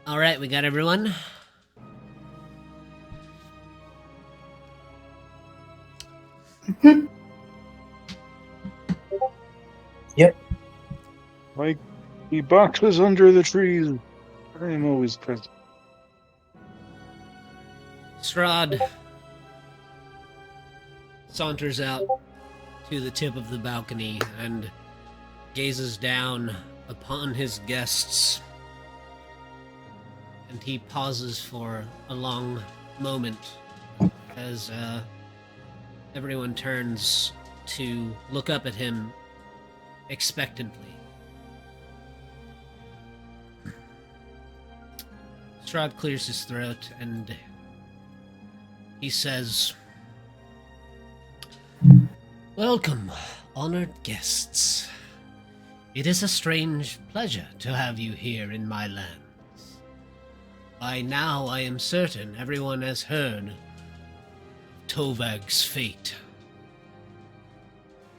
All right, we got everyone. Yep. Like the boxes under the trees. I am always present. Strahd saunters out to the tip of the balcony and gazes down upon his guests. And he pauses for a long moment as everyone turns to look up at him expectantly. Strahd clears his throat and he says, "Welcome, honored guests. It is a strange pleasure to have you here in my lands. By now I am certain everyone has heard of Tovag's fate.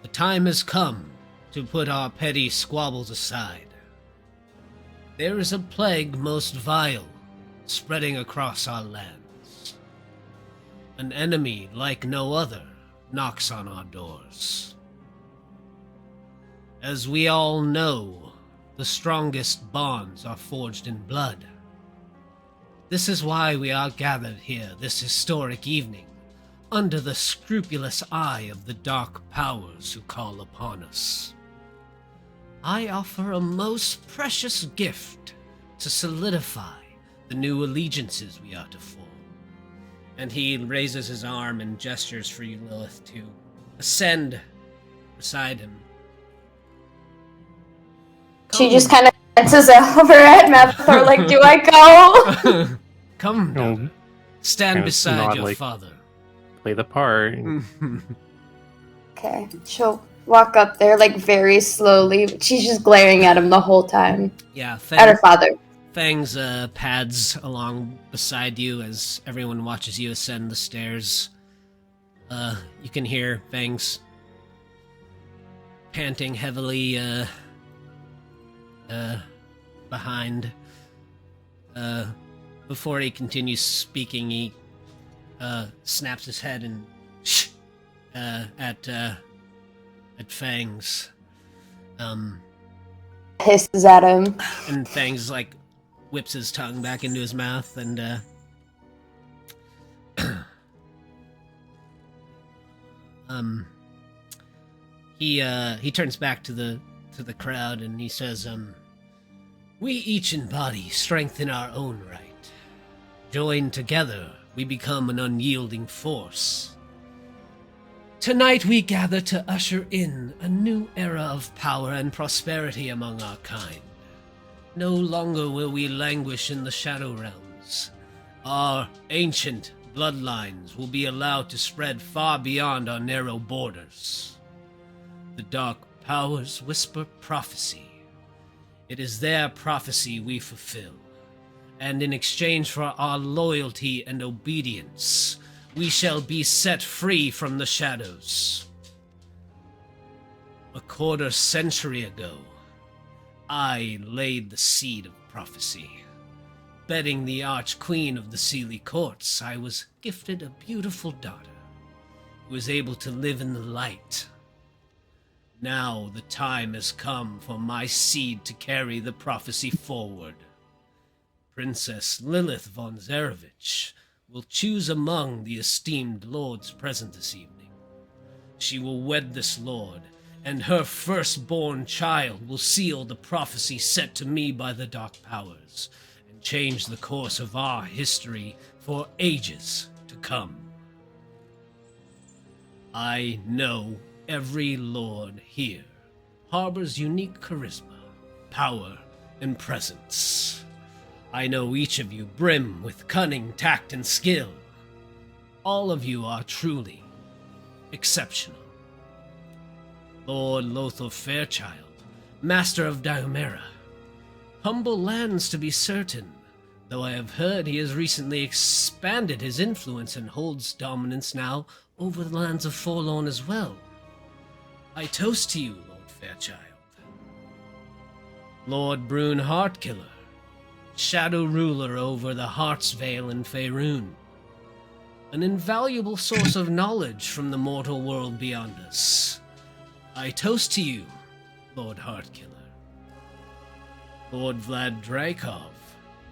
The time has come to put our petty squabbles aside. There is a plague most vile spreading across our lands. An enemy like no other knocks on our doors. As we all know, the strongest bonds are forged in blood. This is why we are gathered here this historic evening, under the scrupulous eye of the dark powers who call upon us. I offer a most precious gift to solidify the new allegiances we are to form." And he raises his arm and gestures for you, Lilith, to ascend beside him. She just kind of glances over at Mathor, like, do I go? Come, daughter. Stand Kinda beside nod, your like- father. Play the part. Okay, she'll walk up there, like, very slowly. She's just glaring at him the whole time. Yeah, At her father. Fangs pads along beside you as everyone watches you ascend the stairs. You can hear Fangs panting heavily behind. Before he continues speaking, he snaps his head and at Fangs. Hisses at him. And Fangs like whips his tongue back into his mouth and he turns back to the crowd and he says, "We each embody strength in our own right. Joined together, we become an unyielding force. Tonight we gather to usher in a new era of power and prosperity among our kind. No longer will we languish in the Shadow Realms. Our ancient bloodlines will be allowed to spread far beyond our narrow borders. The dark powers whisper prophecy. It is their prophecy we fulfill, and in exchange for our loyalty and obedience, we shall be set free from the shadows. A quarter century ago, I laid the seed of prophecy. Bedding the Arch-Queen of the Sealy Courts, I was gifted a beautiful daughter who was able to live in the light. Now the time has come for my seed to carry the prophecy forward. Princess Lilith von Zarevich will choose among the esteemed lords present this evening. She will wed this lord, and her firstborn child will seal the prophecy set to me by the Dark Powers, and change the course of our history for ages to come. I know every lord here harbors unique charisma, power, and presence. I know each of you brim with cunning, tact, and skill. All of you are truly exceptional. Lord Lothar Fairchild, Master of Diomera. Humble lands to be certain, though I have heard he has recently expanded his influence and holds dominance now over the lands of Forlorn as well. I toast to you, Lord Fairchild. Lord Brune Heartkiller, Shadow Ruler over the Heart's Vale in Faerun. An invaluable source of knowledge from the mortal world beyond us. I toast to you, Lord Heartkiller. Lord Vlad Drakov,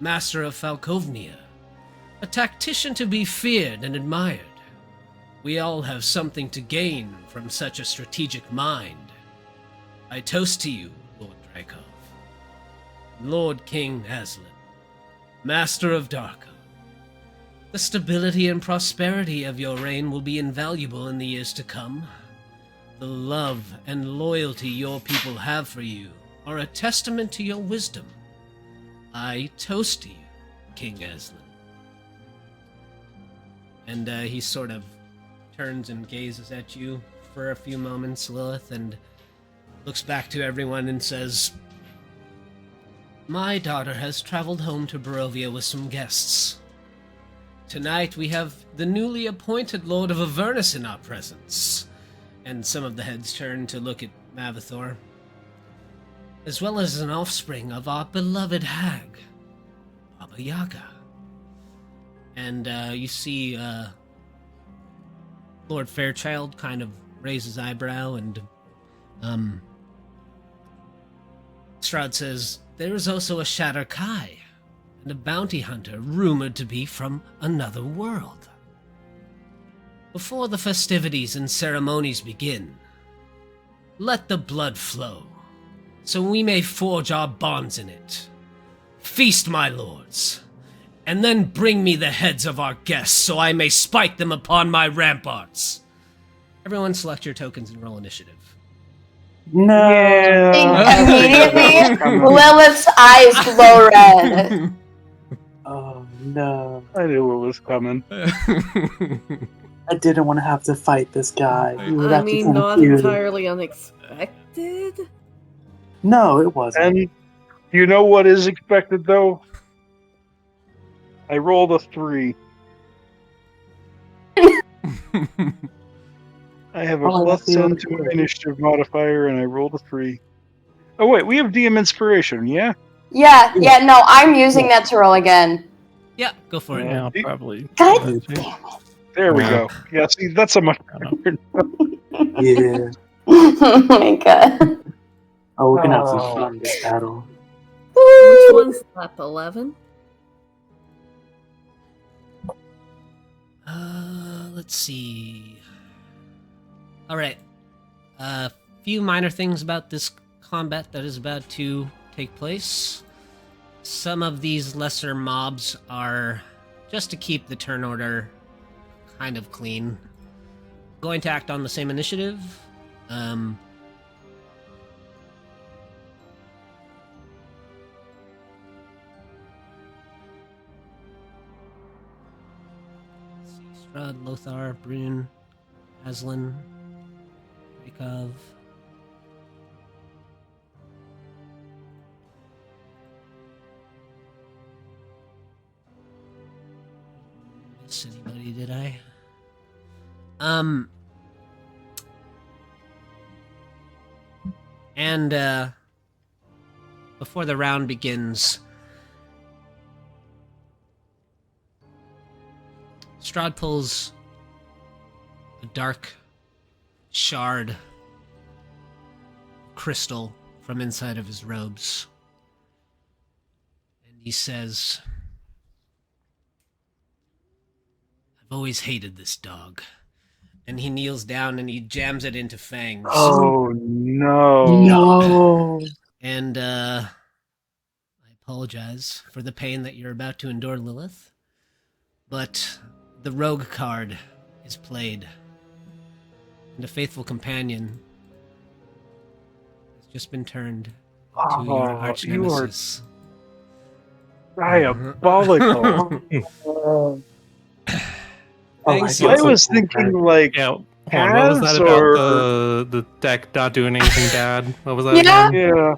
Master of Falkovnia, a tactician to be feared and admired. We all have something to gain from such a strategic mind. I toast to you, Lord Drakov. Lord King Aslan, Master of Darko. The stability and prosperity of your reign will be invaluable in the years to come. The love and loyalty your people have for you are a testament to your wisdom. I toast to you, King Aslan. And he sort of turns and gazes at you for a few moments, Lilith, and looks back to everyone and says, My daughter has traveled home to Barovia with some guests. Tonight we have the newly appointed Lord of Avernus in our presence. And some of the heads turn to look at Mavathor. As well as an offspring of our beloved hag, Baba Yaga. And you see Lord Fairchild kind of raise his eyebrow, and Strahd says, There is also a Shatter Kai, and a bounty hunter rumored to be from another world. Before the festivities and ceremonies begin, let the blood flow, so we may forge our bonds in it. Feast, my lords, and then bring me the heads of our guests, so I may spike them upon my ramparts. Everyone select your tokens and roll initiative. No. Immediately, Lilith's eyes glow red. Oh no. I knew it was coming. I didn't want to have to fight this guy. We would I have to mean, not compute it. entirely unexpected. No, it wasn't. And you know what is expected, though? I rolled a 3. I have a Oh, plus that's the 10 other to good. my initiative modifier, and I rolled a 3. Oh, wait, we have DM Inspiration, yeah? Yeah, no, I'm using that to roll again. Yeah, go for it. Yeah, Yeah. probably. God damn There we Yeah. go. Yeah, see, that's a much better. Yeah. Oh my god. Oh, we're gonna have some Oh. fun this battle. Which one's that? 11? Let's see. Alright. A few minor things about this combat that is about to take place. Some of these lesser mobs are just to keep the turn order kind of clean. Going to act on the same initiative. Let's see, Strahd, Lothar, Brune, Aslan, Drakov. Miss anybody, did I? And before the round begins, Strahd pulls a dark shard crystal from inside of his robes, and he says, I've always hated this dog. And he kneels down and he jams it into Fang's. Oh, no. No. And I apologize for the pain that you're about to endure, Lilith. But the rogue card is played. And a faithful companion has just been turned into your arch you are nemesis. diabolical. Thanks, I was thinking, like, Yeah. Hold on, what was that Has about or- the deck not doing anything bad? What was that? Yeah. again? yeah.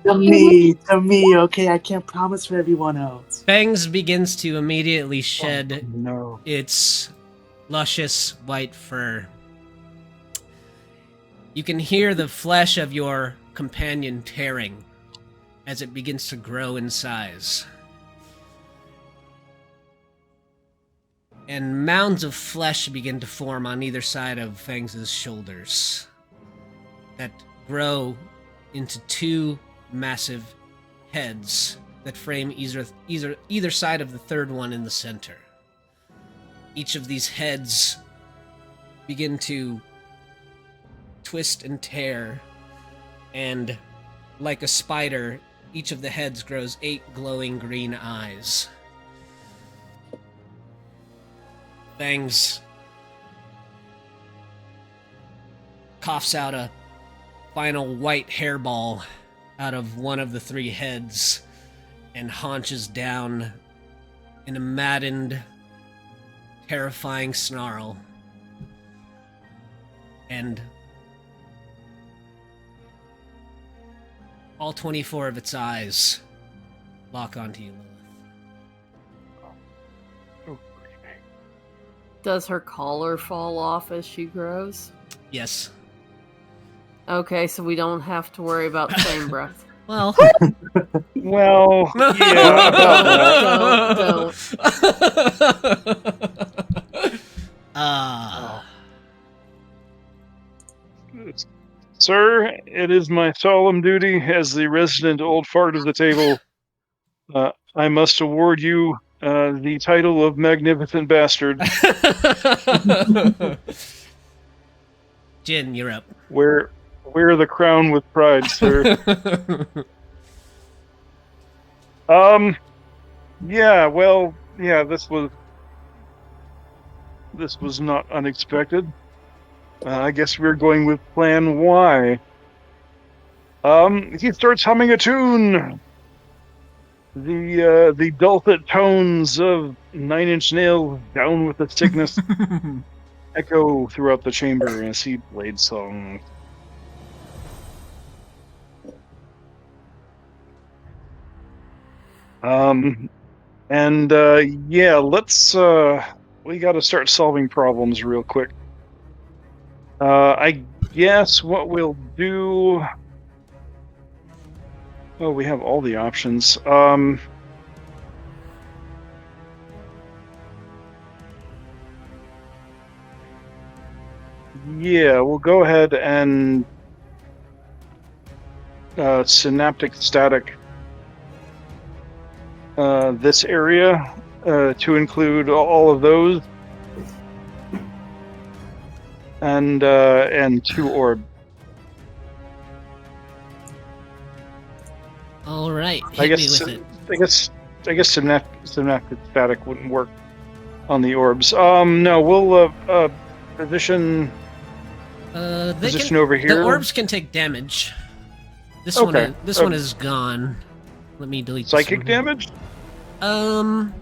To me, okay? I can't promise for everyone else. Fangs begins to immediately shed No. its luscious white fur. You can hear the flesh of your companion tearing as it begins to grow in size. and mounds of flesh begin to form on either side of Fangs' shoulders that grow into two massive heads that frame either side of the third one in the center. Each of these heads begin to twist and tear, and like a spider, each of the heads grows 8 glowing green eyes. Fangs coughs out a final white hairball out of one of the 3 heads and haunches down in a maddened, terrifying snarl. And all 24 of its eyes lock onto you, Lilith. Does her collar fall off as she grows? Yes. Okay, so we don't have to worry about flame breath. Well. Well, yeah. Don't. Sir, it is my solemn duty as the resident old fart of the table. I must award you the title of Magnificent Bastard. Jin, you're up. Wear the crown with pride, sir. Yeah, well, yeah, this was not unexpected. I guess we're going with Plan Y. He starts humming a tune. The dulcet tones of Nine Inch Nails' "Down with the Sickness" echo throughout the chamber as he played songs. Yeah, let's we got to start solving problems real quick. I guess what we'll do. Oh, we have all the options. Yeah, we'll go ahead and synaptic static this area to include all of those, and 2 orb. All right, hit me with it. I guess synaptic static wouldn't work on the orbs. No, we'll position over here. The orbs can take damage. This one is gone. Let me delete psychic this damage. one.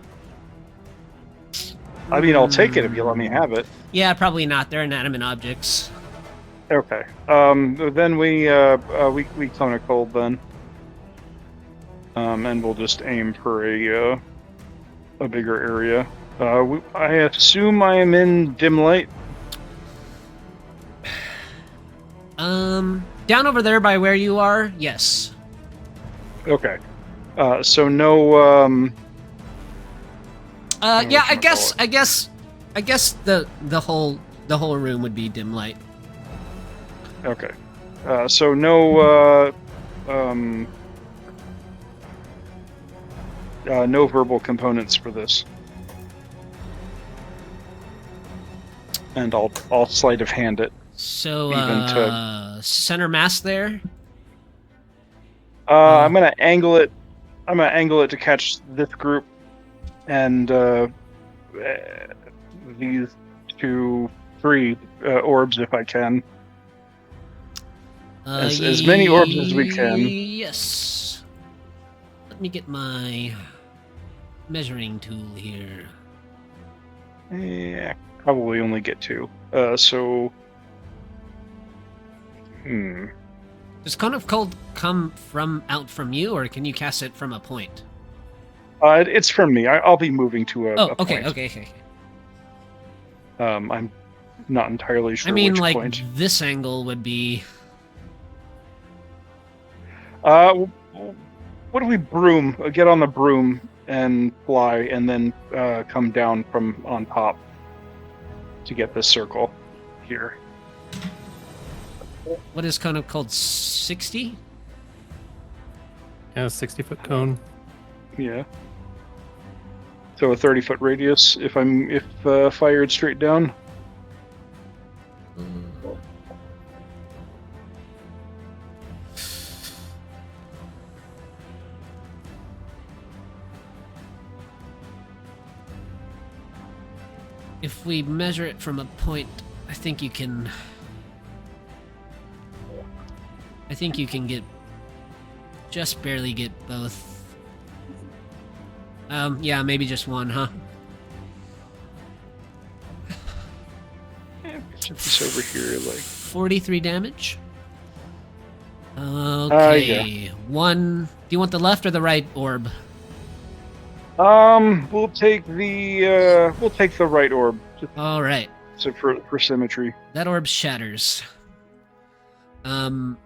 I mean, I'll take it if you let me have it. Yeah, probably not. They're inanimate objects. Okay. Then we cone a cold then. And we'll just aim for a bigger area. I assume I am in dim light. Down over there by where you are, yes. Okay. So no. Yeah, I guess the whole room would be dim light. Okay. So no. No verbal components for this. And I'll sleight of hand it. So, Even center mass there? I'm gonna angle it. I'm gonna angle it to catch this group, and these 3 orbs if I can. As many orbs as we can. Yes. Let me get my measuring tool here. Yeah, probably only get 2. So. Does Cone of Cold come out from you, or can you cast it from a point? It's from me. I'll be moving to a okay, point. okay. I'm not entirely sure. I mean, which like point. this angle would be. What if we broom? Get on the broom and fly, and then come down from on top to get this circle here. What is kind of called 60? Yeah, 60-foot cone. Yeah. So a 30-foot radius if fired straight down. If we measure it from a point, I think you can get just barely get both. Yeah, maybe just one, huh? Set this over here, like 43 damage. Okay, yeah. One. Do you want the left or the right orb? We'll take the right orb. All right. So for symmetry. That orb shatters. Everyone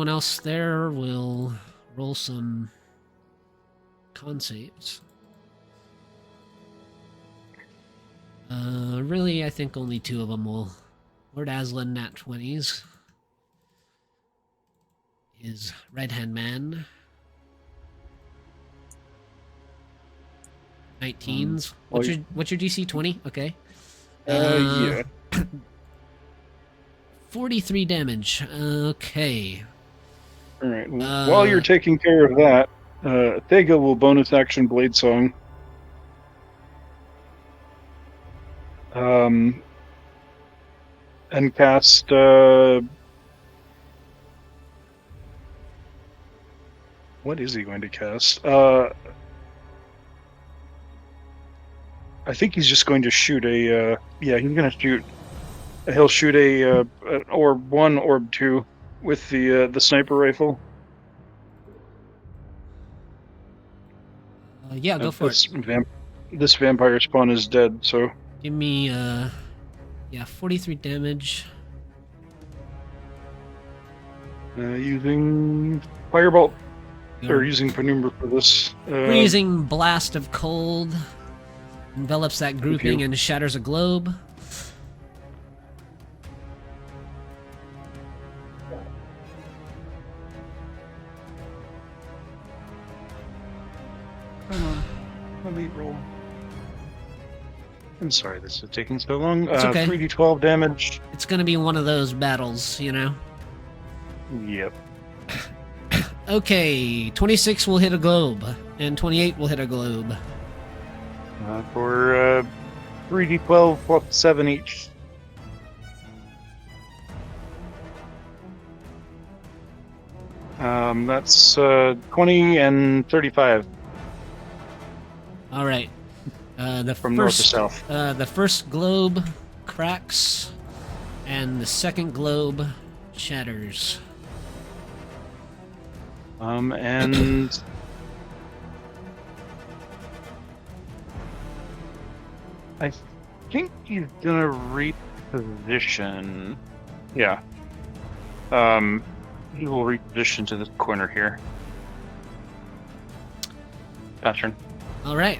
else there will roll some con saves. Really, I think only 2 of them will. Lord Aslan, nat 20s. His right-hand man. 19s. What's your DC? 20? Okay. Yeah. 43 damage. Okay. All right. While you're taking care of that, Thega will bonus action Blade Song. And cast. What is he going to cast? I think he's just going to shoot a. Yeah, he's going to shoot. He'll shoot a orb 1, orb 2 with the sniper rifle. Yeah, go for it. This vampire spawn is dead, so. Give me, 43 damage. Using Firebolt. Or using Penumbra for this. Freezing blast of cold envelops that grouping and shatters a globe. Come on, let me roll. I'm sorry this is taking so long. It's okay. 3d12 damage. It's gonna be one of those battles, you know? Yep. Okay, 26 will hit a globe, and 28 will hit a globe. For 3d12 plus 7 each. That's 20 and 35. All right. From north to south. The first globe cracks, and the second globe shatters. And I think he's gonna reposition. Yeah. He will reposition to this corner here. Pattern. All right.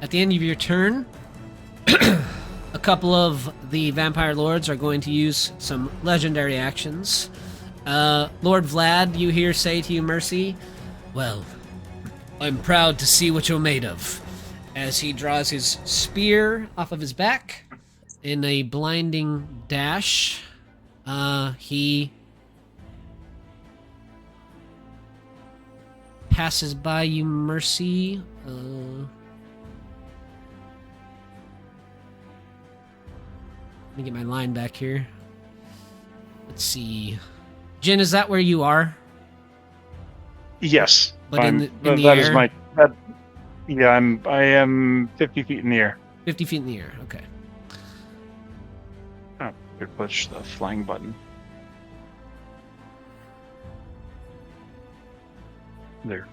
At the end of your turn, a couple of the vampire lords are going to use some legendary actions. Lord Vlad, you hear say to you, Mercy, "Well, I'm proud to see what you're made of." As he draws his spear off of his back in a blinding dash, he passes by you, Mercy. Let me get my line back here. Let's see. Jin, is that where you are? Yes. But in the that air? is my. I am 50 feet in the air. 50 feet in the air, okay. Oh, could push the flying button. There.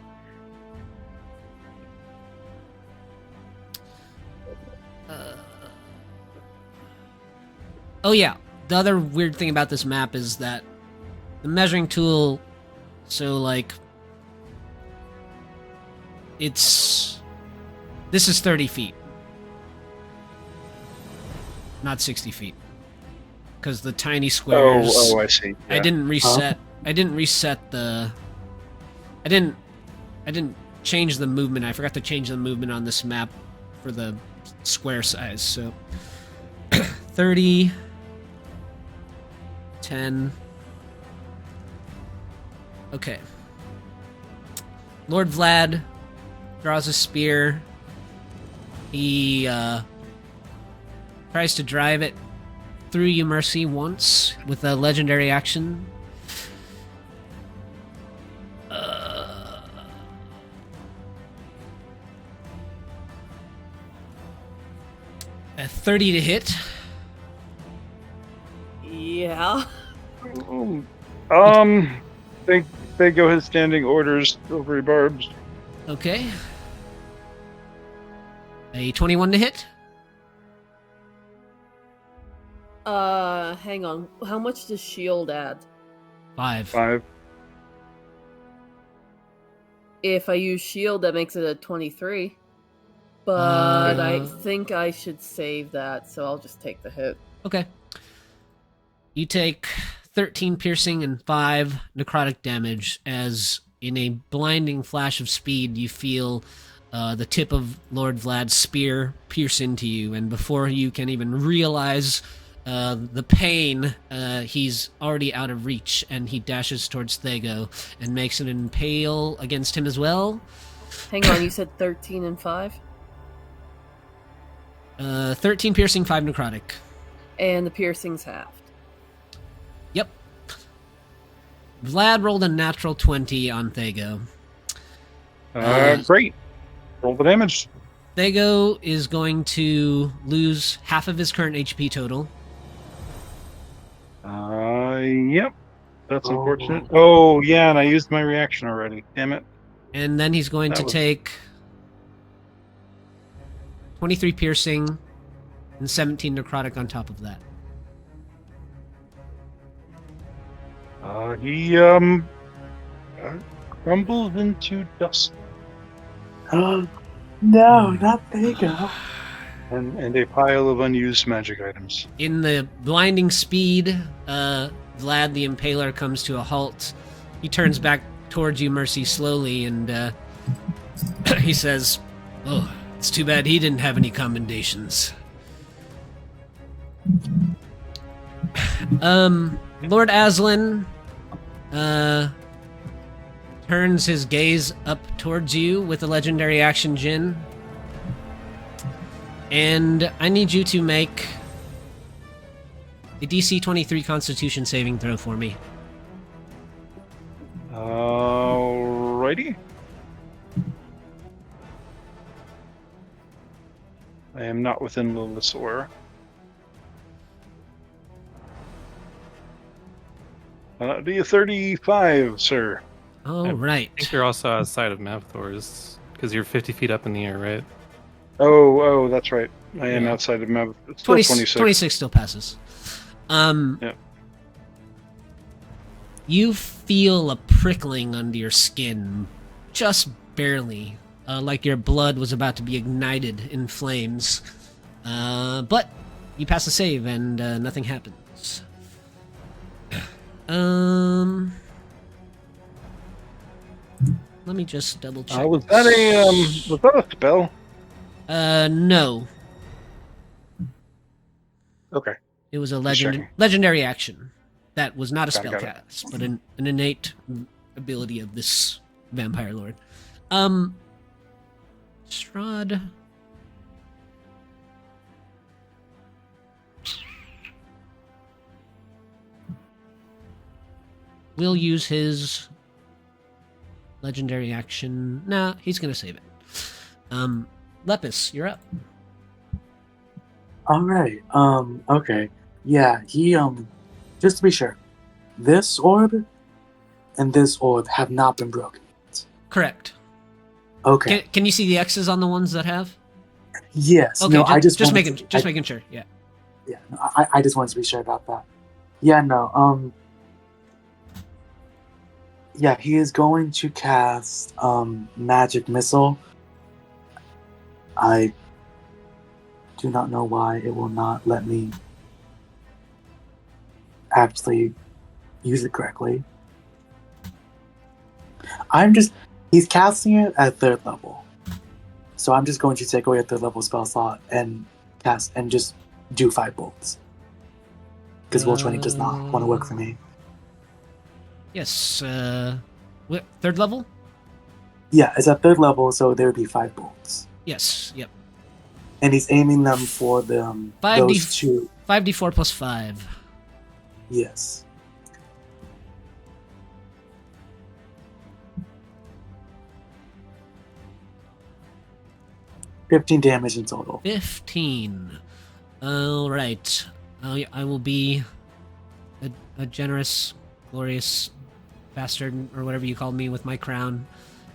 Oh yeah, the other weird thing about this map is that the measuring tool, so like this is 30 feet, not 60 feet, because the tiny squares. Oh, I see. I Yeah. didn't reset. I didn't reset the. I didn't change the movement. I forgot to change the movement on this map for the square size. So 30, 10. Okay. Lord Vlad draws a spear. He tries to drive it through you, Mercy, once with a legendary action. A 30 to hit. Yeah. They go his standing orders, silvery barbs. Okay. A 21 to hit. Hang on. How much does shield add? 5. 5. If I use shield, that makes it a 23. But I think I should save that, so I'll just take the hit. Okay. You take 13 piercing and 5 necrotic damage as in a blinding flash of speed you feel the tip of Lord Vlad's spear pierce into you, and before you can even realize the pain, he's already out of reach, and he dashes towards Thago and makes an impale against him as well. Hang on, you said 13 and 5? 13 piercing, 5 necrotic. And the piercing's halved. Yep. Vlad rolled a natural 20 on Thago. Great. Roll the damage. Thago is going to lose half of his current HP total. Yep. That's unfortunate. Oh, yeah, and I used my reaction already. Damn it. And then he's going to take 23 piercing and 17 necrotic on top of that. He crumbles into dust. No, not Vega. And a pile of unused magic items. In the blinding speed, Vlad the Impaler comes to a halt. He turns back towards you, Mercy, slowly, and he says, "Oh, it's too bad he didn't have any commendations." Lord Aslan turns his gaze up towards you with a legendary action, Jin. And I need you to make a DC 23 Constitution saving throw for me. Alrighty. I am not within Lilith's aura. Be a 35, sir. All right. I think you're also outside of Mavthor's, because you're 50 feet up in the air, right? Oh, that's right. I am Yeah. outside of Mav. It's still 26. 26 still passes. Yeah. You feel a prickling under your skin, just barely, like your blood was about to be ignited in flames. But you pass the save and nothing happens. Let me just double check. Was that a spell? No. Okay. It was a Just checking. legendary action. That was not a Got it. spellcast, but an innate ability of this vampire lord. Strahd. We'll use his legendary action. Nah, he's gonna save it. Lepus, you're up. Alright, okay. Yeah, he, just to be sure, this orb and this orb have not been broken. Correct. Okay. Can you see the X's on the ones that have? Yes. Okay, no, I just making wanted making sure. Yeah. Yeah, no, I just wanted to be sure about that. Yeah, no, Yeah, he is going to cast Magic Missile. I do not know why it will not let me actually use it correctly. He's casting it at 3rd level. So I'm just going to take away a 3rd level spell slot and cast and just do 5 bolts. Because Will 20 does not want to work for me. Yes. What, 3rd level? Yeah, it's at 3rd level, so there would be 5 bolts. Yes. Yep. And he's aiming them for those 2. 5d4 plus 5. Yes. $15 damage in total. 15. All right. I will be a generous, glorious bastard, or whatever you called me, with my crown.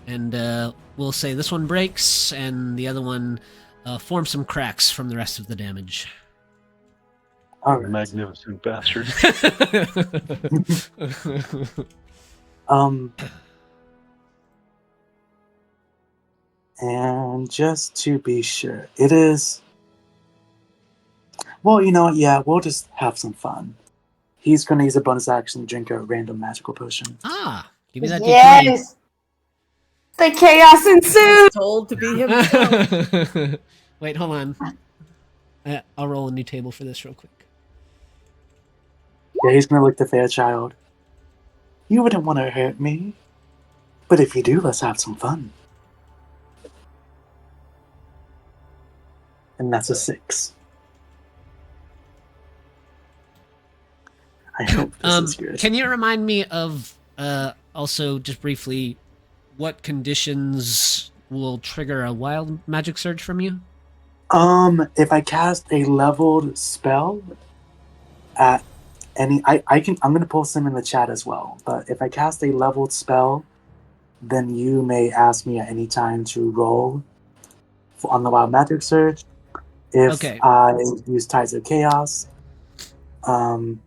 And we'll say this one breaks, and the other one forms some cracks from the rest of the damage. All right. Magnificent bastard. And just to be sure, it is... Well, you know what? Yeah, we'll just have some fun. He's going to use a bonus action to drink a random magical potion. Ah, give me that D20. Yes! The chaos ensues! Told to be himself. Wait, hold on. I'll roll a new table for this real quick. Yeah, he's going to look the Fairchild. You wouldn't want to hurt me. But if you do, let's have some fun. And that's a 6. I hope this is good. Can you remind me of, also, just briefly, what conditions will trigger a wild magic surge from you? If I cast a leveled spell at any... I'm going to post them in the chat as well. But if I cast a leveled spell, then you may ask me at any time to roll on the wild magic surge. If I use Tides of Chaos, and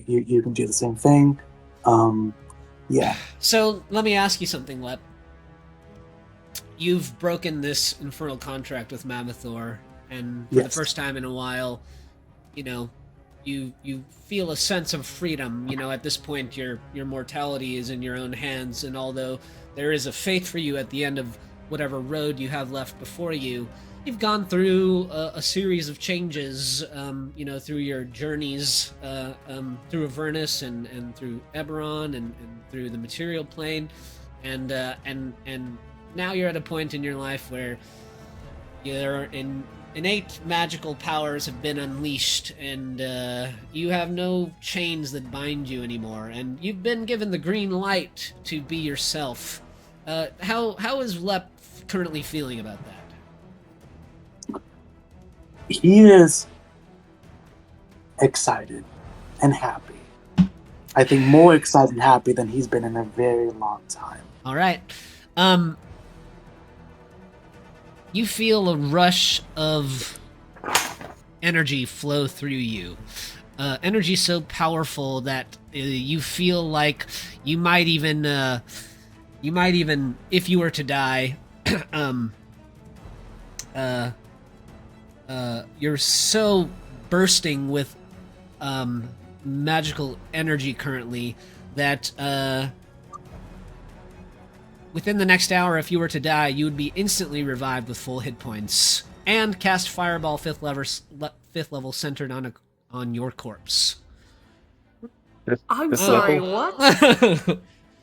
you can do the same thing. Yeah. So let me ask you something, Lep. You've broken this infernal contract with Mammothor, and for the first time in a while, you feel a sense of freedom. At this point, your mortality is in your own hands, and although there is a fate for you at the end of whatever road you have left before you, you've gone through a series of changes, through your journeys through Avernus and through Eberron and through the material plane, and now you're at a point in your life where your innate magical powers have been unleashed, and you have no chains that bind you anymore, and you've been given the green light to be yourself. How is Lep currently feeling about that? He is excited and happy. I think more excited and happy than he's been in a very long time. All right. You feel a rush of energy flow through you. Energy so powerful that you feel like you might even, if you were to die, you're so bursting with magical energy currently that within the next hour, if you were to die, you would be instantly revived with full hit points and cast Fireball 5th level centered on your corpse. I'm sorry, what?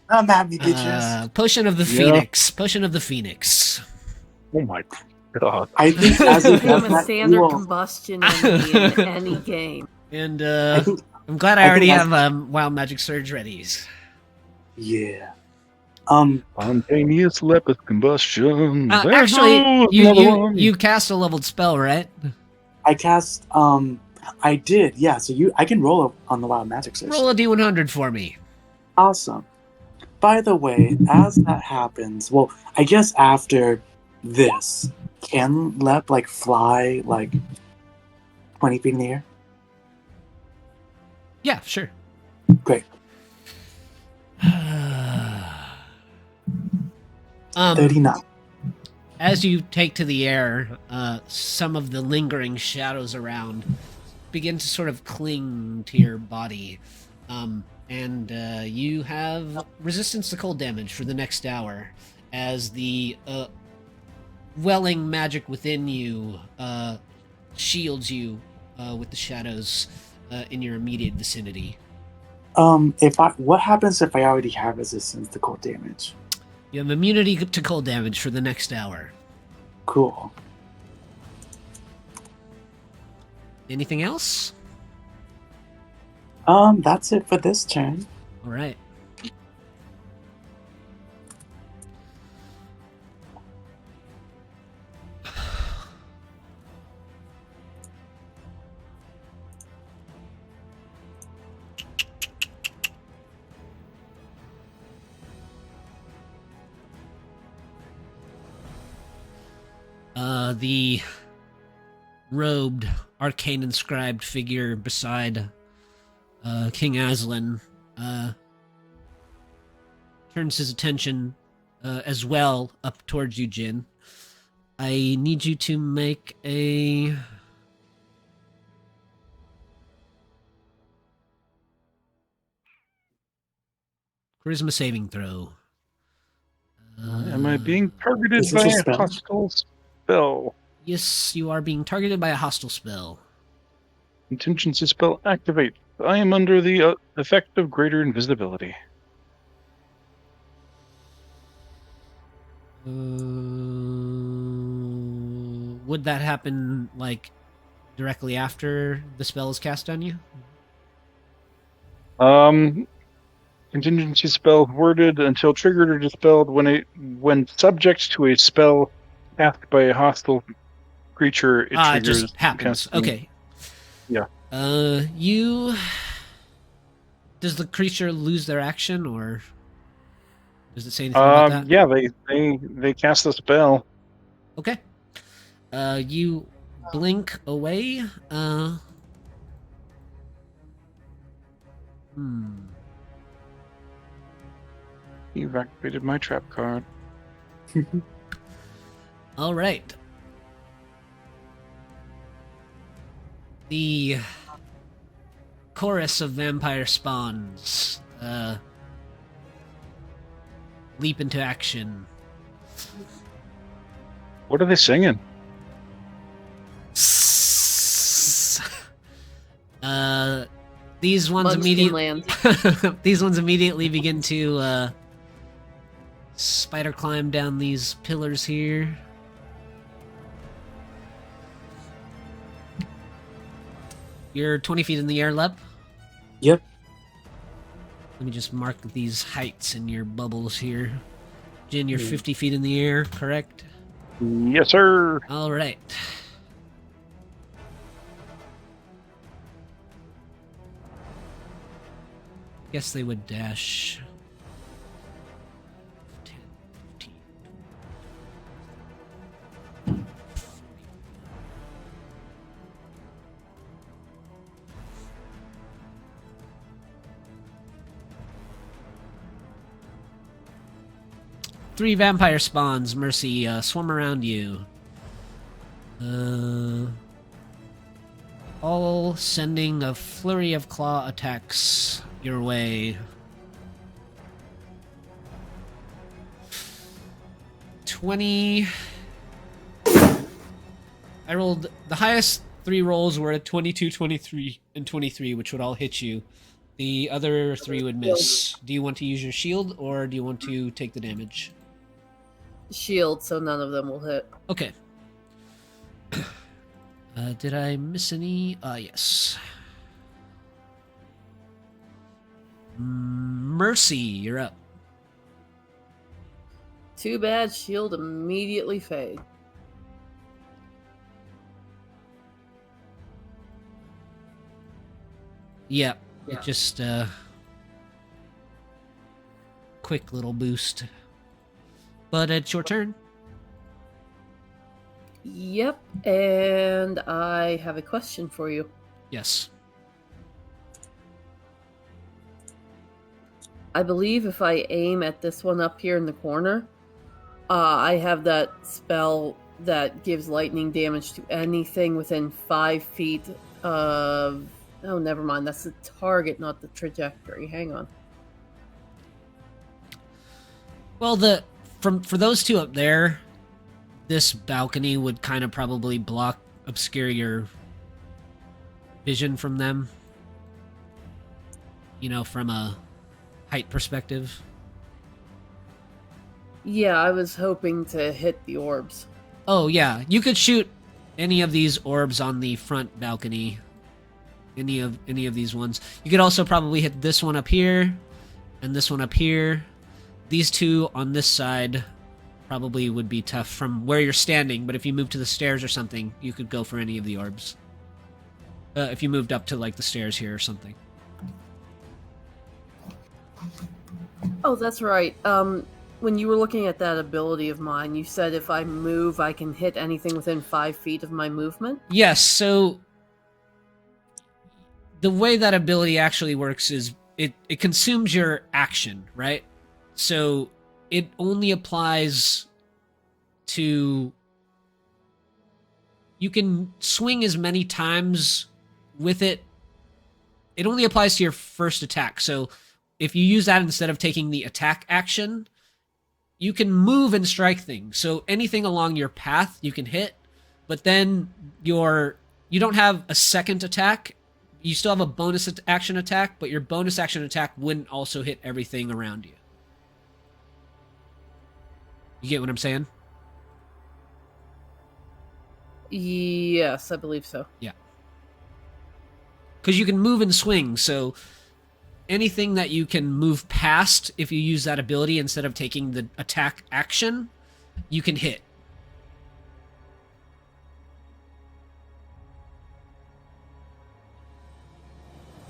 I'm happy, bitches. Potion of the Phoenix. Potion of the Phoenix. Oh my god. I think as Give him a standard combustion enemy in any game. And I'm glad I already have Wild Magic Surge ready. Yeah. Spontaneous lepus combustion. Actually, you cast a leveled spell, right? I cast. I did. Yeah. So I can roll on the Wild Magic Surge. Roll a D100 for me. Awesome. By the way, as that happens, well, I guess after this, can Lep fly 20 feet in the air? Yeah, sure. Great. 39. As you take to the air, some of the lingering shadows around begin to sort of cling to your body. And you have resistance to cold damage for the next hour as the welling magic within you shields you with the shadows in your immediate vicinity. What happens if I already have resistance to cold damage? You have immunity to cold damage for the next hour. Cool. Anything else? That's it for this turn. All right. The robed, arcane inscribed figure beside King Aslan turns his attention as well up towards you, Jin. I need you to make a charisma saving throw. Am I being targeted Is this by a a spell? hostile spell? Yes, you are being targeted by a hostile spell. Contingency spell activate. I am under the effect of greater invisibility. Would that happen, like, directly after the spell is cast on you? Contingency spell worded until triggered or dispelled when subject to a spell cast by a hostile creature, it It triggers. just happens. casting. Okay. Yeah. Does the creature lose their action, or does it say anything about that? Yeah, they cast the spell. Okay. You blink away. You've activated my trap card. All right. The chorus of vampire spawns leap into action. What are they singing? These ones Munchkin immediately Land. these ones immediately begin to spider climb down these pillars here. You're 20 feet in the air, Lep. Yep. Let me just mark these heights in your bubbles here. Jin, you're 50 feet in the air, correct? Yes, sir. All right. Guess they would dash. 10, 15, 20. Three vampire spawns, Mercy, swarm around you. All sending a flurry of claw attacks your way. 20. I rolled the highest three rolls were at 22, 23, and 23, which would all hit you. The other three would miss. Do you want to use your shield, or do you want to take the damage? Shield, so none of them will hit. Okay. Did I miss any? Yes. Mercy, you're up. Too bad shield immediately fade. Yeah, it just quick little boost. But it's your turn. Yep, and I have a question for you. Yes. I believe if I aim at this one up here in the corner, I have that spell that gives lightning damage to anything within 5 feet of... Oh, never mind. That's the target, not the trajectory. Hang on. Well, for those two up there, this balcony would kind of probably obscure your vision from them. You know, from a height perspective. Yeah, I was hoping to hit the orbs. Oh, yeah. You could shoot any of these orbs on the front balcony. Any of these ones. You could also probably hit this one up here and this one up here. These two on this side probably would be tough from where you're standing, but if you move to the stairs or something, you could go for any of the orbs. If you moved up to like the stairs here or something. Oh, that's right. When you were looking at that ability of mine, you said if I move, I can hit anything within 5 feet of my movement? Yes, so the way that ability actually works is it consumes your action, right? So it only applies to... You can swing as many times with it. It only applies to your first attack. So if you use that instead of taking the attack action, you can move and strike things. So anything along your path you can hit, but then you don't have a second attack. You still have a bonus action attack, but your bonus action attack wouldn't also hit everything around you. You get what I'm saying? Yes, I believe so. Yeah. Because you can move and swing, so anything that you can move past if you use that ability instead of taking the attack action, you can hit.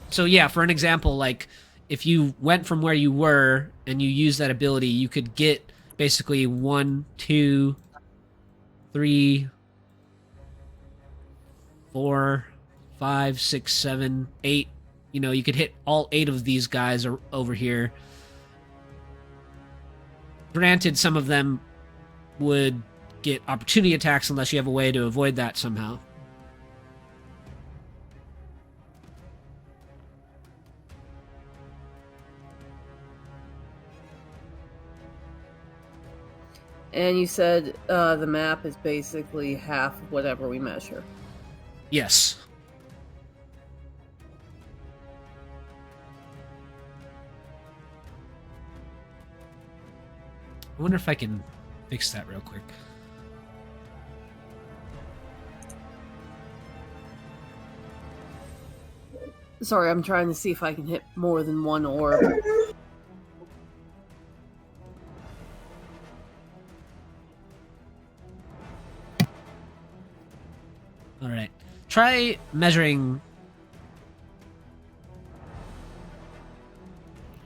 So yeah, for an example, like if you went from where you were and you use that ability, you could get basically 1, 2, 3, 4, 5, 6, 7, 8. You know, you could hit all 8 of these guys over here. Granted, some of them would get opportunity attacks unless you have a way to avoid that somehow. And you said the map is basically half of whatever we measure. Yes. I wonder if I can fix that real quick. Sorry, I'm trying to see if I can hit more than one orb. All right. Try measuring.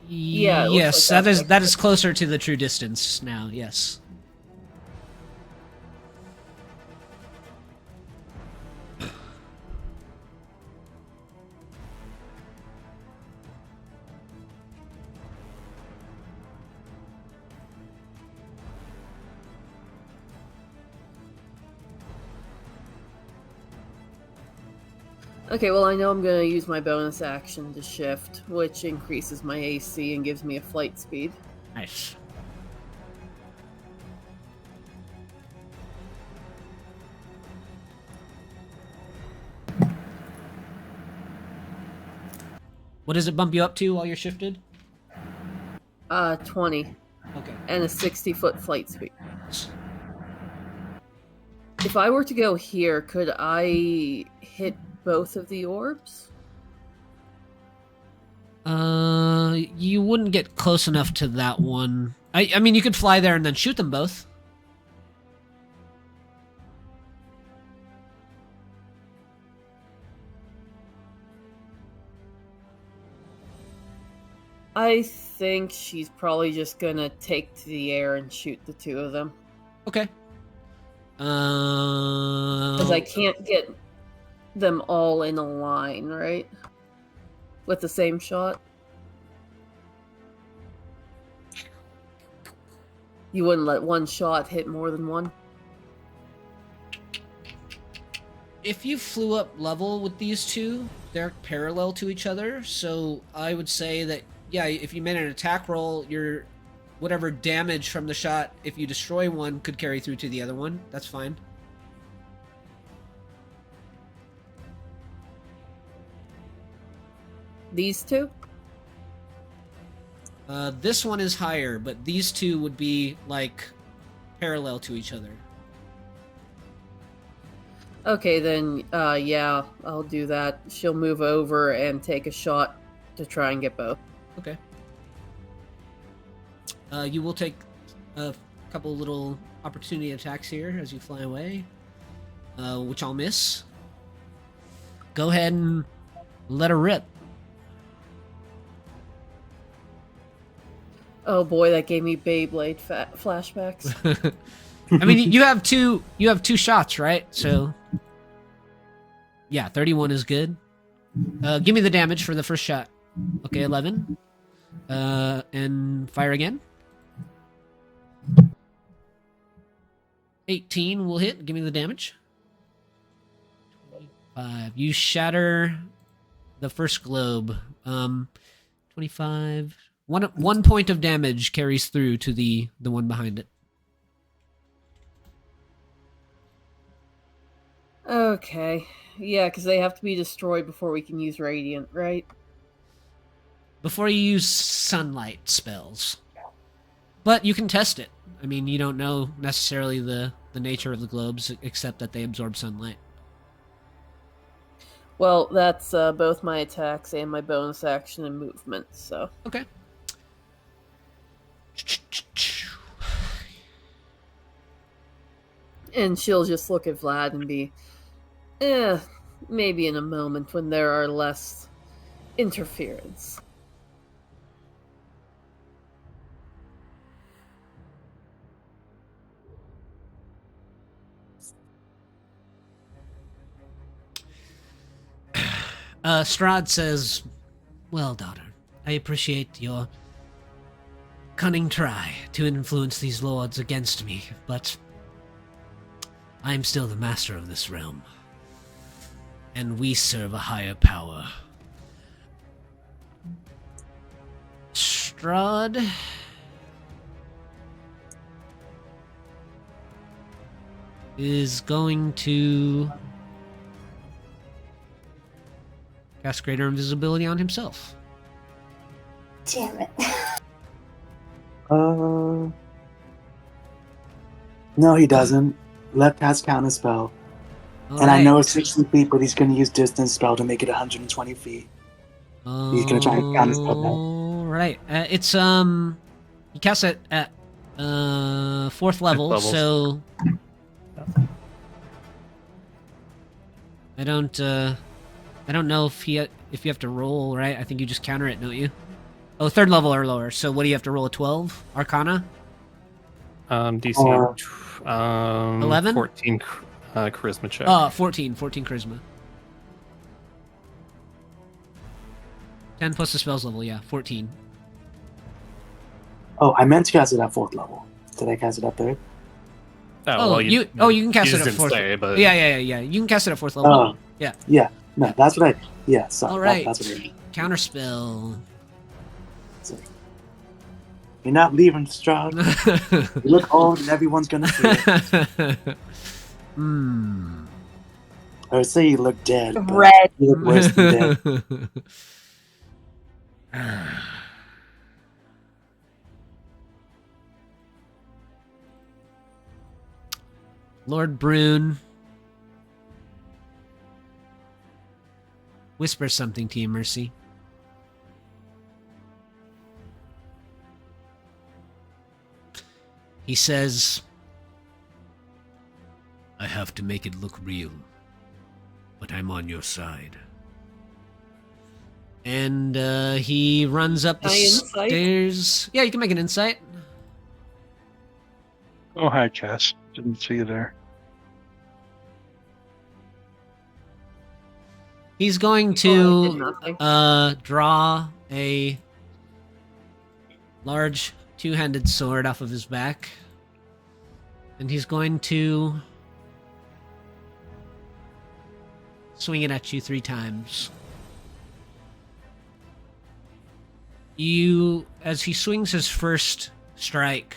Yeah, it looks Yes, like that is closer to the true distance now. Yes. Okay, well, I know I'm going to use my bonus action to shift, which increases my AC and gives me a flight speed. Nice. What does it bump you up to while you're shifted? 20. Okay. And a 60-foot flight speed. If I were to go here, could I hit both of the orbs? You wouldn't get close enough to that one. I mean, you could fly there and then shoot them both. I think she's probably just gonna take to the air and shoot the two of them. Okay. Because I can't get them all in a line, right? With the same shot? You wouldn't let one shot hit more than one? If you flew up level with these two, they're parallel to each other, so I would say that, yeah, if you made an attack roll, your whatever damage from the shot, if you destroy one, could carry through to the other one. That's fine. These two? This one is higher, but these two would be, like, parallel to each other. Okay, then, yeah, I'll do that. She'll move over and take a shot to try and get both. Okay. You will take a couple little opportunity attacks here as you fly away, which I'll miss. Go ahead and let her rip. Oh boy, that gave me Beyblade flashbacks. I mean, you have two shots, right? So, yeah, 31 is good. Give me the damage for the first shot. Okay, 11. And fire again. 18 will hit. Give me the damage. 25. You shatter the first globe. 25. One point of damage carries through to the one behind it. Okay. Yeah, because they have to be destroyed before we can use Radiant, right? Before you use sunlight spells. But you can test it. I mean, you don't know necessarily the nature of the globes, except that they absorb sunlight. Well, that's both my attacks and my bonus action and movement, so... Okay. And she'll just look at Vlad and be, maybe in a moment when there are less interference. Strahd says, "Well, daughter, I appreciate your cunning try to influence these lords against me, but I am still the master of this realm, and we serve a higher power." Strahd is going to cast Greater Invisibility on himself. Damn it. No, he doesn't. Left cast counter spell. And I know it's 60 feet, but he's going to use distance spell to make it 120 feet. He's going to try and counter spell that. Alright. It's, you cast it at, 4th level, so... I don't know if you have to roll, right? I think you just counter it, don't you? Oh, 3rd level or lower. So what do you have to roll? A 12? Arcana? DC 11? 14 charisma check. 14 charisma. 10 plus the spells level, yeah, 14. Oh, I meant to cast it at 4th level. Did I cast it up there? You can cast it at 4th level. But... Yeah. You can cast it at 4th level. Oh. Yeah. Yeah. No, that's what I... Yeah, sorry. Alright. That's what I mean. Counterspell. Sorry. You're not leaving, Strahd. You look old and everyone's gonna see it. Or say you look dead. But Red. you look worse than dead. Lord Brune. Whisper something to you, Mercy. He says, "I have to make it look real, but I'm on your side." And he runs up the stairs. Yeah, you can make an insight. Oh, hi, Cass. Didn't see you there. He's going to draw a large two-handed sword off of his back. And he's going to swing it at you 3 times. As he swings his first strike,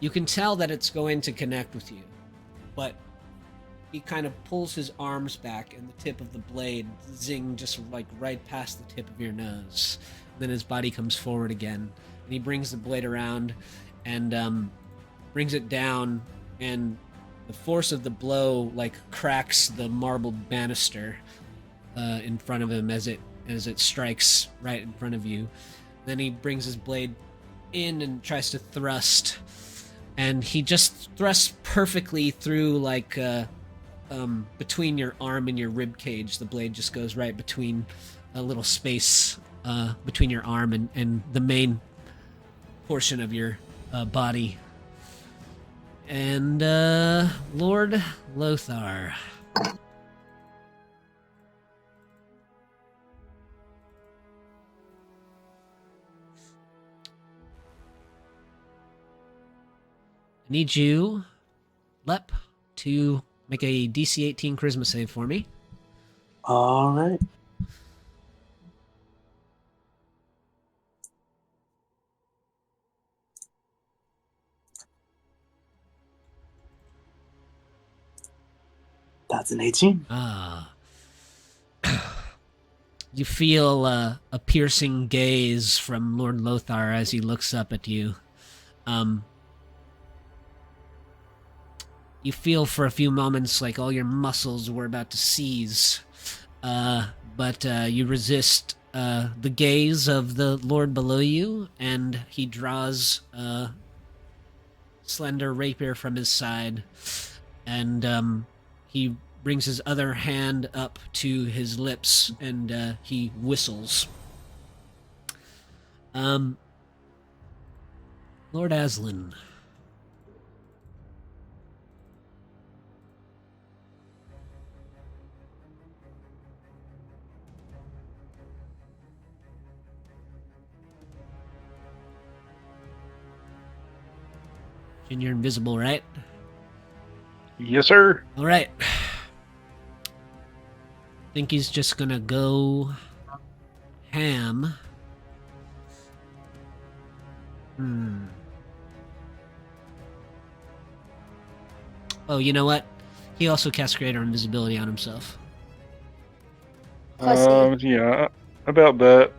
you can tell that it's going to connect with you, but he kind of pulls his arms back and the tip of the blade, zing, just like right past the tip of your nose. Then his body comes forward again, and he brings the blade around and brings it down, and the force of the blow like cracks the marble banister in front of him as it strikes right in front of you. Then he brings his blade in and tries to thrust, and he just thrusts perfectly through, like between your arm and your rib cage. The blade just goes right between a little space between your arm and the main portion of your body. And Lord Lothar. I need you, Lep, to make a DC 18 Charisma save for me. All right. That's an 18. You feel a piercing gaze from Lord Lothar as he looks up at you. You feel for a few moments like all your muscles were about to seize, but you resist the gaze of the Lord below you, and he draws a slender rapier from his side, and he brings his other hand up to his lips, and he whistles. Lord Aslan. And you're invisible, right? Yes, sir. All right. Think he's just gonna go ham. Oh, you know what? He also casts Greater Invisibility on himself. Yeah, about that.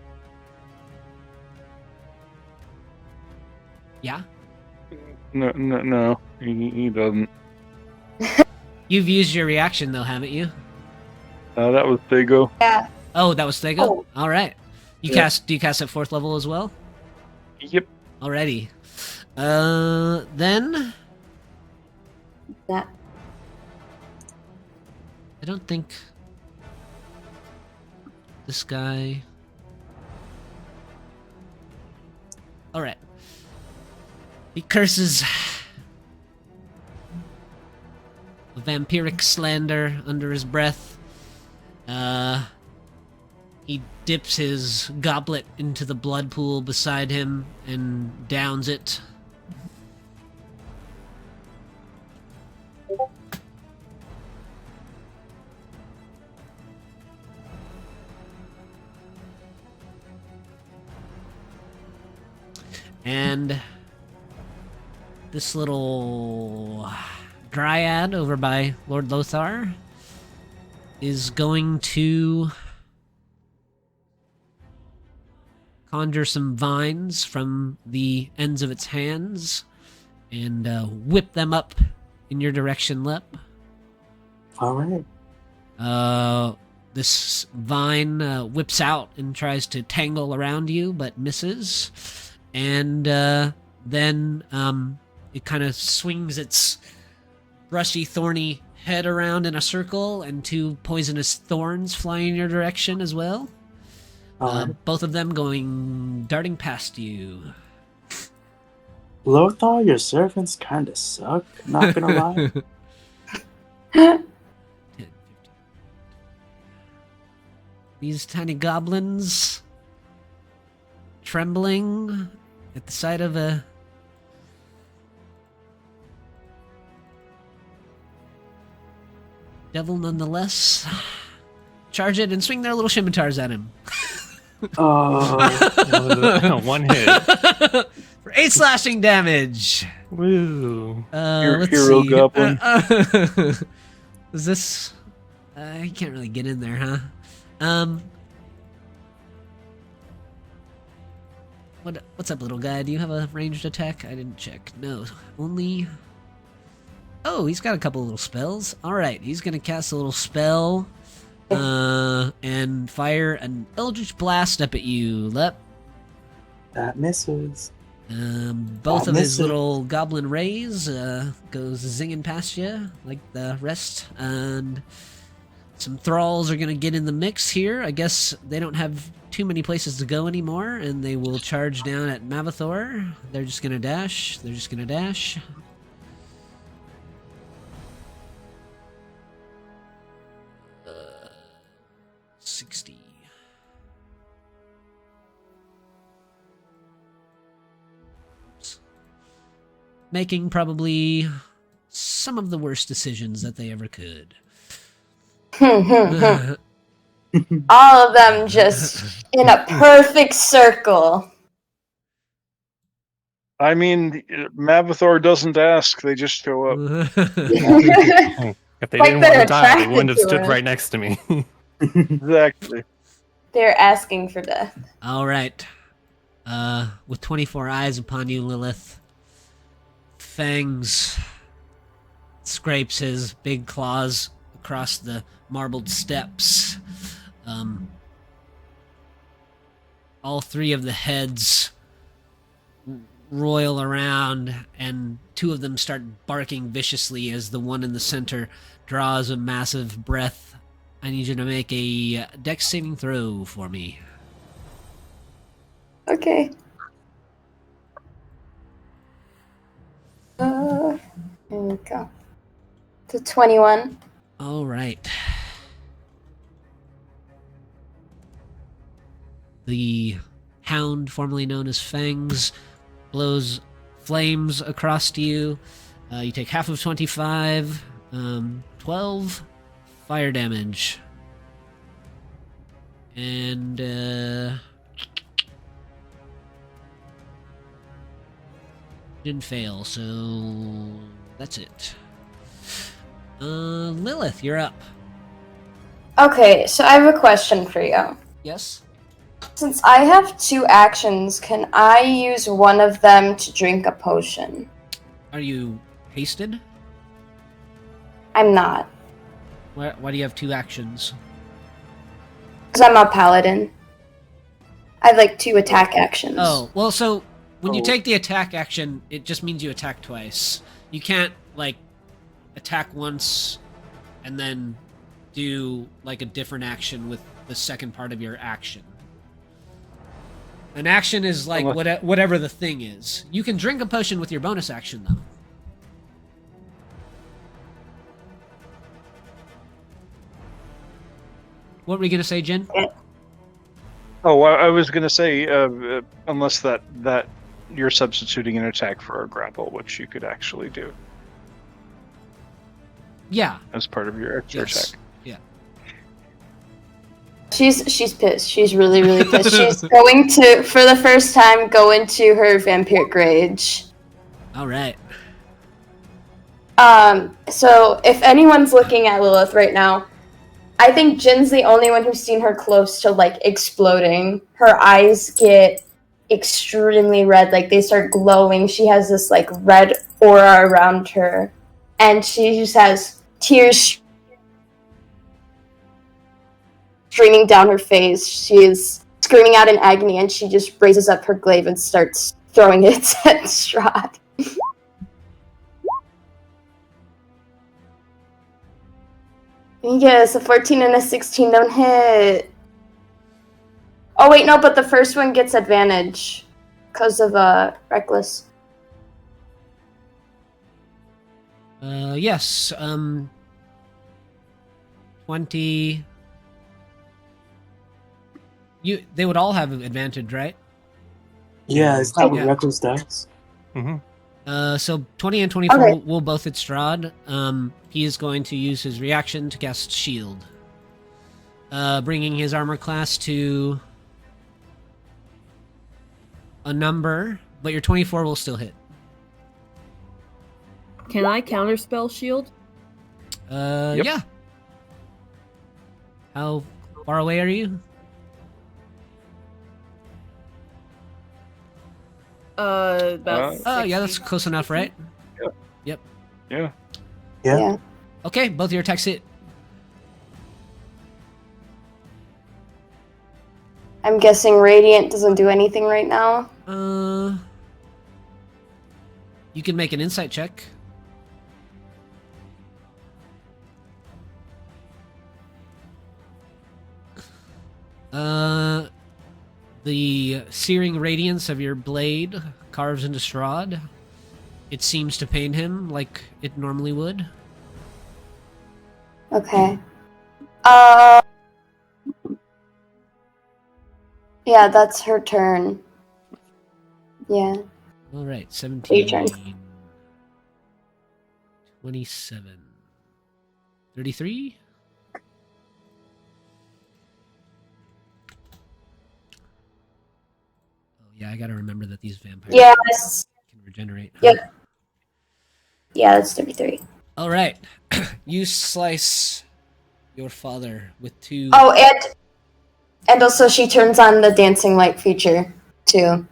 Yeah? No, he doesn't. You've used your reaction, though, haven't you? That was Thago. Yeah. Oh, that was Thego? Oh. All right. Do you cast at 4th level as well? Yep. Alrighty. Then... That. I don't think... This guy... Alright. He curses... a vampiric slander under his breath. He dips his goblet into the blood pool beside him and downs it. And this little dryad over by Lord Lothar is going to conjure some vines from the ends of its hands and whip them up in your direction, Lep. All right. This vine whips out and tries to tangle around you, but misses. And then it kind of swings its brushy, thorny head around in a circle, and 2 poisonous thorns fly in your direction as well. Both of them darting past you. Lothar, your servants kind of suck, not gonna lie. 10, 15. These tiny goblins trembling at the sight of a devil nonetheless. Charge it and swing their little scimitars at him. One hit. For 8 slashing damage. Woo. Let's hero see. goblin. Is this... he can't really get in there, huh? What's up, little guy? Do you have a ranged attack? I didn't check. No. Only... Oh, he's got a couple little spells. Alright, he's gonna cast a little spell. And fire an Eldritch Blast up at you, Lep. That misses. Both of his little goblin rays goes zinging past you like the rest, and some thralls are gonna get in the mix here. I guess they don't have too many places to go anymore, and they will charge down at Mavathor. They're just gonna dash. 60. Making probably some of the worst decisions that they ever could. All of them just in a perfect circle. I mean, Mavathor doesn't ask; they just show up. If they Like didn't they're want to die, they attracted wouldn't have to stood it. right next to me. Exactly. They're asking for death. All right. With 24 eyes upon you, Lilith, Fangs scrapes his big claws across the marbled steps. All 3 of the heads roil around, and 2 of them start barking viciously as the one in the center draws a massive breath. I need you to make a dex saving throw for me. Okay. Here we go. To 21. All right. The hound, formerly known as Fangs, blows flames across to you. You take half of 25, 12 fire damage. And, didn't fail, so that's it. Lilith, you're up. Okay, so I have a question for you. Yes? Since I have 2 actions, can I use one of them to drink a potion? Are you hasted? I'm not. Why do you have 2 actions? Because I'm a paladin. I have like 2 attack actions. Oh, well, so when you Oh. take the attack action, it just means you attack twice. You can't, like, attack once and then do, like, a different action with the second part of your action. An action is, like, whatever the thing is. You can drink a potion with your bonus action, though. What were you going to say, Jen? Oh, I was going to say, unless that you're substituting an attack for a grapple, which you could actually do Yeah. as part of your extra attack. Yeah. She's pissed. She's really, really pissed. She's going to, for the first time, go into her vampiric rage. All right. So if anyone's looking at Lilith right now, I think Jin's the only one who's seen her close to, like, exploding. Her eyes get extremely red, like, they start glowing. She has this, like, red aura around her. And she just has tears streaming down her face. She is screaming out in agony, and she just raises up her glaive and starts throwing it at Strahd. Yes, a 14 and a 16 don't hit. Oh wait, no, but the first one gets advantage because of Reckless. Yes. 20. They would all have advantage, right? Yeah, is that what Yeah. Reckless does? Mm-hmm. So 20 and 24 Okay. will both hit Strahd. He is going to use his reaction to cast Shield, bringing his armor class to a number, but your 24 will still hit. Can I counterspell shield? Yep. Yeah. How far away are you? About Yeah, 60. that's close enough, right? Yeah. Yeah. Yeah. Okay, both your attacks hit. I'm guessing Radiant doesn't do anything right now. You can make an insight check. The searing radiance of your blade carves into Strahd. It seems to pain him like it normally would. Okay. Yeah, that's her turn. Yeah. All right, Your 17, turn. 27, 33. Oh yeah, I gotta remember that these vampires Yes. can regenerate. Yep. Yeah, that's 33. All right, you slice your father with two. Oh, and also she turns on the dancing light feature too.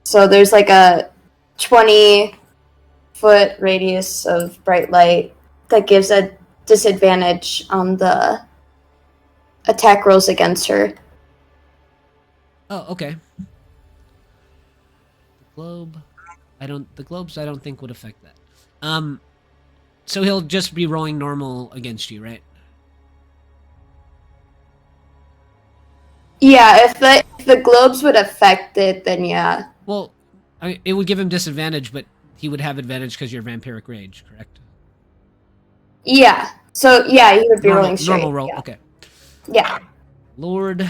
So there's like a 20-foot radius of bright light that gives a disadvantage on the attack rolls against her. Oh, okay. The globe. The globes I don't think would affect that. So he'll just be rolling normal against you, right? Yeah, if the globes would affect it, then yeah. Well, it would give him disadvantage, but he would have advantage because you're vampiric rage, correct? Yeah. So yeah, he would be rolling straight. Normal roll. Yeah. Okay. Yeah. Lord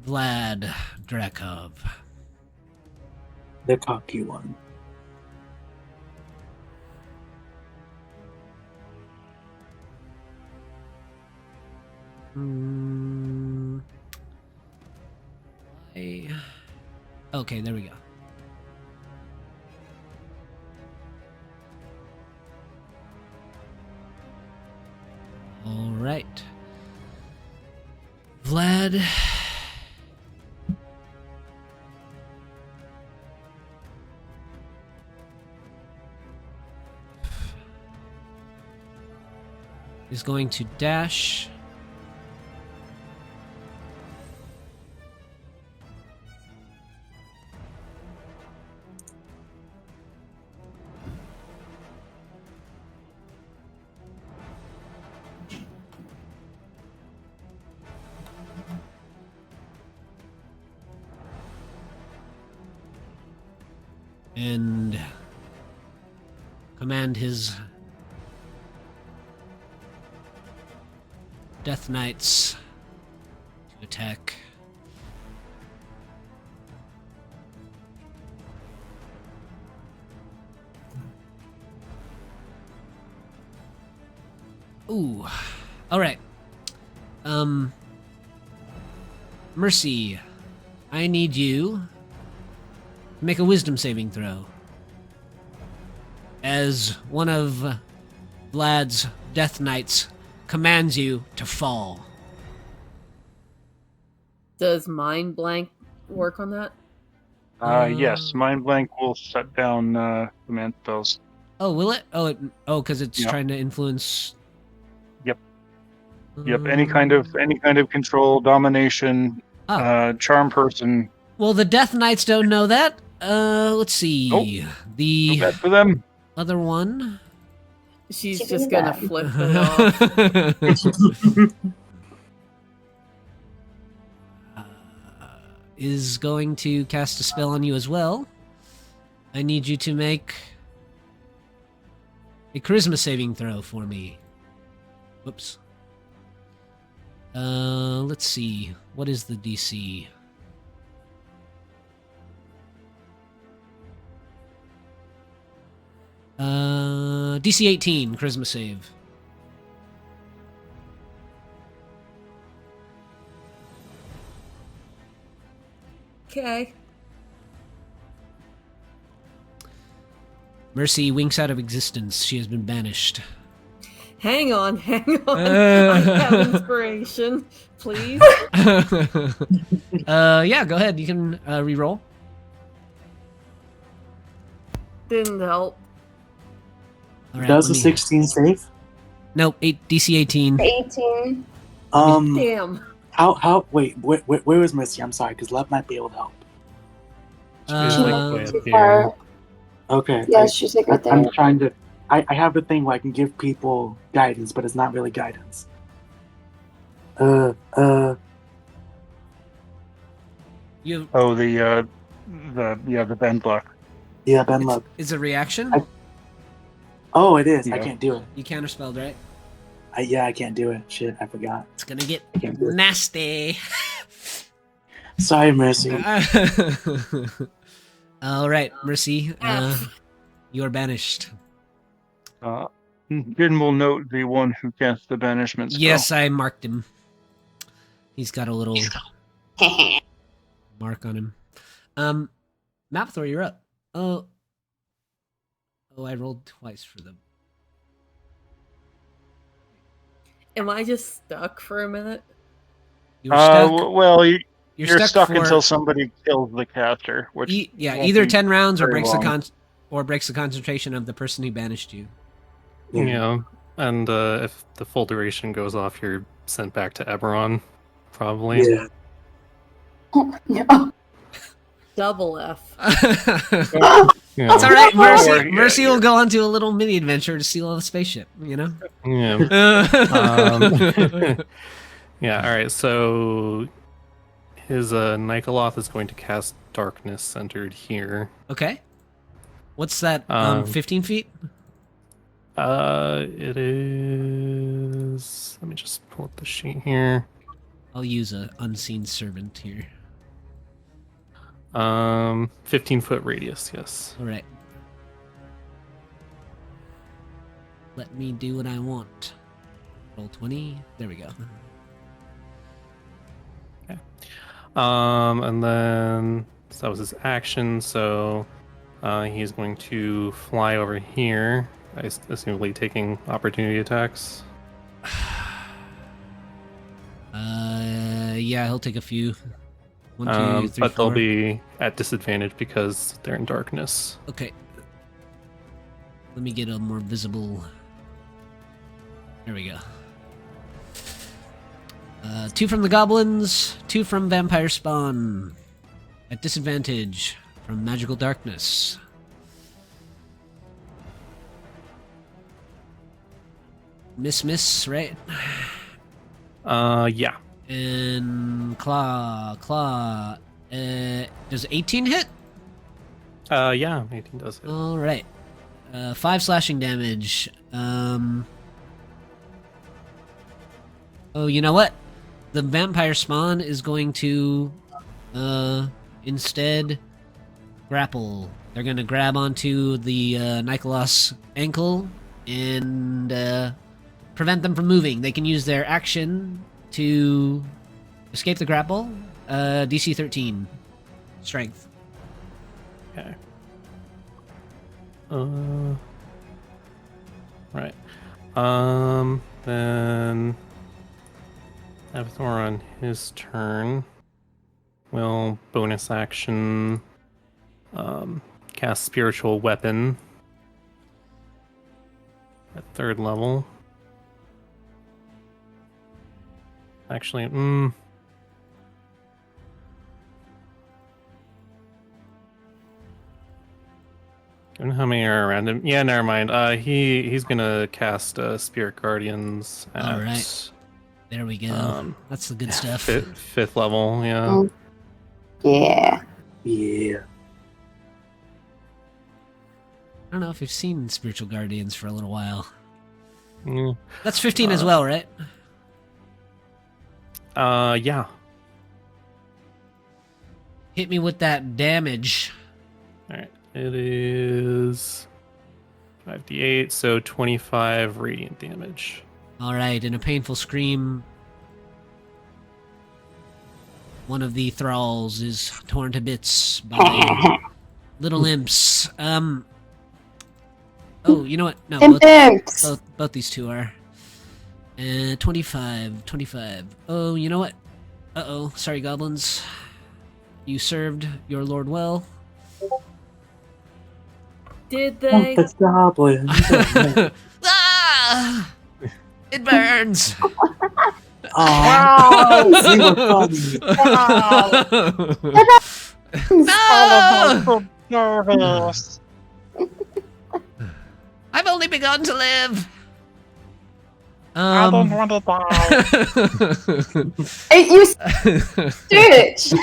Vlad Drakov. The cocky one. Okay, there we go. All right. Vlad. Is going to dash. And command his Death Knights to attack. Ooh. Alright. Mercy, I need you to make a wisdom saving throw. As one of Vlad's Death Knights commands you to fall. Does Mind Blank work on that? Yes, Mind Blank will shut down command spells. Oh, will it? Because it's Yeah. trying to influence. Yep, any kind of control, domination, charm person. Well, the Death Knights don't know that. Let's see. Nope. The Bad for them. other one She's She just did gonna that. flip it off. is going to cast a spell on you as well. I need you to make a charisma saving throw for me. Whoops. Let's see. What is the DC? DC 18, charisma save. Okay. Mercy winks out of existence. She has been banished. Hang on. I have inspiration. Please. Yeah, go ahead. You can re-roll. Didn't help. All right, Does let a me- 16 save? Nope, DC 18. 18. Damn. How? Wait, where is Mercy? I'm sorry, because Lev might be able to help. She's She like Uh, way too up here. far. Okay. Yeah, she's like right there. I'm trying to. I have a thing where I can give people guidance, but it's not really guidance. You Oh, the bend block. Yeah, Ben Love. it's a reaction. Oh, it is. I Yeah. can't do it. You counterspelled, right? I can't do it. Shit, I forgot. It's gonna get I can't do it. nasty. Sorry, Mercy. All right, Mercy. You are banished. Jin will note the one who cast the banishment spell. Yes, I marked him. He's got a little mark on him. Mapthor, you're up. Oh, I rolled twice for them. Am I just stuck for a minute? You're stuck. You're stuck for until somebody kills the caster, which won't either be 10 rounds or very breaks long. breaks the concentration of the person who banished you. Yeah, and if the full duration goes off, you're sent back to Eberron, probably. Yeah. No. Double F. Yeah. It's all right. Mercy, Or- Mercy will go on to a little mini adventure to steal the spaceship. You know. Yeah. Yeah. All right. So his Nikoloth is going to cast Darkness centered here. Okay. What's that? 15 feet. It is. Let me just pull up the sheet here. I'll use a unseen servant here. 15-foot radius. Yes. All right. Let me do what I want. Roll 20. There we go. And then so that was his action. So he's going to fly over here, assumably taking opportunity attacks. Yeah, he'll take a few. 1, 2, 3, but 4. they'll be at disadvantage because they're in darkness. Okay. Let me get a more visible. There we go. 2 from the goblins, 2 from vampire spawn. At disadvantage from magical darkness. Miss, right? Yeah. And claw. Does 18 hit? Yeah, 18 does hit. All right. 5 slashing damage. Oh, you know what? The vampire spawn is going to instead grapple. They're going to grab onto the Nikolaos ankle and prevent them from moving. They can use their action to escape the grapple. DC 13. Strength. Okay. Right. Then Avatar on his turn will bonus action cast Spiritual Weapon at 3rd level. Actually, I don't know how many are around him. Yeah, never mind. He's gonna cast Spirit Guardians at All right. There we go. That's the good stuff. 5th level. Yeah. Oh. Yeah. Yeah. I don't know if you've seen Spiritual Guardians for a little while. Yeah. That's 15 as well, right? Yeah. Hit me with that damage. All right. It is 5d8, so 25 radiant damage. All right, in a painful scream, one of the thralls is torn to bits by little imps. Oh, you know what? No, Imps. both these two are. 25. Oh, you know what? Uh-oh, sorry, goblins. You served your lord well. Did Oh, they? the goblin. Ah! It burns! Oh, we were funny. No! I've only begun to live. I don't want to die. Hey, you stitch.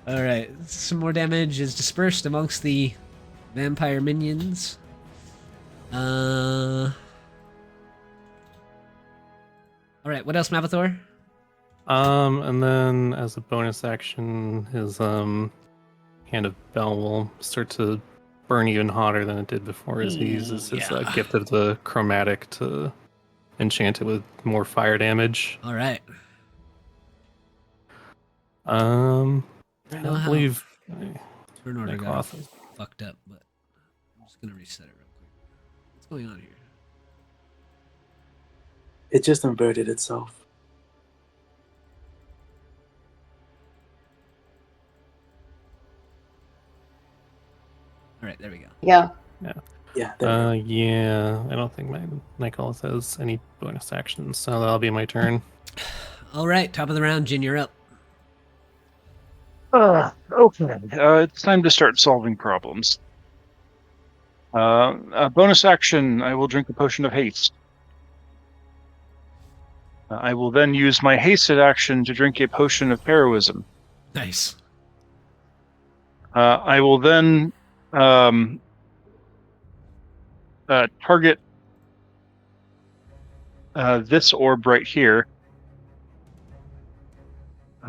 All right, some more damage is dispersed amongst the vampire minions. All right, what else, Mavathor? And then as a bonus action, his Hand of Bell will start to burn even hotter than it did before as he uses his gift of the chromatic to enchant it with more fire damage. All right. I don't believe Turn order got off. fucked up, but I'm just gonna reset it real quick. What's going on here? It just inverted itself. All right, there we go. Yeah. Yeah. There we go. Yeah, I don't think my Nightcall has any bonus actions, so that'll be my turn. All right, top of the round, Jin, you're up. Okay. It's time to start solving problems. A bonus action, I will drink a potion of haste. I will then use my hasted action to drink a potion of heroism. Nice. I will then target this orb right here.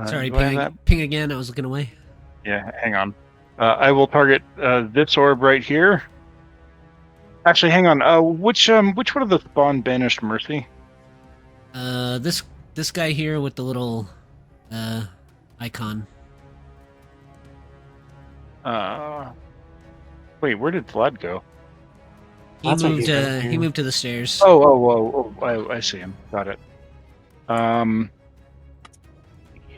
Sorry, do I have that? ping again. I was looking away. Yeah, hang on. I will target this orb right here. Actually, hang on. Which one of the spawn banished mercy? This guy here with the little icon. Wait, where did Vlad go? He That's what moved. he did. He moved to the stairs. I see him. Got it.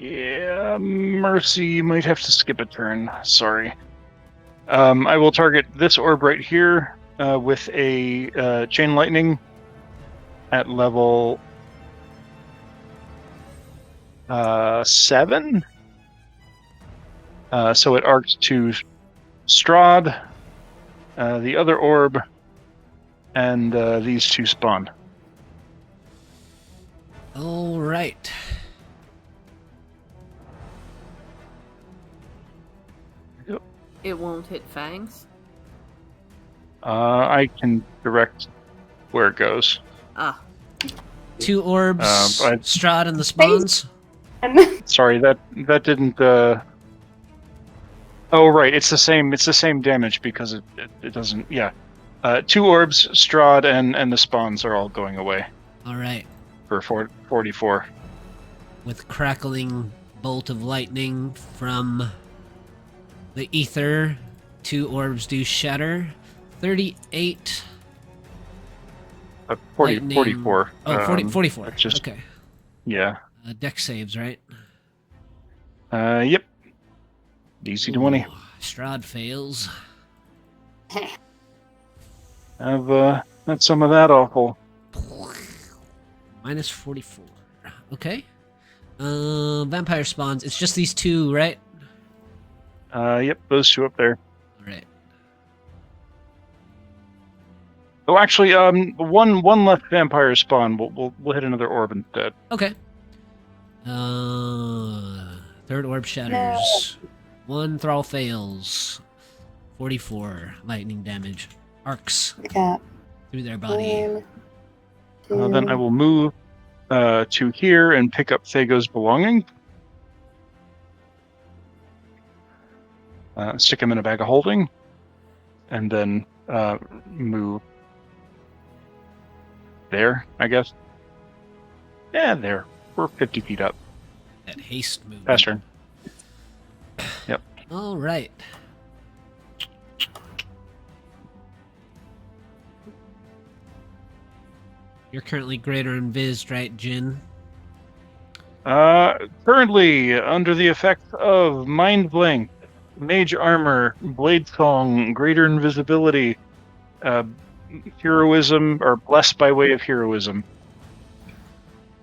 Yeah, Mercy, you might have to skip a turn. Sorry. I will target this orb right here with a chain lightning at level 7. So it arcs to Strahd, the other orb, and these two spawn. All right. It won't hit Fangs. I can direct where it goes. Ah, 2 orbs. Strahd and the spawns. Sorry, that didn't. Oh, right. It's the same damage because it doesn't. Yeah. 2 orbs, Strahd, and the spawns are all going away All right. for 44. With crackling bolt of lightning from the ether, 2 orbs do shatter. 38. lightning. 44. Oh, 44. That's just- Okay. Yeah. Deck saves, right? Yep. DC 20. Ooh, Strahd fails. Have not some of that awful. Minus 44. Okay. Vampire spawns. It's just these 2, right? Yep, those 2 up there. All right. Oh, actually, one left vampire spawn. We'll hit another orb instead. Okay. 3rd orb shatters. 1 thrall fails. 44 lightning damage. Arcs Yeah. through their body. Then I will move to here and pick up Thago's belonging. Stick him in a bag of holding. and then move there, I guess. Yeah, there. We're 50 feet up. That haste movement. Pass turn. Yep. All right. You're currently greater invised, right, Jin? Currently under the effect of Mind Blink, Mage Armor, Blade Song, Greater Invisibility, Heroism, or Blessed by way of Heroism.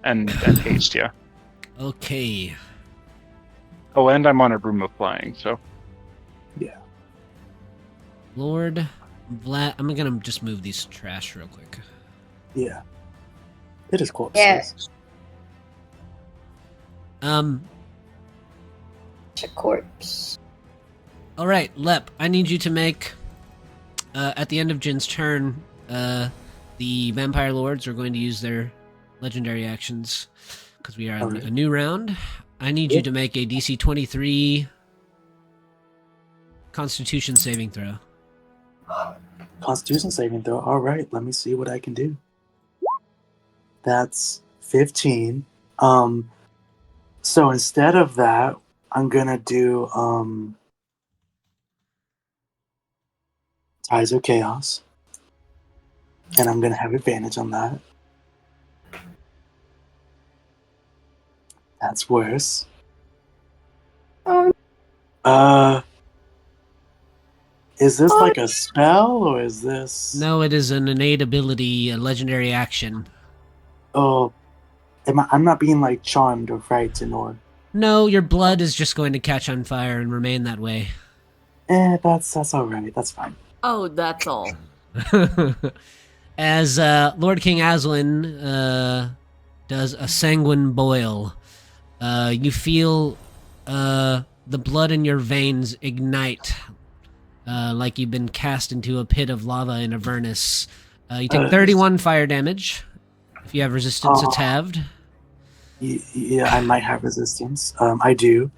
And Haste, yeah. Okay. Oh, and I'm on a Broom of Flying, so. Yeah. Lord Vlad, I'm gonna just move these trash real quick. Yeah. It is corpses. Yes. It's a corpse. All right, Lep, I need you to make, at the end of Jin's turn, the Vampire Lords are going to use their legendary actions, because we are in a new round. I need you to make a DC 23 Constitution saving throw. Constitution saving throw. All right, let me see what I can do. That's 15. So instead of that, I'm gonna do Ties of Chaos, and I'm gonna have advantage on that. That's worse. Oh, Is this like a spell or is this? No, it is an innate ability, a legendary action. Oh, I'm not being like charmed or frightened or. No, your blood is just going to catch on fire and remain that way. That's all right. That's fine. Oh, that's all. As Lord King Aslan does a sanguine boil, you feel the blood in your veins ignite, like you've been cast into a pit of lava in Avernus. You take 31 fire damage. If you have resistance, it's halved. Yeah, I might have resistance. I do.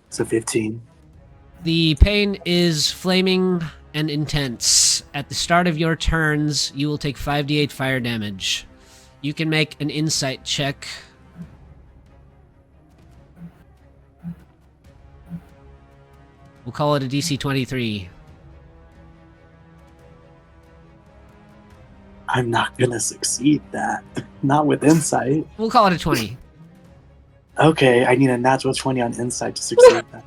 So 15. The pain is flaming and intense. At the start of your turns, you will take 5d8 fire damage. You can make an insight check. We'll call it a DC 23. I'm not gonna succeed that. Not with insight. We'll call it a 20. Okay, I need a natural 20 on insight to succeed that.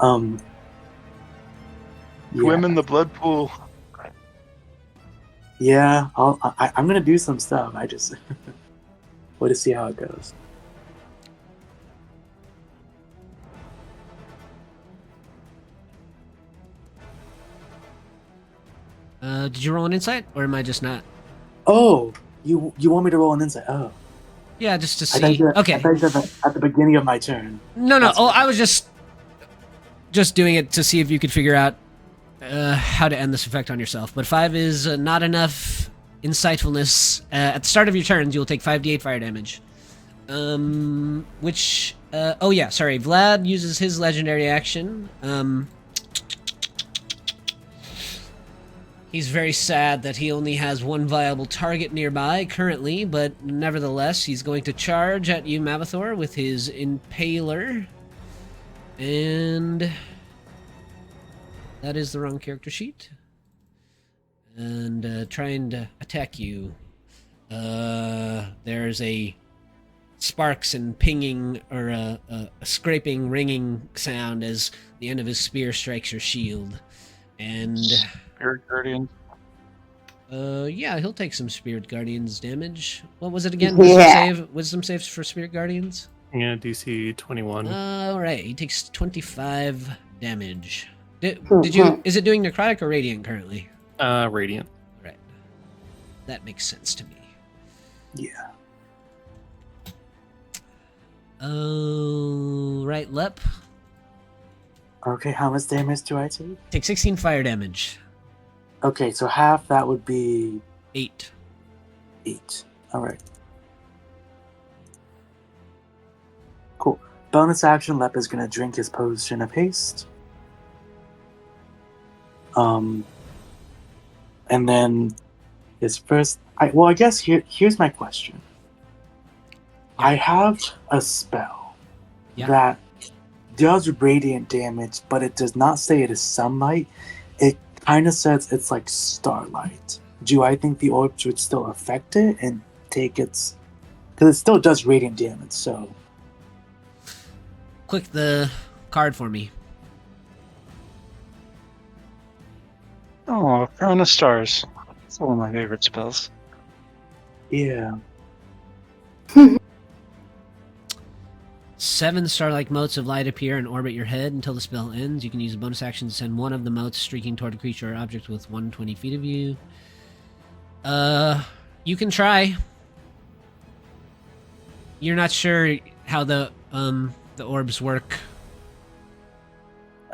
oh no. Swim in the blood pool. Yeah, I'm gonna do some stuff. I just want to see how it goes. Did you roll an insight, or am I just not? Oh, you want me to roll an insight? Oh, Yeah, just to I thought see. you- Okay. I thought you said that at the beginning of my turn. No. That's Oh, fine. I was just doing it to see if you could figure out how to end this effect on yourself. But 5 is not enough insightfulness. At the start of your turns, you'll take 5d8 fire damage. Which... oh yeah, sorry. Vlad uses his legendary action. He's very sad that he only has one viable target nearby currently, but nevertheless, he's going to charge at you, Mavathor, with his Impaler. And that is the wrong character sheet. And trying to attack you. There's a sparks and pinging, or a scraping, ringing sound as the end of his spear strikes your shield. And Spirit Guardian. yeah, he'll take some Spirit Guardians damage. What was it again? Yeah. Wisdom saves for Spirit Guardians? Yeah, DC 21. Alright, he takes 25 damage. Did you... Is it doing necrotic or radiant currently? Radiant. Right. That makes sense to me. Yeah. Right, Lep. Okay, how much damage do I take? Take 16 fire damage. Okay, so half that would be 8. 8. All right. Cool. Bonus action, Lep is going to drink his potion of haste. And then his first... I guess here's my question. Yeah. I have a spell that does radiant damage, but it does not say it is sunlight. It kind of says it's like starlight. Do I think the orbs would still affect it and take its... Because it still does radiant damage, so... Click the card for me. Oh, Crown of Stars. It's one of my favorite spells. Yeah. 7 star-like motes of light appear and orbit your head until the spell ends. You can use a bonus action to send one of the motes streaking toward a creature or object with 120 feet of you. You can try. You're not sure how the orbs work.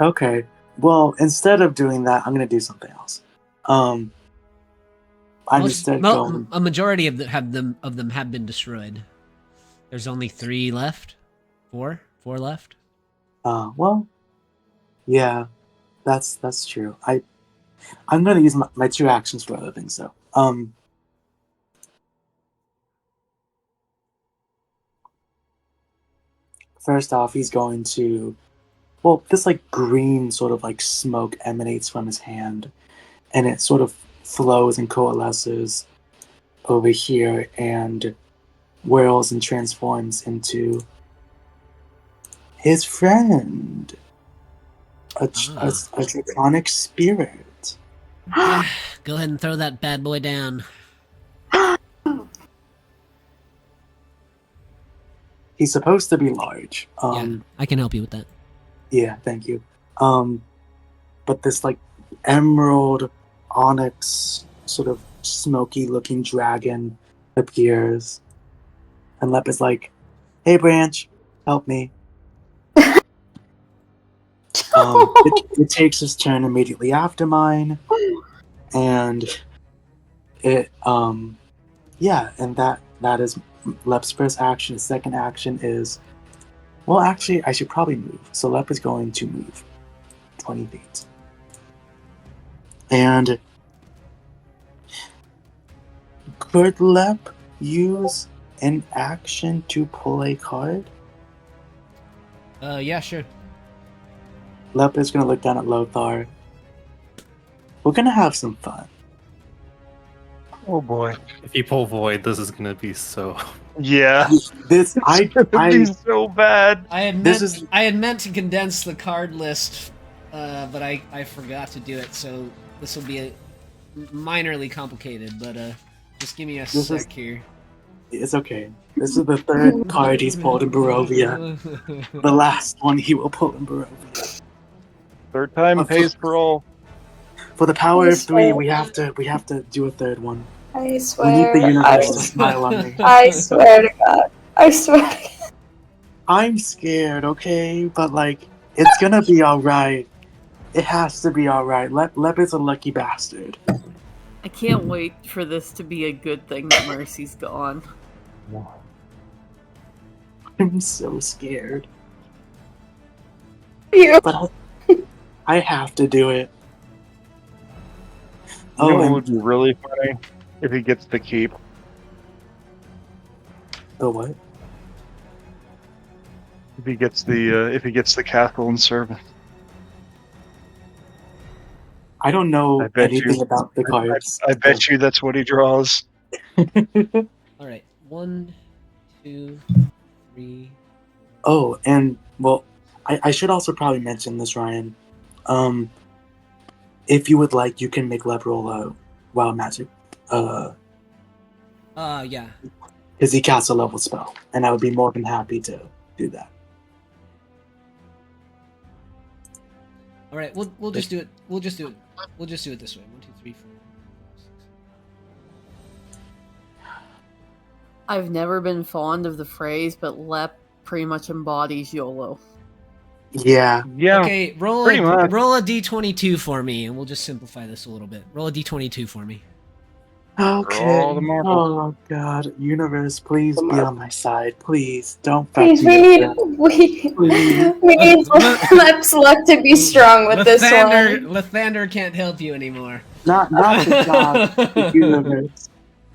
Okay. Well, instead of doing that, I'm going to do something else. I'm instead going... A majority of them have been destroyed. There's only 3 left. 4 left. Well, yeah, that's true. I'm going to use my 2 actions for other things, though. First off, he's going to... Well, this like green sort of like smoke emanates from his hand, and it sort of flows and coalesces over here and whirls and transforms into his friend, a draconic spirit. Go ahead and throw that bad boy down. He's supposed to be large. Yeah, I can help you with that. Yeah, thank you. But this like emerald onyx sort of smoky looking dragon appears, and Lep is like, "Hey, Branch, help me." It takes his turn immediately after mine, and it and that is Lep's first action. His second action is... Well, actually, I should probably move. So Lep is going to move 20 feet. And could Lep use an action to pull a card? Yeah, sure. Lep is going to look down at Lothar. We're going to have some fun. Oh boy. If you pull Void, this is gonna be so... Yeah. This gonna be so bad. I had meant to condense the card list, but I forgot to do it, so this will be minorly complicated, but just give me a sec here. It's okay. This is the third card he's pulled in Barovia. The last one he will pull in Barovia. Third time pays for all. For the power of 3, we have to do a third one. I swear. We need the universe to smile on me. I swear to God. I swear to God. I'm scared, okay? But, like, it's gonna be alright. It has to be alright. Lep is a lucky bastard. I can't wait for this to be a good thing that Mercy's gone. I'm so scared. You. But I have to do it. You know what and would be really funny? If he gets the keep. the what? If he gets the castle and servant. I don't know I bet anything you- about the cards. I bet you that's what he draws. Alright, 1, 2, 3... Oh, and, well, I should also probably mention this, Ryan. If you would like, you can make Lep roll a Wild Magic. Yeah. Because he casts a level spell, and I would be more than happy to do that. Alright, we'll just do it. We'll just do it this way. 1, 2, 3, 4, 6. I've never been fond of the phrase, but Lep pretty much embodies YOLO. Yeah. Yeah. Okay, roll pretty much. a d22 for me, and we'll just simplify this a little bit. Roll a d22 for me. Okay. all the marbles. Oh God, universe, please The be on my side. Please don't fuck Please, me up. Please. we need Look- Lep's luck to be strong with this one. Lathander can't help you anymore. Not the God, the universe.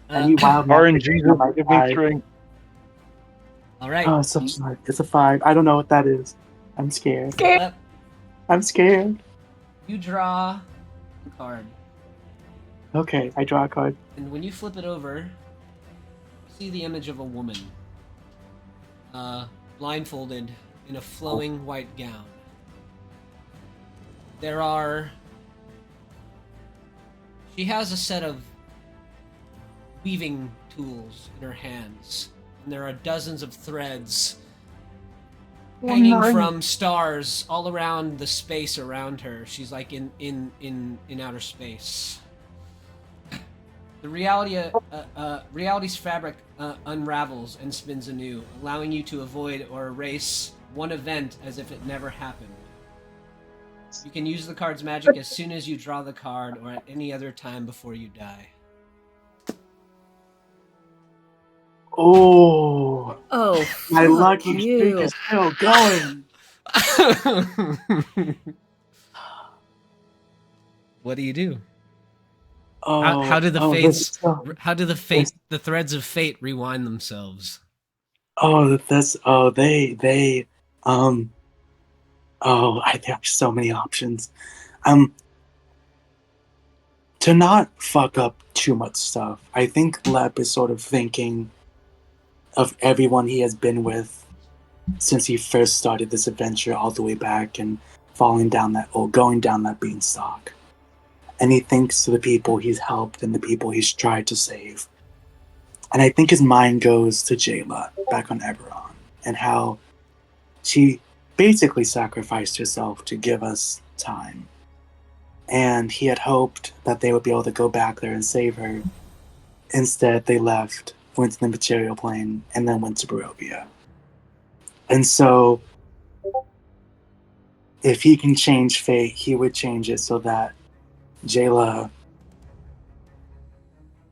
Any wild magic RNG, on my give me side. strength. All right. Oh, it's a 5. I don't know what that is. I'm scared. Lep, I'm scared. you draw a card, Okay, I draw a card. and when you flip it over, you see the image of a woman, blindfolded in a flowing white gown. She has a set of weaving tools in her hands, and there are dozens of threads hanging from stars all around the space around her. She's like in outer space. The reality's fabric unravels and spins anew, allowing you to avoid or erase one event as if it never happened. You can use the card's magic as soon as you draw the card or at any other time before you die. Oh, Oh, my fuck lucky streak you. is still going. What do you do? Oh, How do the oh, fates? this is so- How do the threads of fate rewind themselves? Oh, they oh, I have so many options. To not fuck up too much stuff, I think Lep is sort of thinking of everyone he has been with since he first started this adventure all the way back and going down that beanstalk. And he thinks to the people he's helped and the people he's tried to save. And I think his mind goes to Jayla back on Eberron and how she basically sacrificed herself to give us time. And he had hoped that they would be able to go back there and save her. Instead, they left, went to the material plane, and then went to Barovia. And so, if he can change fate, he would change it so that Jayla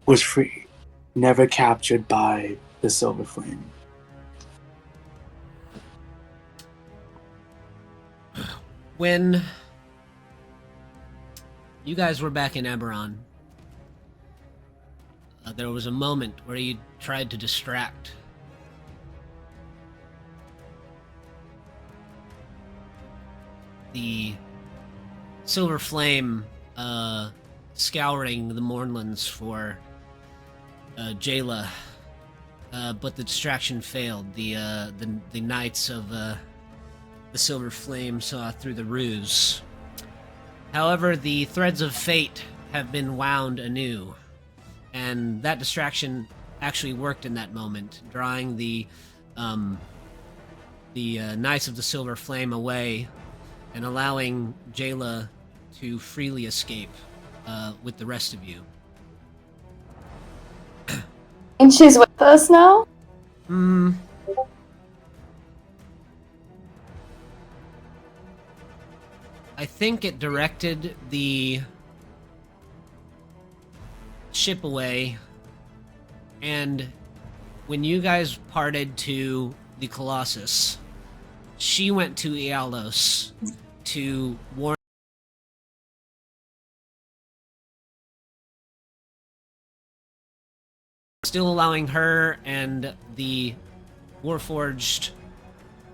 was free, never captured by the Silver Flame. When you guys were back in Eberron, there was a moment where you tried to distract the Silver Flame, scouring the Mournlands for Jayla, but the distraction failed. The Knights of the Silver Flame saw through the ruse. However, the threads of fate have been wound anew, and that distraction actually worked in that moment, drawing the Knights of the Silver Flame away and allowing Jayla to freely escape with the rest of you. And she's with us now? I think it directed the ship away, and when you guys parted to the Colossus, she went to Ialos to warn, still allowing her and the Warforged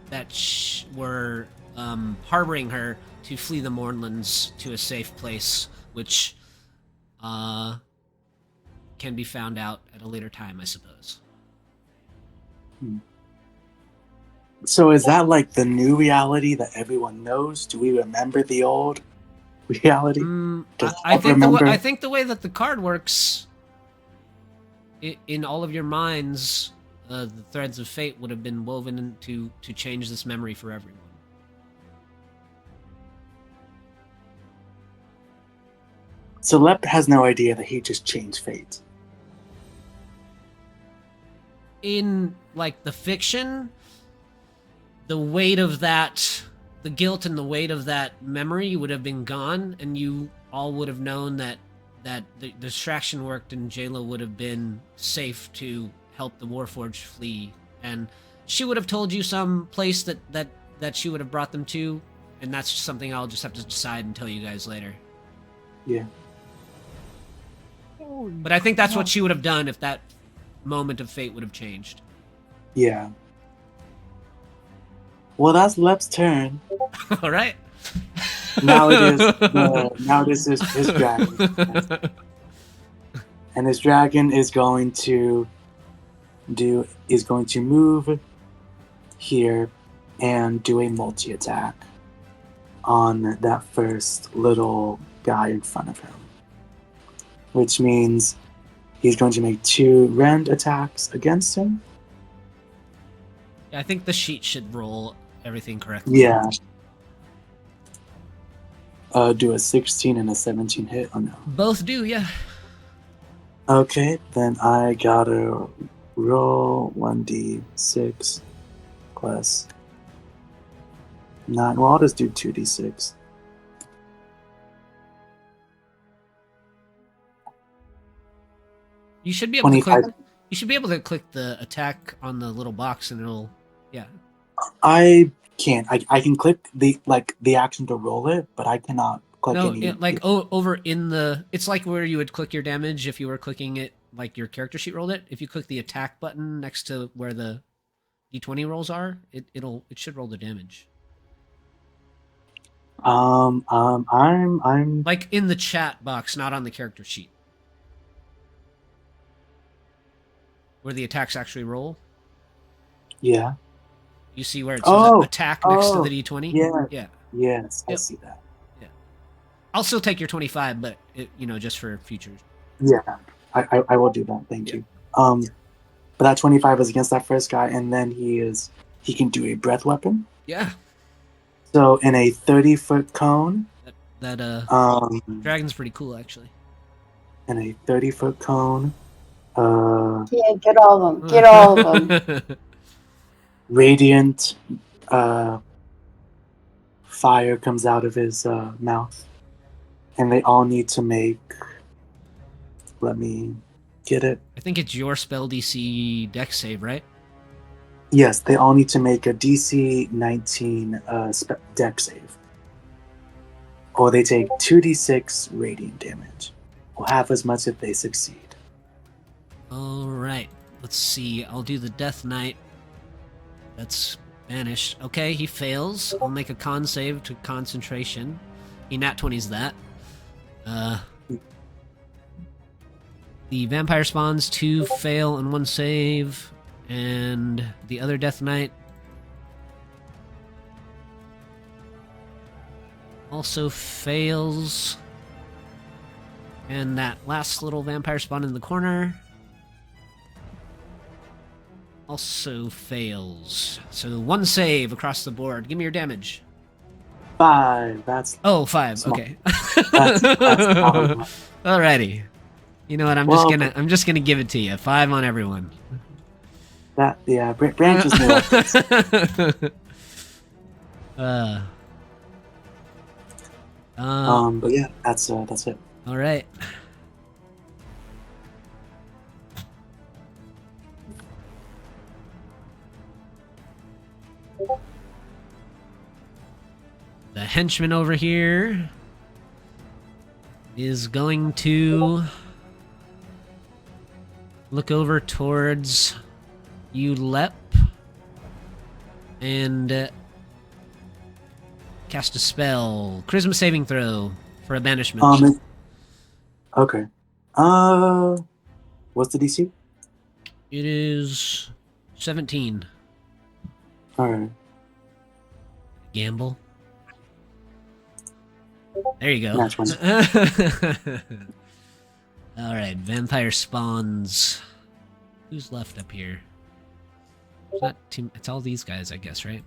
that were harboring her to flee the Mournlands to a safe place, which can be found out at a later time, I suppose. So is that like the new reality that everyone knows? Do we remember the old reality? I think the way that the card works, in all of your minds, the threads of fate would have been woven to change this memory for everyone. So Lep has no idea that he just changed fate. In, like, the fiction, the weight of that, the guilt and the weight of that memory would have been gone, and you all would have known that that the distraction worked and Jayla would have been safe to help the Warforged flee, and she would have told you some place that she would have brought them to, and that's just something I'll just have to decide and tell you guys later. Yeah. But I think that's what she would have done if that moment of fate would have changed. Yeah. Well, that's Lep's turn. All right. Now it is his dragon. And his dragon is going to move here and do a multi-attack on that first little guy in front of him. Which means he's going to make 2 rend attacks against him. I think the sheet should roll everything correctly. Yeah. Do a 16 and a 17 hit. Oh no. Both do, yeah. Okay, then I gotta roll 1d6 plus 9. Well, I'll just do 2d6. You should be able to 25. click. You should be able to click the attack on the little box, and it'll. Yeah. I can't. I can click the action to roll it, but I cannot click No, any. over in the. It's like where you would click your damage if you were clicking it like your character sheet rolled it. If you click the attack button next to where the d20 rolls are, it should roll the damage. I'm Like in the chat box, not on the character sheet. Where the attacks actually roll. Yeah. You see where it says attack next to the d20? Yeah. Yeah. Yes, I Yep. see that. Yeah. I'll still take your 25, but just for futures. Yeah, I will do that. Thank you. But that 25 is against that first guy, and then he can do a breath weapon. Yeah. So in a 30-foot cone. That dragon's pretty cool, actually. In a 30-foot cone. Yeah, get all of them. Get all of them. Radiant fire comes out of his mouth. And they all need to make... Let me get it. I think it's your spell DC dex save, right? Yes, they all need to make a DC 19 dex save. Or they take 2d6 radiant damage. Or half as much if they succeed. Alright. Let's see. I'll do the Death Knight. That's banished. Okay, he fails. I'll make a con save to concentration. He nat 20's that. The vampire spawns 2 fail and 1 save. And the other Death Knight also fails. And that last little vampire spawn in the corner also fails. So 1 save across the board. Give me your damage. 5. That's 5. small. Okay. That's Alrighty. You know what? I'm just gonna give it to you. 5 on everyone. that. Yeah, Branch is new. But yeah, that's it. All right. The henchman over here is going to look over towards you, Lep, and cast a spell. Charisma saving throw for a banishment. Okay. What's the DC? It is 17. All right. Gamble. There you go. Match one. All right, vampire spawns. Who's left up here? It's not too. It's all these guys, I guess, right?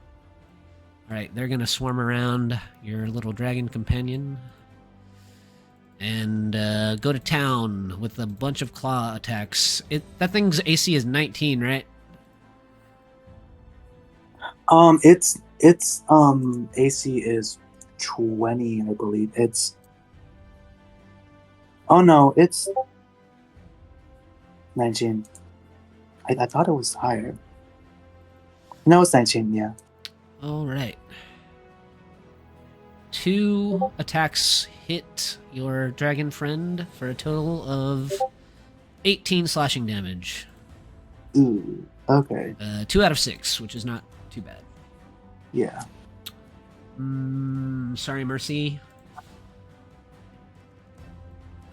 All right, they're gonna swarm around your little dragon companion and go to town with a bunch of claw attacks. That thing's AC is 19, right? Its AC is 20, I believe. It's Oh no, it's 19. I thought it was higher. No, it's 19, yeah. All right. 2 attacks hit your dragon friend for a total of 18 slashing damage. Ooh, okay. 2 out of 6, which is not too bad. Yeah. Sorry, Mercy.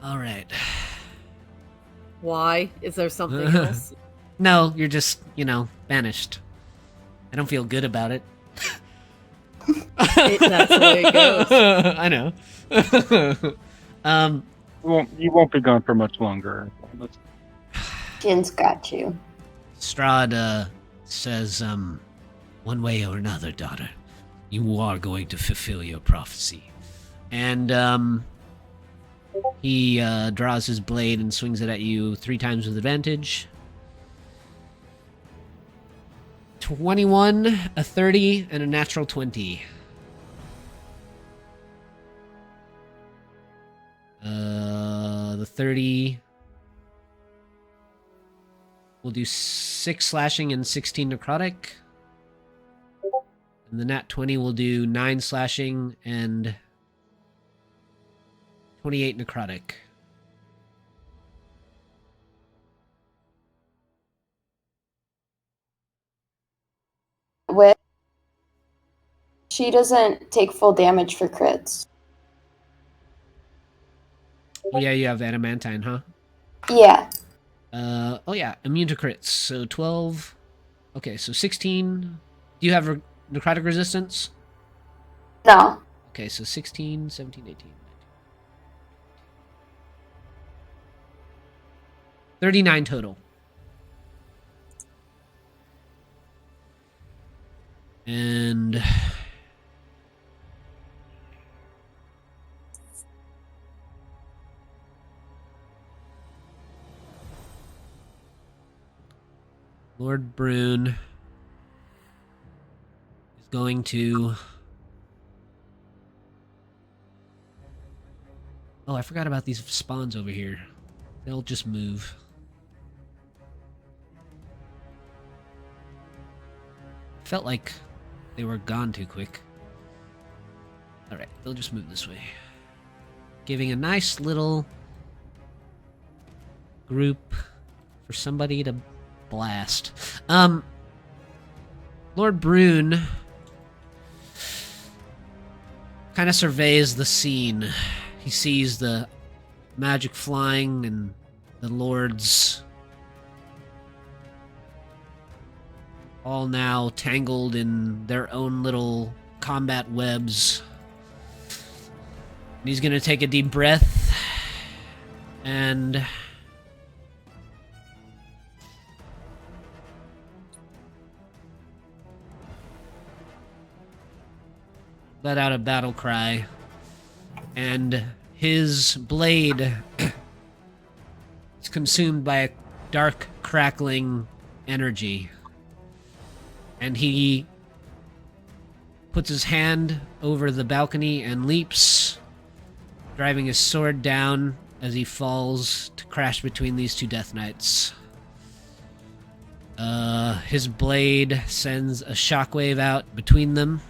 All right. Why? Is there something else? No, you're just, banished. I don't feel good about it. That's the way it goes. I know. You won't be gone for much longer. Jin's got you. Strahd says, one way or another, daughter, you are going to fulfill your prophecy. And he draws his blade and swings it at you 3 times with advantage. 21, a 30, and a natural 20. The 30 will do 6 slashing and 16 necrotic. And the nat 20 will do 9 slashing and 28 necrotic. With she doesn't take full damage for crits. Oh yeah, you have adamantine, huh? Yeah. Oh yeah, immune to crits. So 12. Okay, so 16. Do you have necrotic resistance? No. Okay, so 16, 17, 18, 19. 39 total. And Lord Brune is going to... Oh, I forgot about these spawns over here. They'll just move. Felt like they were gone too quick. Alright, they'll just move this way. Giving a nice little group for somebody to blast. Lord Brune kind of surveys the scene. He sees the magic flying and the lords all now tangled in their own little combat webs. And he's gonna take a deep breath and let out a battle cry, and his blade is consumed by a dark crackling energy. And he puts his hand over the balcony and leaps, driving his sword down as he falls to crash between these 2 Death Knights. His blade sends a shockwave out between them.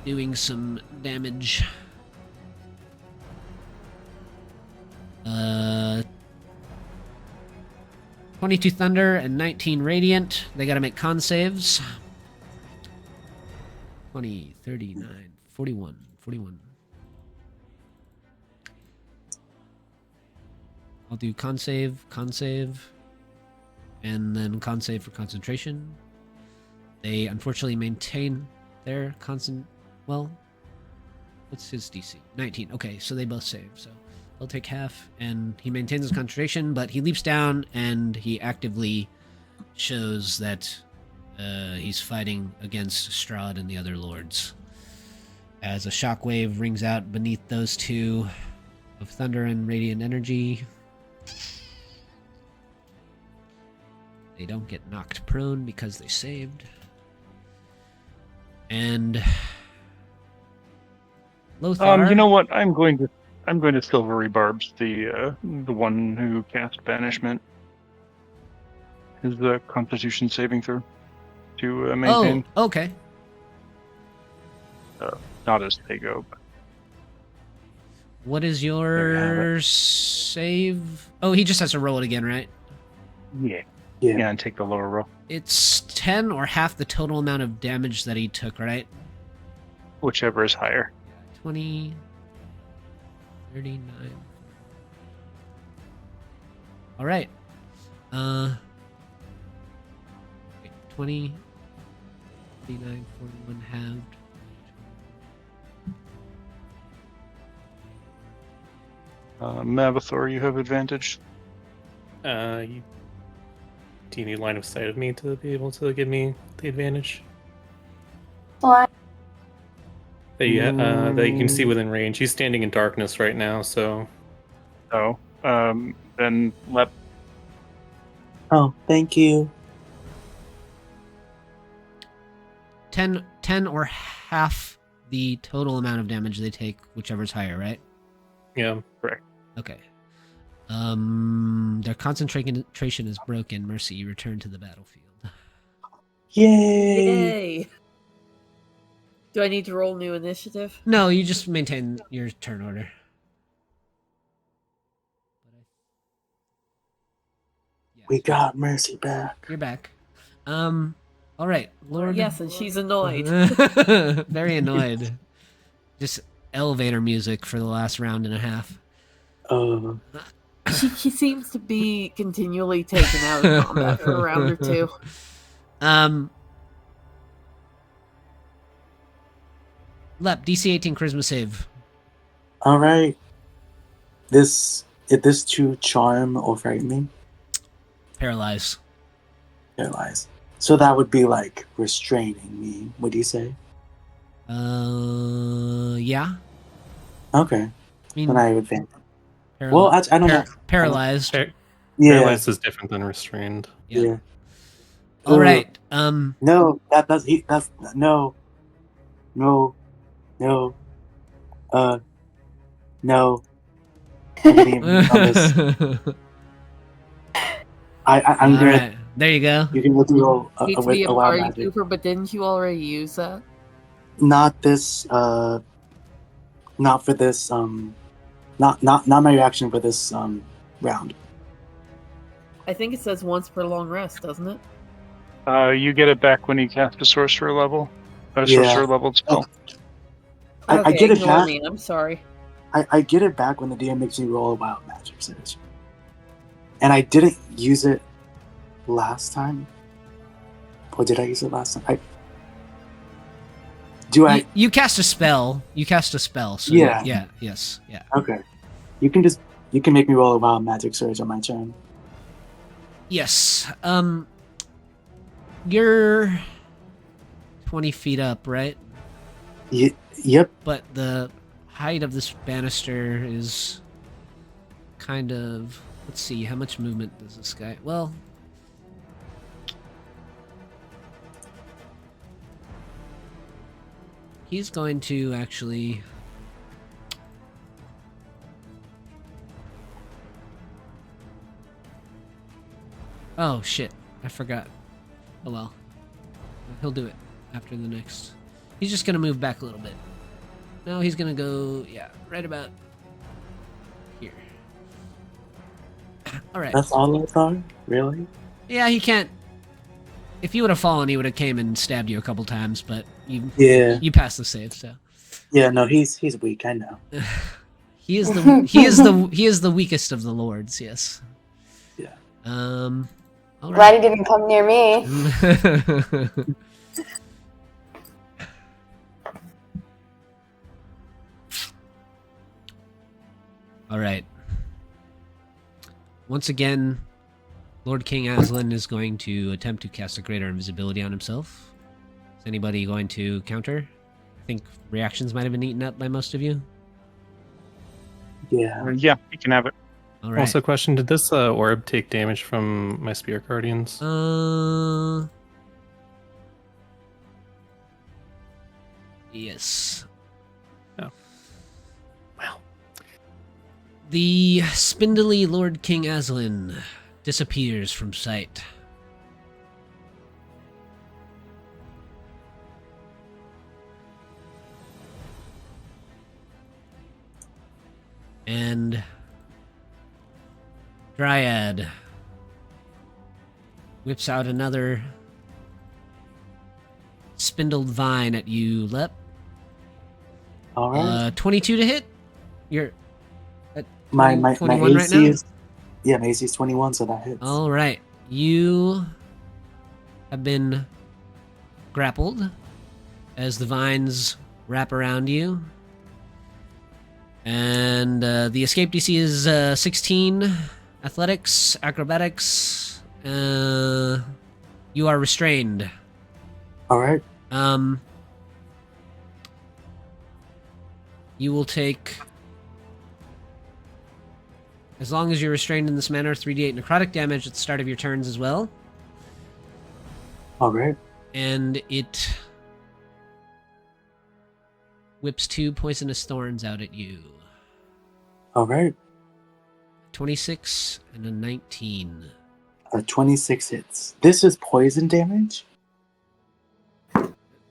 Doing some damage. 22 thunder and 19 radiant. They gotta make con saves. 20, 39, 41, 41. I'll do con save, and then con save for concentration. They unfortunately maintain their constant... Well, what's his DC? 19. Okay, so they both save, so they'll take half, and he maintains his concentration, but he leaps down, and he actively shows that he's fighting against Strahd and the other lords. As a shockwave rings out beneath those 2 of thunder and radiant energy. They don't get knocked prone because they saved. And Lothar. You know what? I'm going to silvery barbs the one who cast banishment. His Constitution saving throw to maintain. Oh, okay. Not as they go. But What is you have your save? Oh, he just has to roll it again, right? yeah, Yeah. and take the lower roll. It's 10 or half the total amount of damage that he took, right? Whichever is higher. 20, 39. All right. Wait, 20, 39, 41 halved. Mavathor, you have advantage. Do you need line of sight of me to be able to give me the advantage? Fly. That you can see within range. He's standing in darkness right now, so... Oh, then Lep. Oh, thank you. 10 or half the total amount of damage they take, whichever's higher, right? Yeah. Correct. Okay. Their concentration is broken. Mercy, you return to the battlefield. Yay! Yay! Do I need to roll new initiative? No, you just maintain your turn order. Yeah, We got Mercy back. you're back. All right, Lord. Yes, and she's annoyed. Very annoyed. Just elevator music for the last round and a half. She seems to be continually taken out of combat for a round or two. Lep, DC 18 charisma save. All right. Is this to charm or frighten me? Paralyze. Paralyze. So that would be like restraining me, would you say? Yeah. Okay. I mean, Then I would think. paral- Well, I don't know. Paralyzed. Par- Yeah. Paralyzed is different than restrained. Yeah. All right. No, that's no. No. No. No. I'm getting this. I'm All gonna. right. There you go. You can let me roll Hate to be a a wild party magic. pooper, but didn't you already use that? Not this. Not for this. Not my reaction for this round. I think it says once per long rest, doesn't it? You get it back when you cast a sorcerer level. A Yeah. sorcerer leveled spell. I get it ignore back. me. I'm sorry. I get it back when the DM makes me roll a wild magic search. And I didn't use it last time. Or did I use it last time? You cast a spell. You cast a spell. So Yeah. Yeah. Yes. Yeah. Okay. You can make me roll a wild magic surge on my turn. Yes. You're 20 feet up, right? Yep. But the height of this banister is kind of... Let's see, how much movement does this guy... Well... He's going to actually... Oh, shit. I forgot. Oh, well. He'll do it after the next... He's just going to move back a little bit. No, he's going to go... Yeah, right about... here. Alright. That's all I thought? Really? Yeah, he can't... If you would have fallen, he would have came and stabbed you a couple times, but you passed the save, so... Yeah, no, he's weak, I know. He is the weakest of the lords, yes. Yeah. All Glad right. he didn't come near me. All right. Once again, Lord King Aslan is going to attempt to cast a greater invisibility on himself. Is anybody going to counter? I think reactions might have been eaten up by most of you. Yeah. Yeah, you can have it. All right. Also, question: did this orb take damage from my Spirit Guardians? Yes. Oh. The spindly Lord King Aslan disappears from sight. And Dryad whips out another spindled vine at you, Lep. All right. 22 to hit. You're at my 21 right AC now? is my AC is 21, so that hits. All right. You have been grappled as the vines wrap around you. And the escape DC is 16. Athletics, acrobatics. You are restrained. All right. You will take, as long as you're restrained in this manner, 3d8 necrotic damage at the start of your turns as well. All right. And it whips 2 poisonous thorns out at you. All right. 26 and a 19. 26 hits. This is poison damage?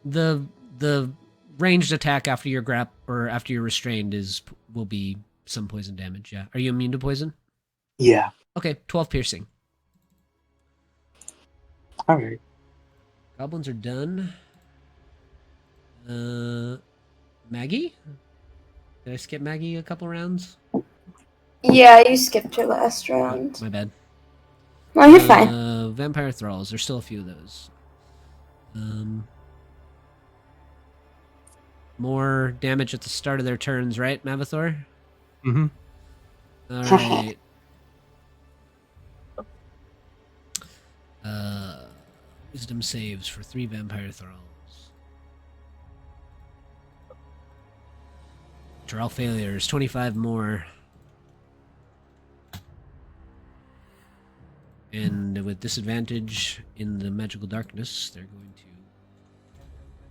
The ranged attack after your after you're restrained will be some poison damage, yeah. Are you immune to poison? Yeah. Okay, 12 piercing. All right. Goblins are done. Maggie? Did I skip Maggie a couple rounds? Yeah, you skipped your last round. My bad. Well, you're fine. Vampire Thralls. There's still a few of those. More damage at the start of their turns, right, Mavathor? Mm-hmm. All right. Wisdom saves for 3 Vampire Thralls. Which are all failures. 25 more. And with disadvantage in the magical darkness, they're going to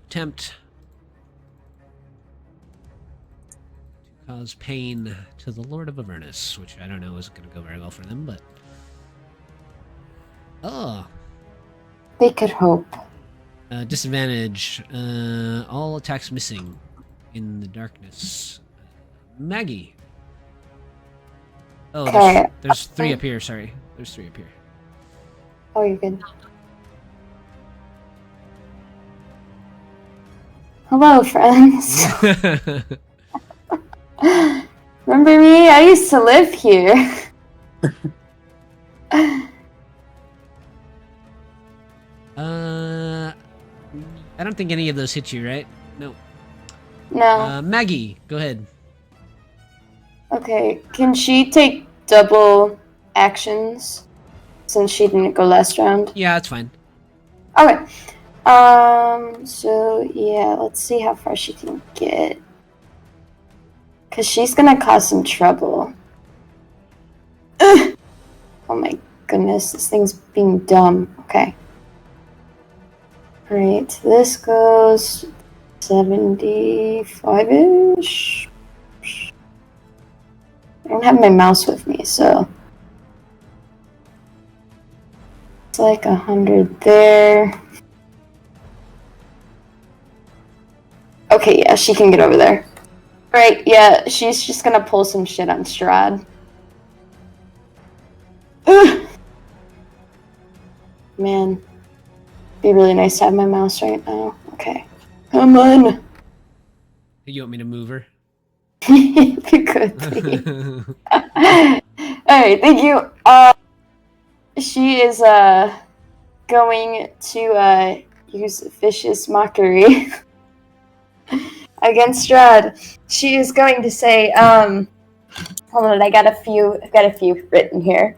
attempt to cause pain to the Lord of Avernus, which I don't know is going to go very well for them, but... Oh! They could hope. Disadvantage. All attacks missing in the darkness. Maggie! Oh, Okay. there's 3 up here, sorry. There's 3 up here. Oh, you're good. Hello, friends. Remember me? I used to live here. I don't think any of those hit you, right? No. No. Maggie, go ahead. Okay, can she take double actions since she didn't go last round? Yeah, that's fine. Okay. So yeah, let's see how far she can get. Cause she's gonna cause some trouble. Ugh! Oh my goodness, this thing's being dumb. Okay. Alright, this goes 75-ish. I don't have my mouse with me, so it's like 100 there. Okay, yeah, she can get over there. Alright, yeah, she's just gonna pull some shit on Strahd. Ugh. Man, be really nice to have my mouse right now. Okay, come on. You want me to move her? If you could, please. Alright, thank you. She is going to use vicious mockery against Strahd. She is going to say, hold on, I've got a few written here.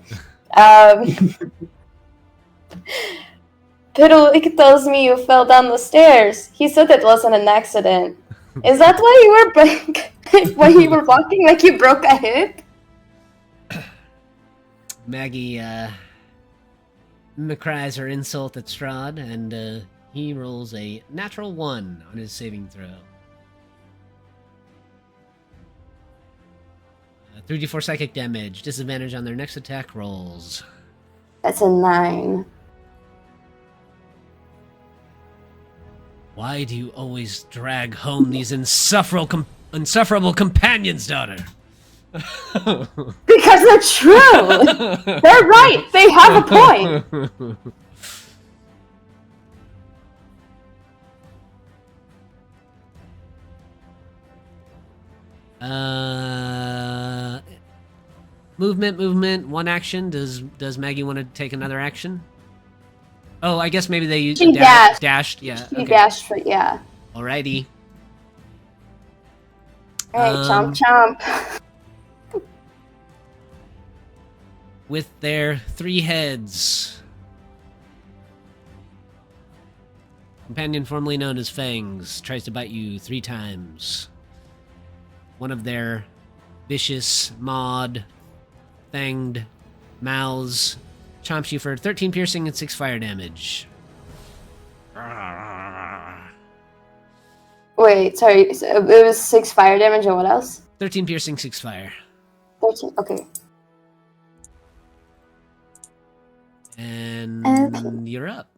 Piddle tells me you fell down the stairs. He said it wasn't an accident. Is that why you were when you were walking like you broke a hip? Maggie cries her insult at Strahd, and he rolls a natural 1 on his saving throw. 3d4 psychic damage. Disadvantage on their next attack rolls. That's a 9. Why do you always drag home these insufferable companions, daughter? Because they're true! They're right! They have a point! Movement. One action. Does Maggie want to take another action? Oh, I guess maybe they used She dashed. Dashed. Yeah. She Okay. dashed for, yeah. Alrighty. Alright, chomp. With their 3 heads, companion formerly known as Fangs tries to bite you 3 times. One of their vicious, mauled, fanged mouths chomps you for 13 piercing and 6 fire damage. Wait, sorry. So it was 6 fire damage and what else? 13 piercing, 6 fire. 13. Okay. And you're up.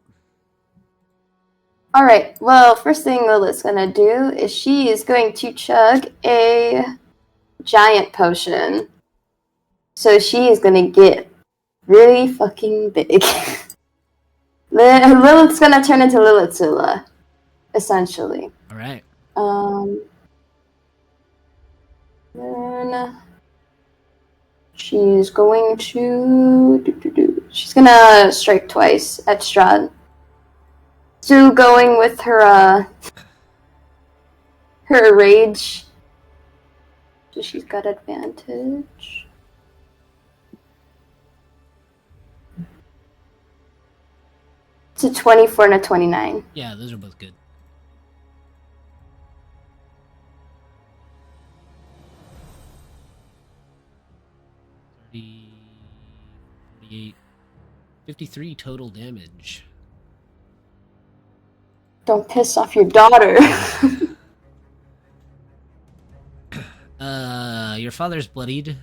Alright, well, first thing Lilith's gonna do is she is going to chug a giant potion. So she is gonna get really fucking big. Lilith's gonna turn into Lilithzilla, essentially. Alright. Then she's going to she's gonna strike twice at Strahd. So going with her her rage. So she's got advantage. It's a 24 and a 29. Yeah, those are both good. 48, 53 total damage. Don't piss off your daughter. Your father's bloodied.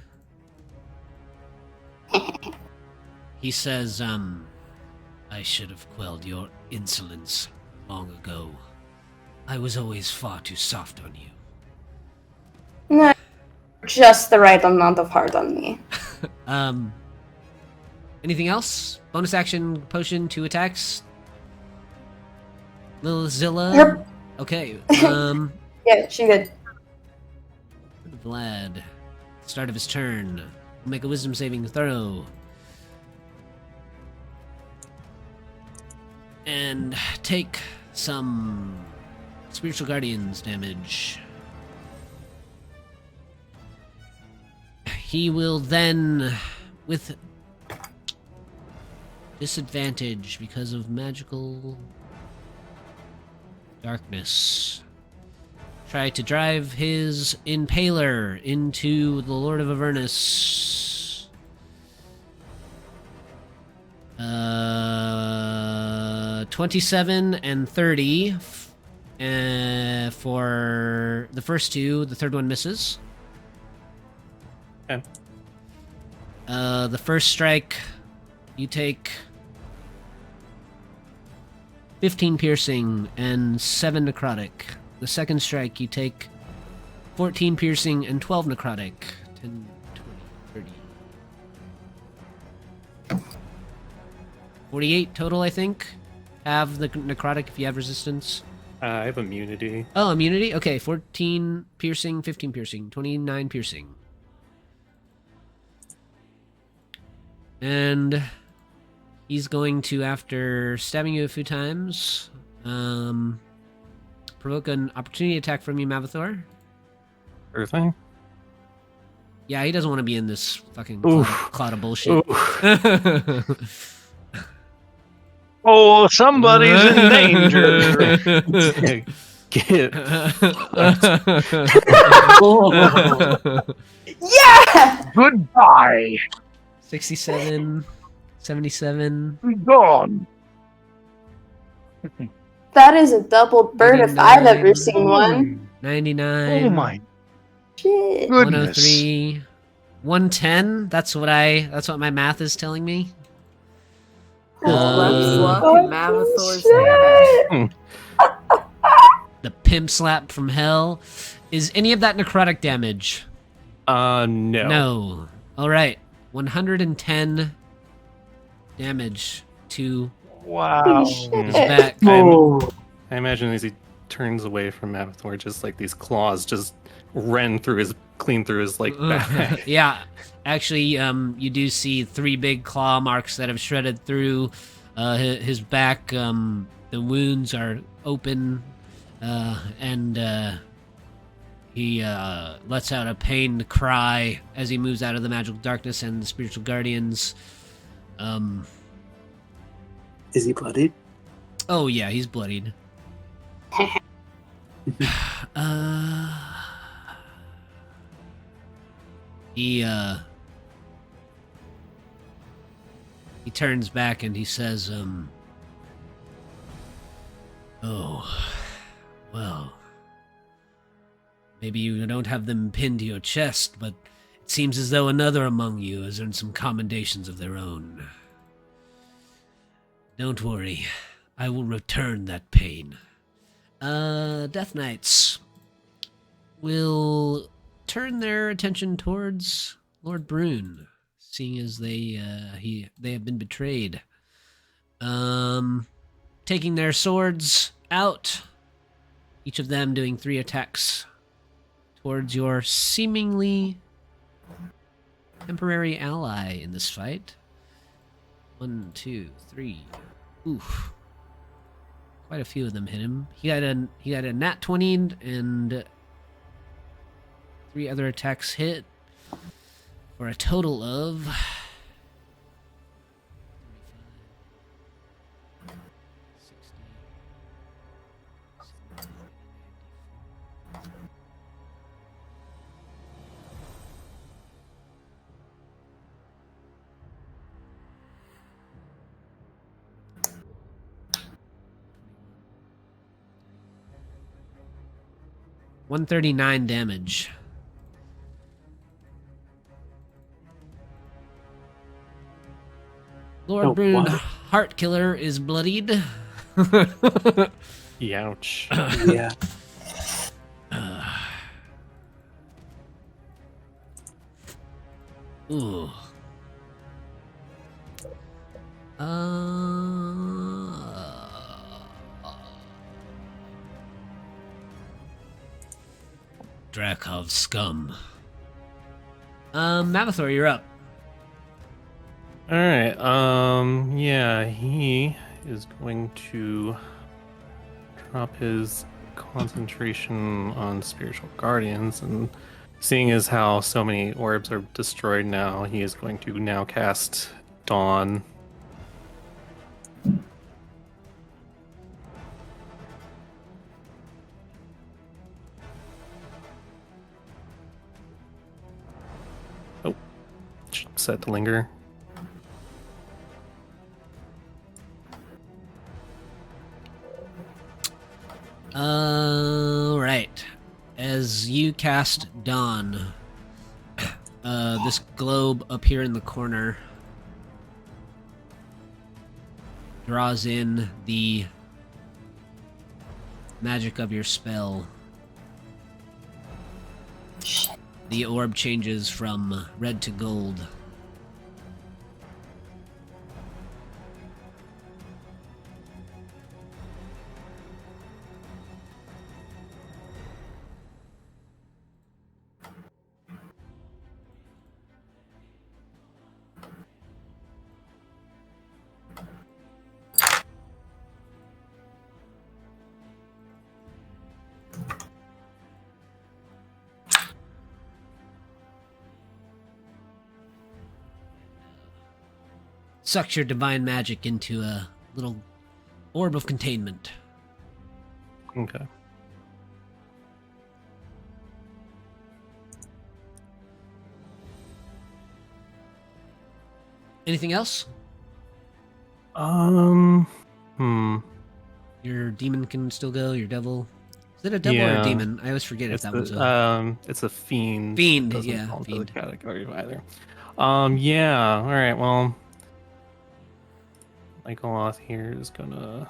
He says, I should have quelled your insolence long ago. I was always far too soft on you. No, just the right amount of hard on me. Anything else? Bonus action, potion, 2 attacks? Lilithzilla? Yep. Okay, Yeah, she good. Vlad. Start of his turn. Make a wisdom saving throw. And take some Spiritual Guardians damage. He will then, with disadvantage because of magical darkness, try to drive his impaler into the Lord of Avernus. 27 and 30 for the first 2. The third one misses. Okay. The first strike, you take 15 piercing and 7 necrotic. The second strike, you take 14 piercing and 12 necrotic. 10, 20, 30. 48 total, I think. Have the necrotic if you have resistance. I have immunity. Oh, immunity? Okay, 14 piercing, 15 piercing, 29 piercing. And he's going to, after stabbing you a few times, provoke an opportunity attack from you, Mavathor. Sure thing. Yeah, he doesn't want to be in this fucking Oof. cloud of bullshit. Oh, somebody's in danger. Get Yeah! Goodbye. 67, 77. Be gone. That is a double bird if I've ever seen one. 99. Oh my Shit. goodness. 103. 110. That's what my math is telling me. Left slug Oh, and Mavathor's shit. damage. The pimp slap from hell. Is any of that necrotic damage? No. No. All right. 110 damage to Wow. his back. Oh, I imagine as he turns away from Mavathor, just like these claws just clean through his like back. Yeah. Actually, you do see 3 big claw marks that have shredded through his back. The wounds are open, and he lets out a pained cry as he moves out of the magical darkness and the spiritual guardians. is he bloodied? Oh yeah, he's bloodied. He turns back and he says, "Oh, well, maybe you don't have them pinned to your chest, but it seems as though another among you has earned some commendations of their own. Don't worry, I will return that pain." Death Knights will turn their attention towards Lord Brune, seeing as they have been betrayed. Taking their swords out, each of them doing 3 attacks towards your seemingly temporary ally in this fight. 1, 2, 3. Oof. Quite a few of them hit him. He got a nat 20 and 3 other attacks hit for a total of 139 damage. Lord Brune, what? Heart Killer, is bloodied. Ouch. Yeah. Ooh. Drakov scum. Mavathor, you're up. All right. Yeah, he is going to drop his concentration on spiritual guardians, and seeing as how so many orbs are destroyed now, he is going to now cast Dawn. Oh, set to linger. Right. As you cast Dawn, this globe up here in the corner draws in the magic of your spell. The orb changes from red to gold. Sucks your divine magic into a little orb of containment. Okay. Anything else? Hmm. Your demon can still go, your devil Is it a devil or Yeah. a demon? I always forget if It's that one's a... it's a fiend. Fiend, Doesn't yeah, fall into fiend. the category either. Yeah. All right. Well, Michaeloth here is gonna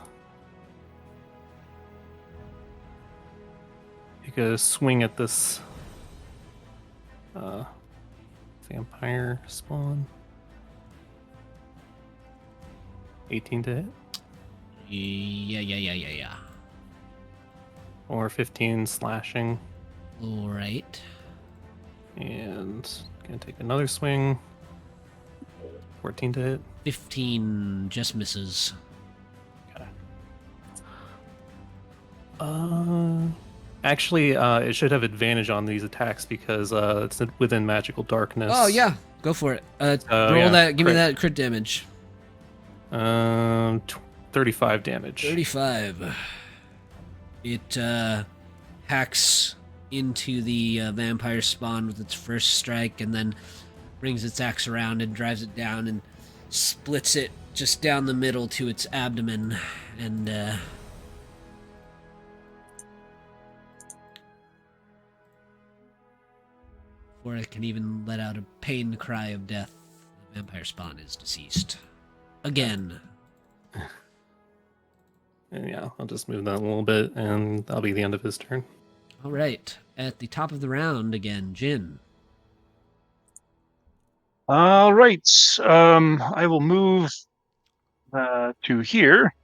take a swing at this vampire spawn. 18 to hit. Yeah. Or 15 slashing. All right. And gonna take another swing. 14 to hit. 15 just misses. Actually, it should have advantage on these attacks because it's within magical darkness. Oh yeah, go for it. Roll yeah, that. Give me crit. that crit damage. 35 damage. 35. It hacks into the vampire spawn with its first strike, and then brings its axe around and drives it down and splits it just down the middle to its abdomen, and before it can even let out a pained cry of death, the vampire spawn is deceased. Again. And yeah, I'll just move that a little bit, and that'll be the end of his turn. All right. At the top of the round again, Jin. All right. I will move to here.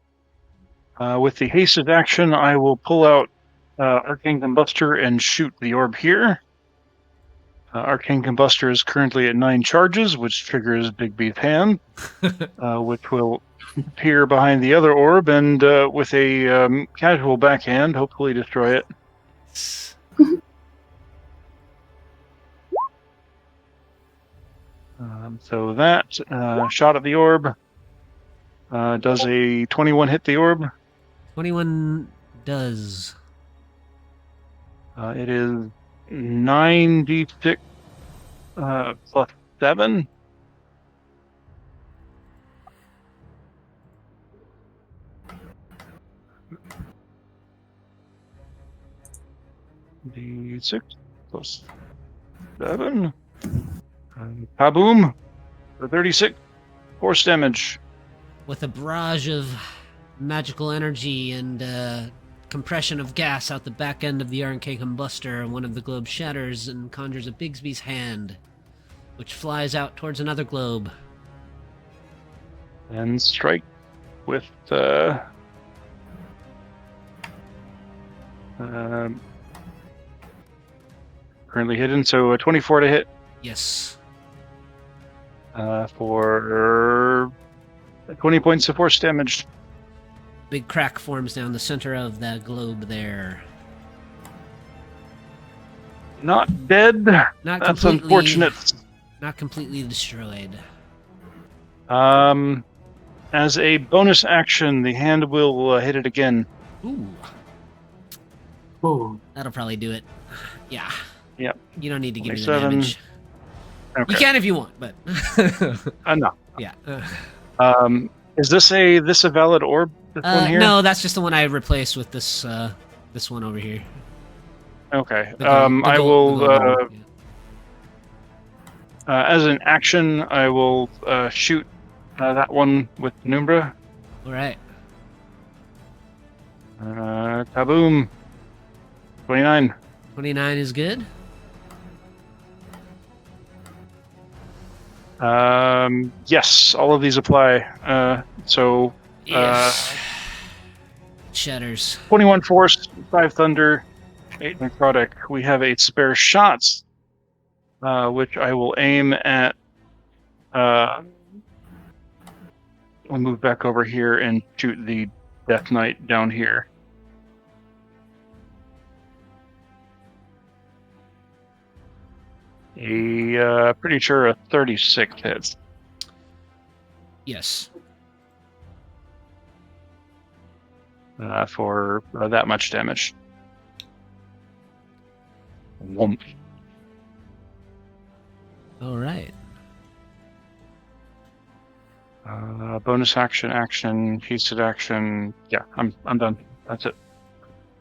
With the hasted action, I will pull out Arcane Combustor and shoot the orb here. Arcane Combustor is currently at 9 charges, which triggers Big Beef Hand, which will appear behind the other orb and with a casual backhand, hopefully destroy it. So that shot at the orb does a 21 hit the orb. 21 does. It is 9d6 plus 7. D6 plus 7. Kaboom! For 36 force damage. With a barrage of magical energy and compression of gas out the back end of the RNK combustor, one of the globes shatters and conjures a Bigsby's hand, which flies out towards another globe. And strike with currently hidden, so a 24 to hit. Yes. For 20 points of force damage. Big crack forms down the center of that globe there. Not dead. Not That's completely, unfortunate. Not completely destroyed. As a bonus action, the hand will hit it again. Ooh. Ooh. That'll probably do it. Yeah. Yep. You don't need to give me the 27. damage. Okay. You can if you want, but... No. Yeah. Is this a valid orb? This one here? No, that's just the one I replaced with this this one over here. Okay. The gold- the I gold- will. the gold one, yeah. As an action, I will shoot that one with Numbra. All right. Kaboom! 29. 29 is good. Yes, all of these apply. So Yes. Shatters. 21 force, 5 thunder, 8 necrotic. We have 8 spare shots, which I will aim at. I'll move back over here and shoot the Death Knight down here. Pretty sure a 36 hits. Yes. For that much damage. Whomp. All right. Bonus action, hasted action. Yeah, I'm done. That's it.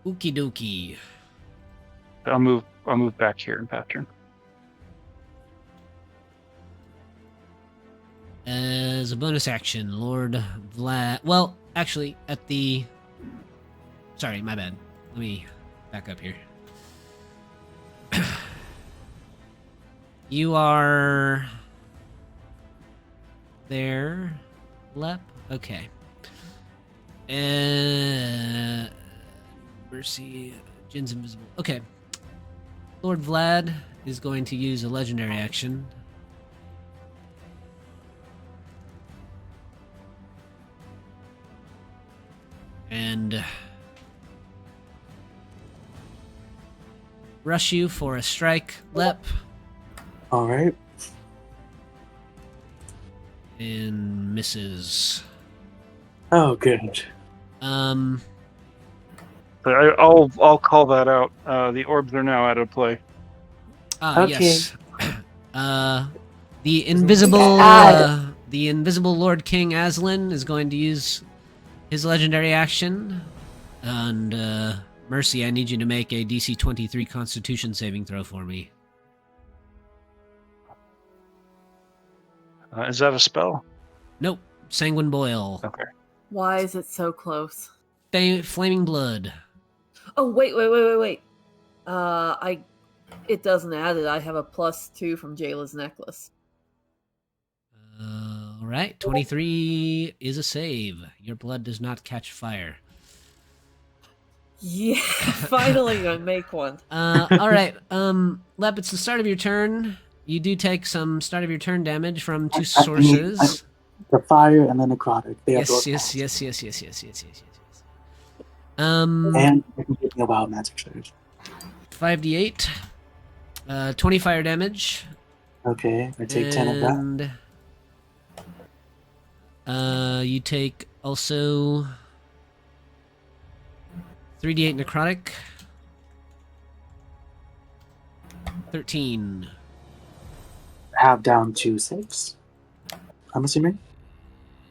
Okie dokie. I'll move back here in pattern. As a bonus action, Lord Vlad. Well, actually, at the. Sorry, my bad. Let me back up here. You are there, Lep. Okay. Mercy, Jin's invisible. Okay. Lord Vlad is going to use a legendary action. And rush you for a strike, Lep. All right. And misses. Oh, good. So I'll call that out. The orbs are now out of play. Okay. Yes. The invisible Lord King Aslan is going to use his legendary action. And Mercy, I need you to make a DC 23 Constitution saving throw for me. Is that a spell? Nope. Sanguine Boil. Okay. Why is it so close? Flaming Blood. Oh, wait. It doesn't add it. I have a +2 from Jayla's necklace. All right. 23 is a save. Your blood does not catch fire. Yeah, finally I make one. All right. Lep, it's the start of your turn. You do take some start of your turn damage from two sources. The fire and the necrotic. They Yes. And I'm thinking about magic surge. 5d8. 20 fire damage. Okay, I take 10 of that. And you take also 3d8 necrotic. 13. Half down to 6. I'm assuming.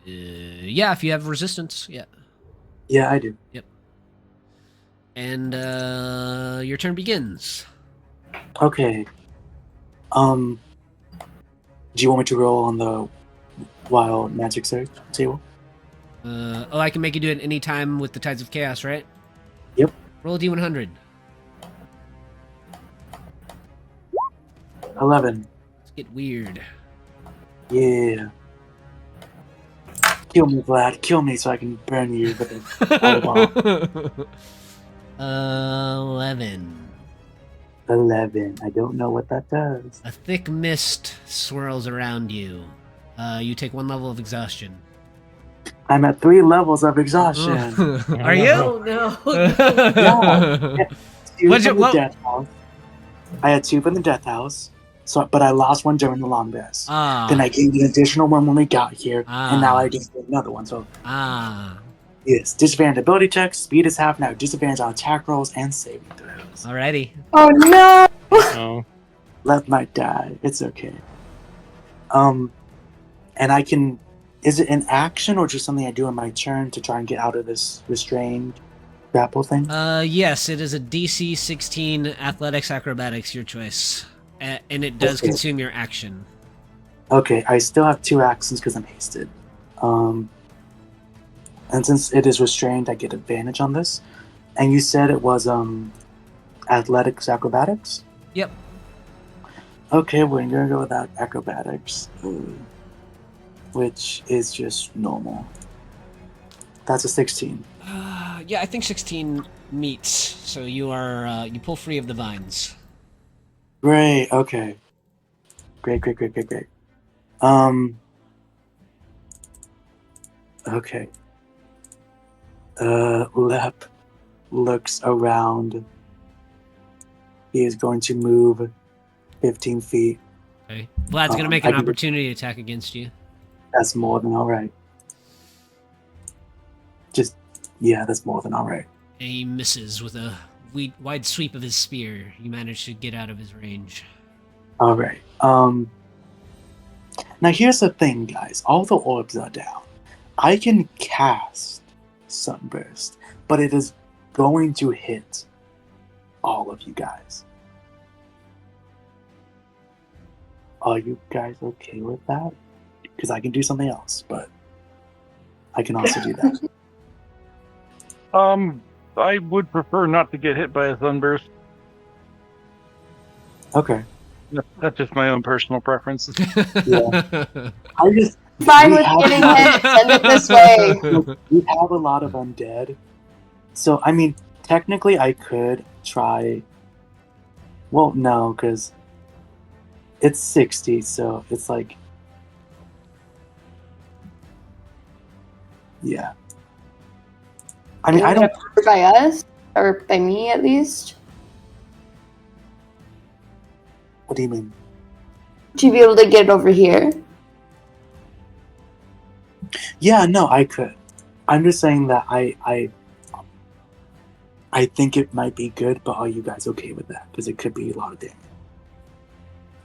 Yeah, if you have resistance, yeah. Yeah, I do. Yep. And your turn begins. Okay. Do you want me to roll on the wild magic surge table? I can make you do it any time with the Tides of Chaos, right? Yep. Roll a d100. 11. Let's get weird. Yeah. Kill me, Vlad. Kill me so I can burn you with a fireball. 11. 11. I don't know what that does. A thick mist swirls around you. You take 1 level of exhaustion. I'm at 3 levels of exhaustion. Are you? Oh no. Yeah. 2 What'd from you- the death house. I had 2 from the death house. But I lost 1 during the long rest. Then I gained an additional 1 when we got here, and now I gained another 1. So yes, disadvantage ability checks, speed is half now. Disadvantage on attack rolls and saving throws. Alrighty. Oh no! Oh. Left might die. It's okay. And I can. Is it an action or just something I do in my turn to try and get out of this restrained grapple thing? Yes, it is a DC 16 Athletics Acrobatics, your choice. And it does Okay. consume your action. Okay, I still have 2 actions because I'm hasted. And since it is restrained, I get advantage on this. And you said it was athletics acrobatics? Yep. Okay, we're gonna go with that acrobatics, which is just normal. That's a 16. Yeah, I think 16 meets. So you are you pull free of the vines. Great. Okay. Great. Okay. Lep looks around. He is going to move 15 feet. Okay. Vlad's gonna make an I can- opportunity attack against you. That's more than all right. That's more than all right. And he misses with a wide sweep of his spear. You manage to get out of his range. All right. Now here's the thing, guys. All the orbs are down. I can cast Sunburst, but it is going to hit all of you guys. Are you guys okay with that? Because I can do something else, but I can also do that. I would prefer not to get hit by a sunburst. Okay. That's just my own personal preference. Yeah. I just Fine we with have- getting hit. Send it this way. we have a lot of undead. So, I mean, technically I could try... Well, no, because it's 60, so it's like... Yeah. I mean, I don't... By us? Or by me, at least? What do you mean? To be able to get over here? Yeah, no, I could. I'm just saying that I think it might be good, but are you guys okay with that? Because it could be a lot of damage.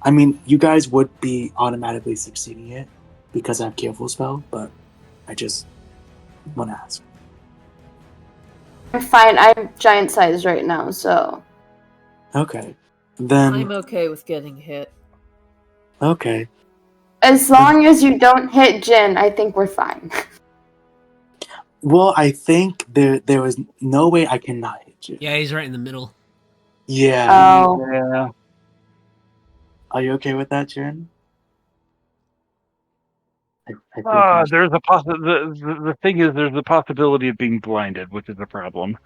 I mean, you guys would be automatically succeeding it because I have Careful Spell, but I just want to ask. I'm fine. I'm giant size right now, so... Okay. Then... I'm okay with getting hit. Okay. As long as you don't hit Jin, I think we're fine. Well, I think there was no way I cannot hit you. Yeah, he's right in the middle. Yeah. Oh. Yeah. Are you okay with that, Jen? I think There's a the thing is, there's a possibility of being blinded, which is a problem.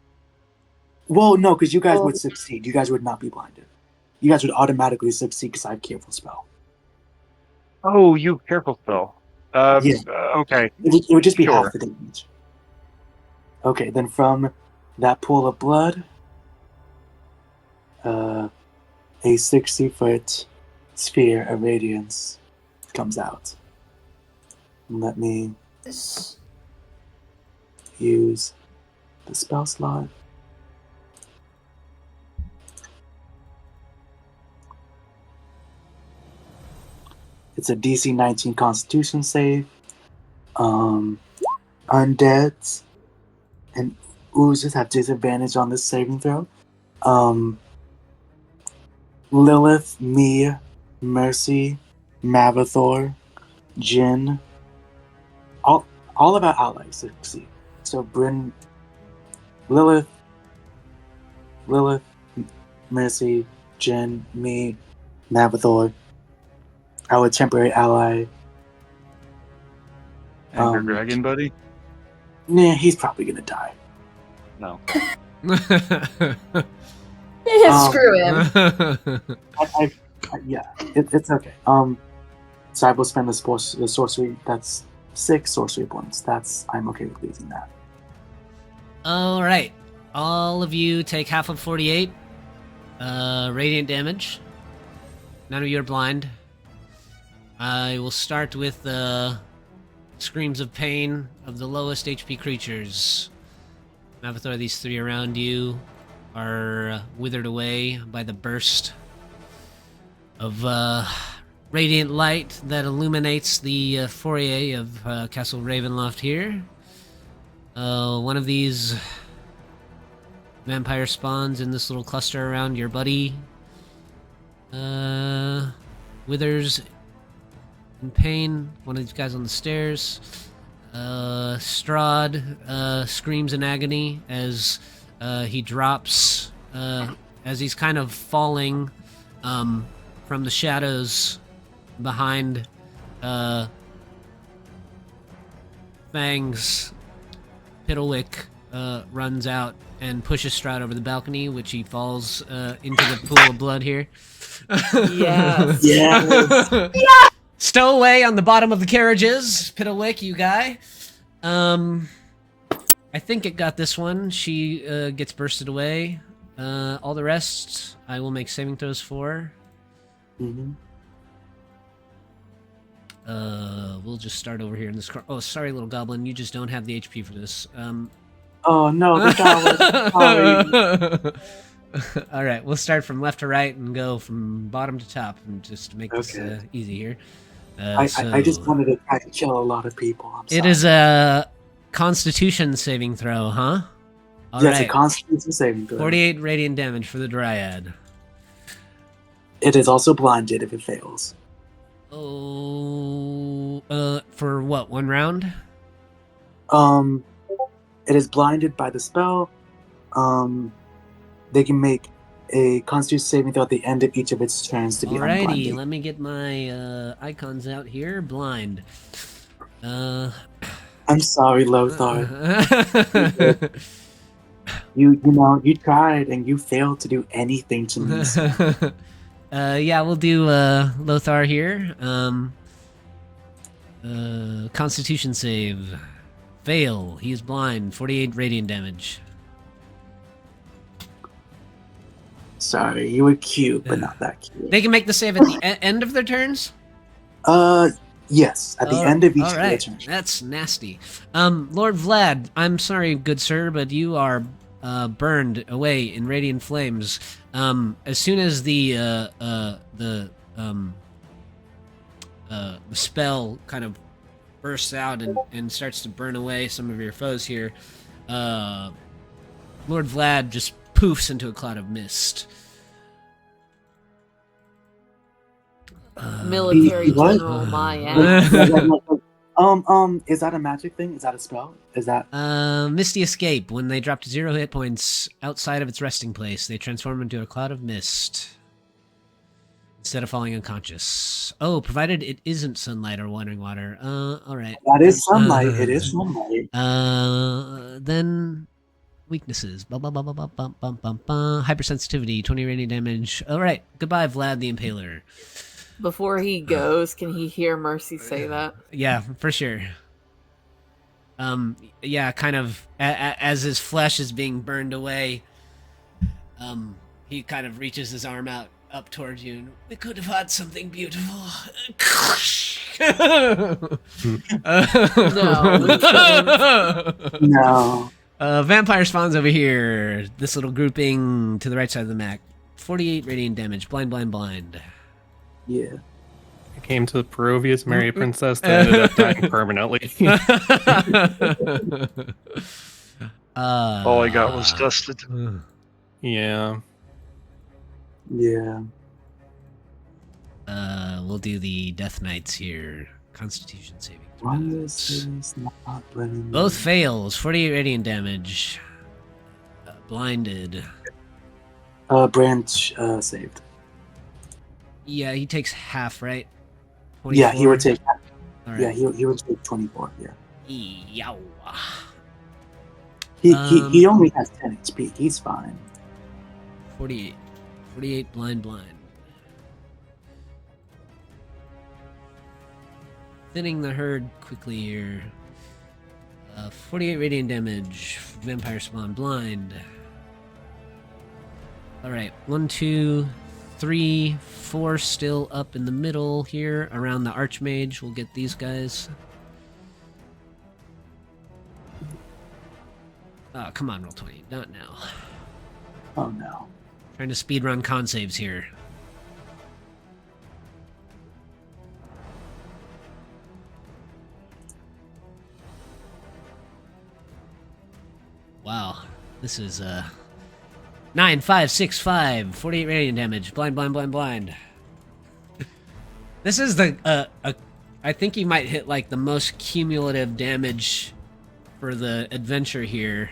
Well, no, because you guys would succeed. You guys would not be blinded. You guys would automatically succeed because I have Careful Spell. Oh, you careful spell. Yeah. Okay. It would just be Sure. half the damage. Okay, then from that pool of blood, a 60-foot sphere of radiance comes out. Let me use the spell slot. It's a DC 19 Constitution save. Undeads and oozes have disadvantage on this saving throw. Lilith, me, Mercy, Mavathor, Jin, all of our allies succeed. So Bryn, Lilith, Mercy, Jin, me, Mavathor, our temporary ally. And your dragon buddy? Nah, he's probably gonna die. No. Screw him. Yeah, it's okay. So I will spend the sorcery. That's 6 sorcery points. I'm okay with losing that. All right, all of you take half of 48 radiant damage. None of you are blind. I will start with the screams of pain of the lowest HP creatures. Mavathor, these 3 around you are withered away by the burst of radiant light that illuminates the foyer of Castle Ravenloft here. One of these vampire spawns in this little cluster around your buddy. Withers in pain. One of these guys on the stairs. Strahd screams in agony as he drops, as he's kind of falling from the shadows behind Fangs. Piddlewick runs out and pushes Strahd over the balcony, which he falls into the pool of blood here. Yes. Yeah. Stowaway on the bottom of the carriages. Piddlewick, you guy. I think it got this one. She gets bursted away. All the rest, I will make saving throws for. Mm-hmm. We'll just start over here in this car. Oh, sorry, little goblin. You just don't have the HP for this. Oh no, the goblin. Sorry. All right, we'll start from left to right and go from bottom to top, and just to make this Okay. easy here. I just wanted to try to kill a lot of people. I'm sorry. It is a Constitution saving throw, huh? All Yes, a right. Constitution saving throw. 48 radiant damage for the Dryad. It is also blinded if it fails. Oh, for what? 1 round? It is blinded by the spell. They can make a Constitution saving throw at the end of each of its turns to be Alrighty, unblinded. let me get my icons out here. Blind. I'm sorry, Lothar. You tried and you failed to do anything to me. So. Yeah, we'll do Lothar here. Constitution save. Fail. He is blind. 48 radiant damage. Sorry, you were cute, but not that cute. They can make the save at the end of their turns? Yes, at the end of each of their turns. That's nasty. Lord Vlad, I'm sorry, good sir, but you are burned away in radiant flames. As soon as the spell kind of bursts out and starts to burn away some of your foes here, Lord Vlad just poofs into a cloud of mist. Military what? general, my ass. Is that a magic thing? Is that a spell? Is that Misty Escape. When they drop to 0 hit points outside of its resting place, they transform into a cloud of mist instead of falling unconscious. Oh, provided it isn't sunlight or wandering water. All right. that is sunlight? It is sunlight. Then weaknesses. Hypersensitivity, 20 radiant damage. All right. Goodbye, Vlad the Impaler. Before he goes, can he hear Mercy say that? Yeah, for sure. Yeah, kind of as his flesh is being burned away, he kind of reaches his arm out up towards you. And, we could have had something beautiful. No, we couldn't. No. Vampire spawns over here. This little grouping to the right side of the map. 48 radiant damage. Blind, blind, blind. Yeah. I came to the Perovius Mary Princess that ended up dying permanently. All I got was dusted. Yeah. Yeah. We'll do the Death Knights here. Constitution saving Why throws. is this not letting me? Both fails. 48 radiant damage. Blinded. Branch saved. Yeah, he takes half, right? Yeah, he would take. All right. Yeah, he would take 24. Yeah. Yow. He only has 10 HP. He's fine. 48. 48 blind, blind. Thinning the herd quickly here. 48 radiant damage. Vampire spawn blind. Alright, 1, 2, 3, 4 still up in the middle here around the Archmage. We'll get these guys. Oh, come on, roll 20. Not now. Oh no. Trying to speedrun con saves here. Wow. This is 9, 5, 6, 5. 48 radiant damage. Blind, blind, blind, blind. This is the I think you might hit like the most cumulative damage for the adventure here.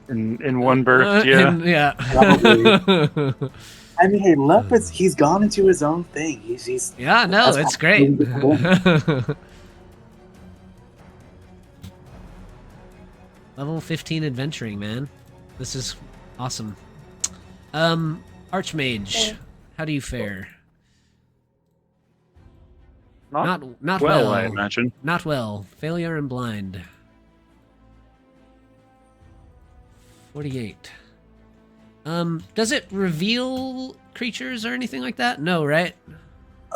In one burst, yeah. Yeah. Probably. I mean, hey, Leopard's, he's gone into his own thing. He's Yeah, no, that's it's great. Level 15 adventuring, man. This is awesome. Archmage, how do you fare? Not well. I imagine. Not well. Failure and blind. 48. Does it reveal creatures or anything like that? No, right?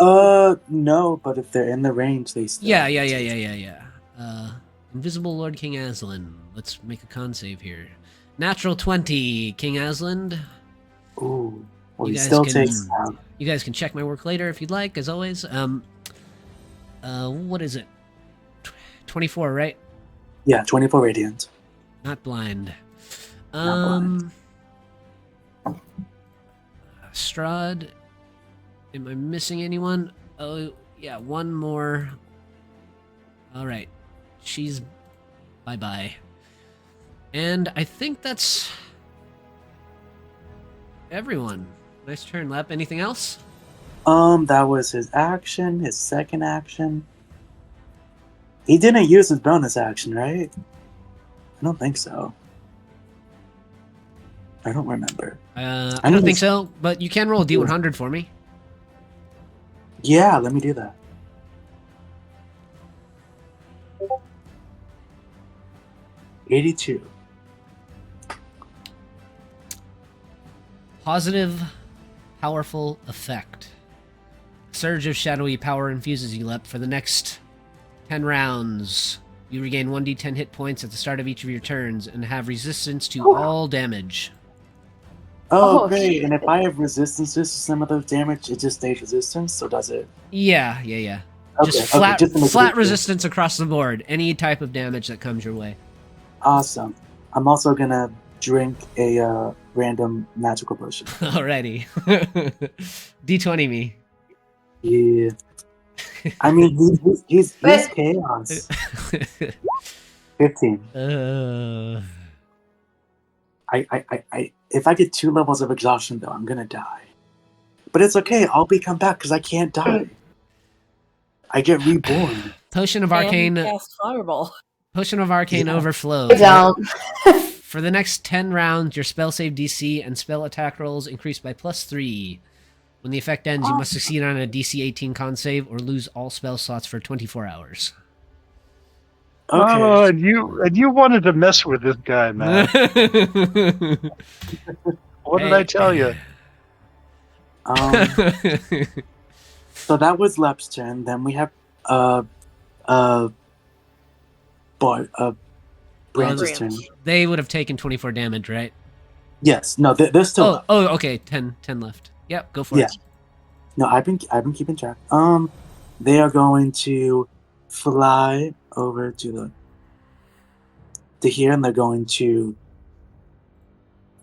No, but if they're in the range, they still. Yeah. Invisible Lord King Aslan. Let's make a con save here. Natural 20, King Aslan. Ooh. Well, You he guys still can- takes. You guys can check my work later if you'd like, as always. What is it? 24, right? Yeah, 24 radiant. Not blind. Not blind. Strahd, am I missing anyone? Oh, yeah, one more. All right. She's bye-bye. And I think that's everyone. Nice turn, Lep. Anything else? That was his action, his second action. He didn't use his bonus action, right? I don't think so. I don't remember. I don't think so, but you can roll a D100 for me. Yeah, let me do that. $82. Positive, powerful effect. Surge of shadowy power infuses you, Lep. For the next 10 rounds, you regain 1d10 hit points at the start of each of your turns and have resistance to all damage. Oh, Oh, great. shit. And if I have resistances to some of those damage, it just stays resistance, so does it? Yeah. Okay, Just flat, just to make it flat clear. resistance across the board. Any type of damage that comes your way. Awesome. I'm also gonna drink a random magical potion. Alrighty. D20 me. Yeah. I mean, he's chaos. 15. I if I get 2 levels of exhaustion though, I'm gonna die. But it's okay. I'll become back because I can't die. I get reborn. Potion of And Arcane. cast Fireball. Potion of Arcane Yeah. overflows. I don't. For the next 10 rounds, your spell save DC and spell attack rolls increase by +3. When the effect ends, you must succeed on a DC 18 con save or lose all spell slots for 24 hours. Okay. Oh, and you wanted to mess with this guy, man. What did I tell you? So that was Lep's turn. Then we have Branch's turn. They would have taken 24 damage, right? Yes. No, they're still up. Okay. 10 left. Yep, go for Yeah. it. No, I've been keeping track. They are going to fly over to here, and they're going to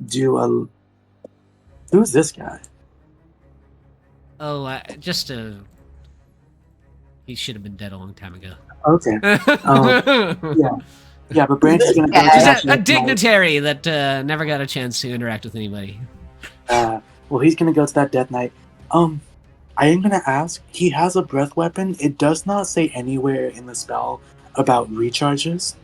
do who's this guy? Oh, he should have been dead a long time ago. Okay. Yeah, but Branch is going to go to Just that a dignitary that never got a chance to interact with anybody. Well, he's going to go to that Death Knight. I am going to ask, he has a breath weapon. It does not say anywhere in the spell about recharges.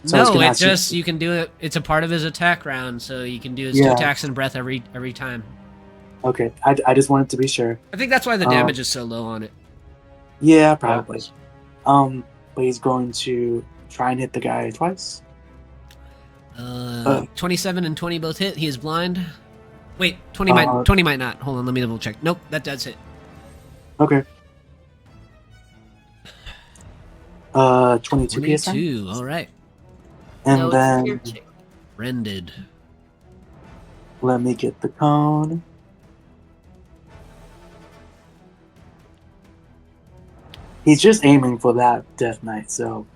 So No, it just, you can do it. It's a part of his attack round, so you can do his 2 attacks and breath every time. Okay, I just wanted to be sure. I think that's why the damage is so low on it. Yeah, probably. But he's going to try and hit the guy twice. 27 and 20 both hit. He is blind. Wait, 20 might not. Hold on, let me double check. Nope, that does hit. Okay. 22 PSI. 22, alright. And then Rended. let me get the cone. He's just aiming for that Death Knight, so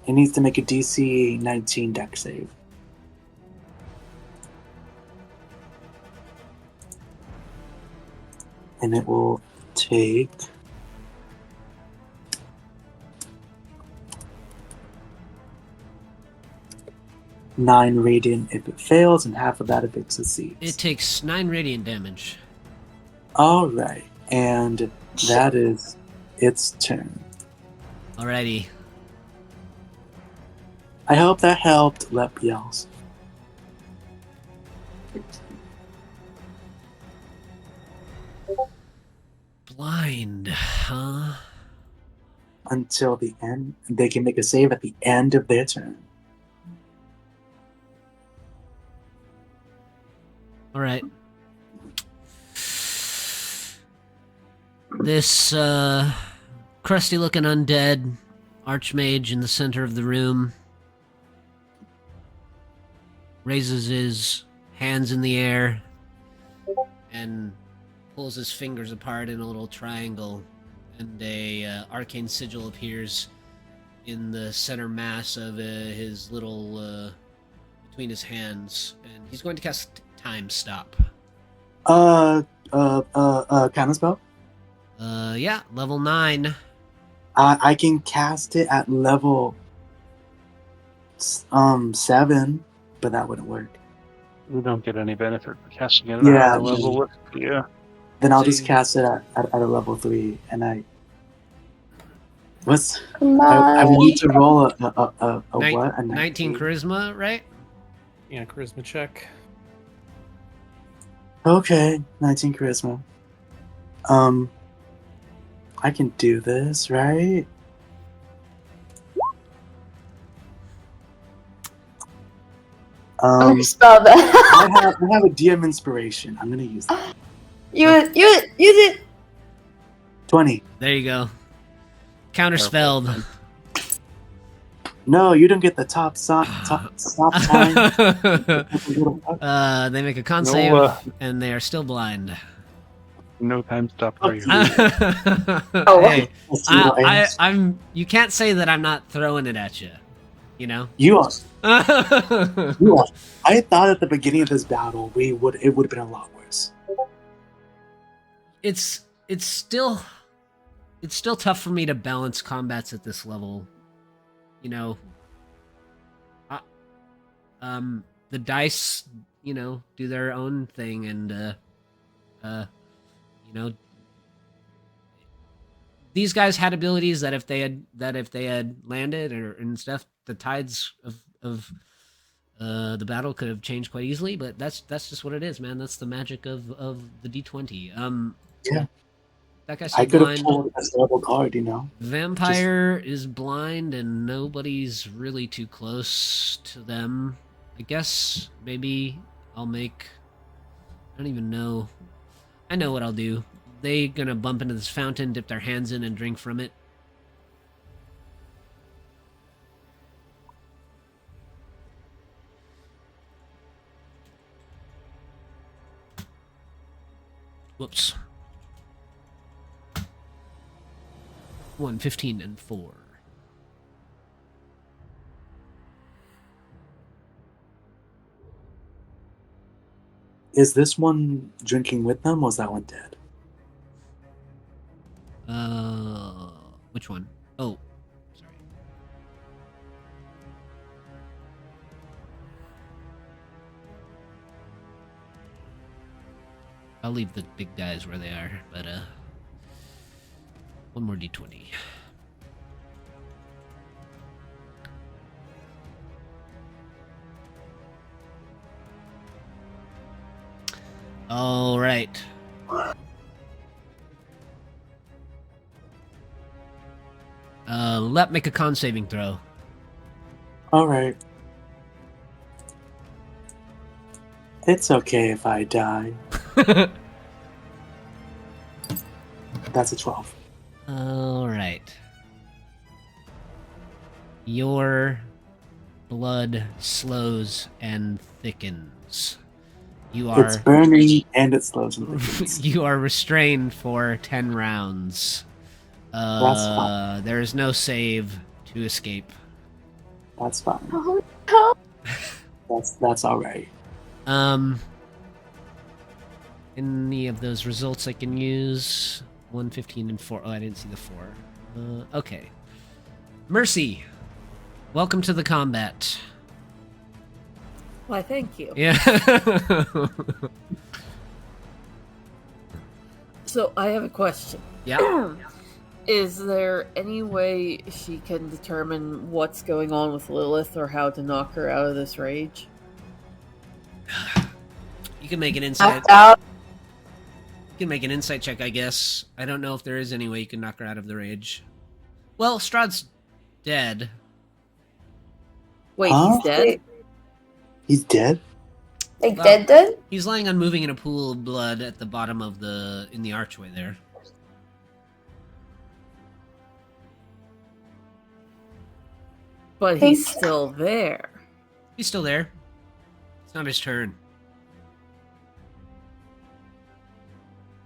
he needs to make a DC 19 deck save. And it will take 9 radiant if it fails, and half of that if it succeeds. It takes 9 radiant damage. Alright, and that is its turn. Alrighty. I hope that helped, Lep yells. Blind, huh? Until the end. They can make a save at the end of their turn. Alright. This, crusty looking undead archmage in the center of the room raises his hands in the air and pulls his fingers apart in a little triangle, and a arcane sigil appears in the center mass of his little between his hands, and he's going to cast Time Stop. Counterspell? Yeah, level 9. I can cast it at level 7, but that wouldn't work. We don't get any benefit for casting it at Yeah, a higher level. With yeah. Then I'll So just cast it at a level 3, and Come I on. need to roll a Nin- what? A 19 charisma, right? Yeah, charisma check. Okay, 19 charisma. I can do this, right? I'm gonna spell that. I have a DM inspiration. I'm gonna use that. Use it. 20. There you go. Counterspelled. No, you don't get the top stop time. They make a con No, save, and they are still blind. No time stop for you. Hey, I'm. You can't say that I'm not throwing it at you. You know. You are. You are. I thought at the beginning of this battle it would have been a lot worse. It's still tough for me to balance combats at this level. You know. The dice, you know, do their own thing, and you know, these guys had abilities that if they had landed and stuff, the tides of the battle could have changed quite easily. But that's just what it is, man. That's the magic of the D20. Yeah. That guy's I could have blind. pulled a level card, you know. Vampire is blind, and nobody's really too close to them. I guess maybe I'll make. I don't even know. I know what I'll do. They gonna bump into this fountain, dip their hands in, and drink from it. Whoops. 1, 15, and 4. Is this one drinking with them, or is that one dead? Which one? Oh, sorry. I'll leave the big guys where they are, but one more D20. All right. Make a con saving throw. All right. It's okay if I die. That's a 12. All right. Your blood slows and thickens. It's burning and it slows and thickens. You are restrained for 10 rounds. That's fine. There is no save to escape. That's fine. Oh no. That's all right. Any of those results I can use? 1, 15, and 4. Oh, I didn't see the 4. Okay. Mercy, welcome to the combat. Why, thank you. Yeah. So, I have a question. Yeah. Is there any way she can determine what's going on with Lilith or how to knock her out of this rage? You can make an insight. Out. You can make an insight check, I guess. I don't know if there is any way you can knock her out of the rage. Well, Strahd's dead. Wait, Huh? he's dead? He's dead? Like Well- dead? He's lying unmoving in a pool of blood at the bottom of in the archway there. But he's still there. He's still there. It's not his turn.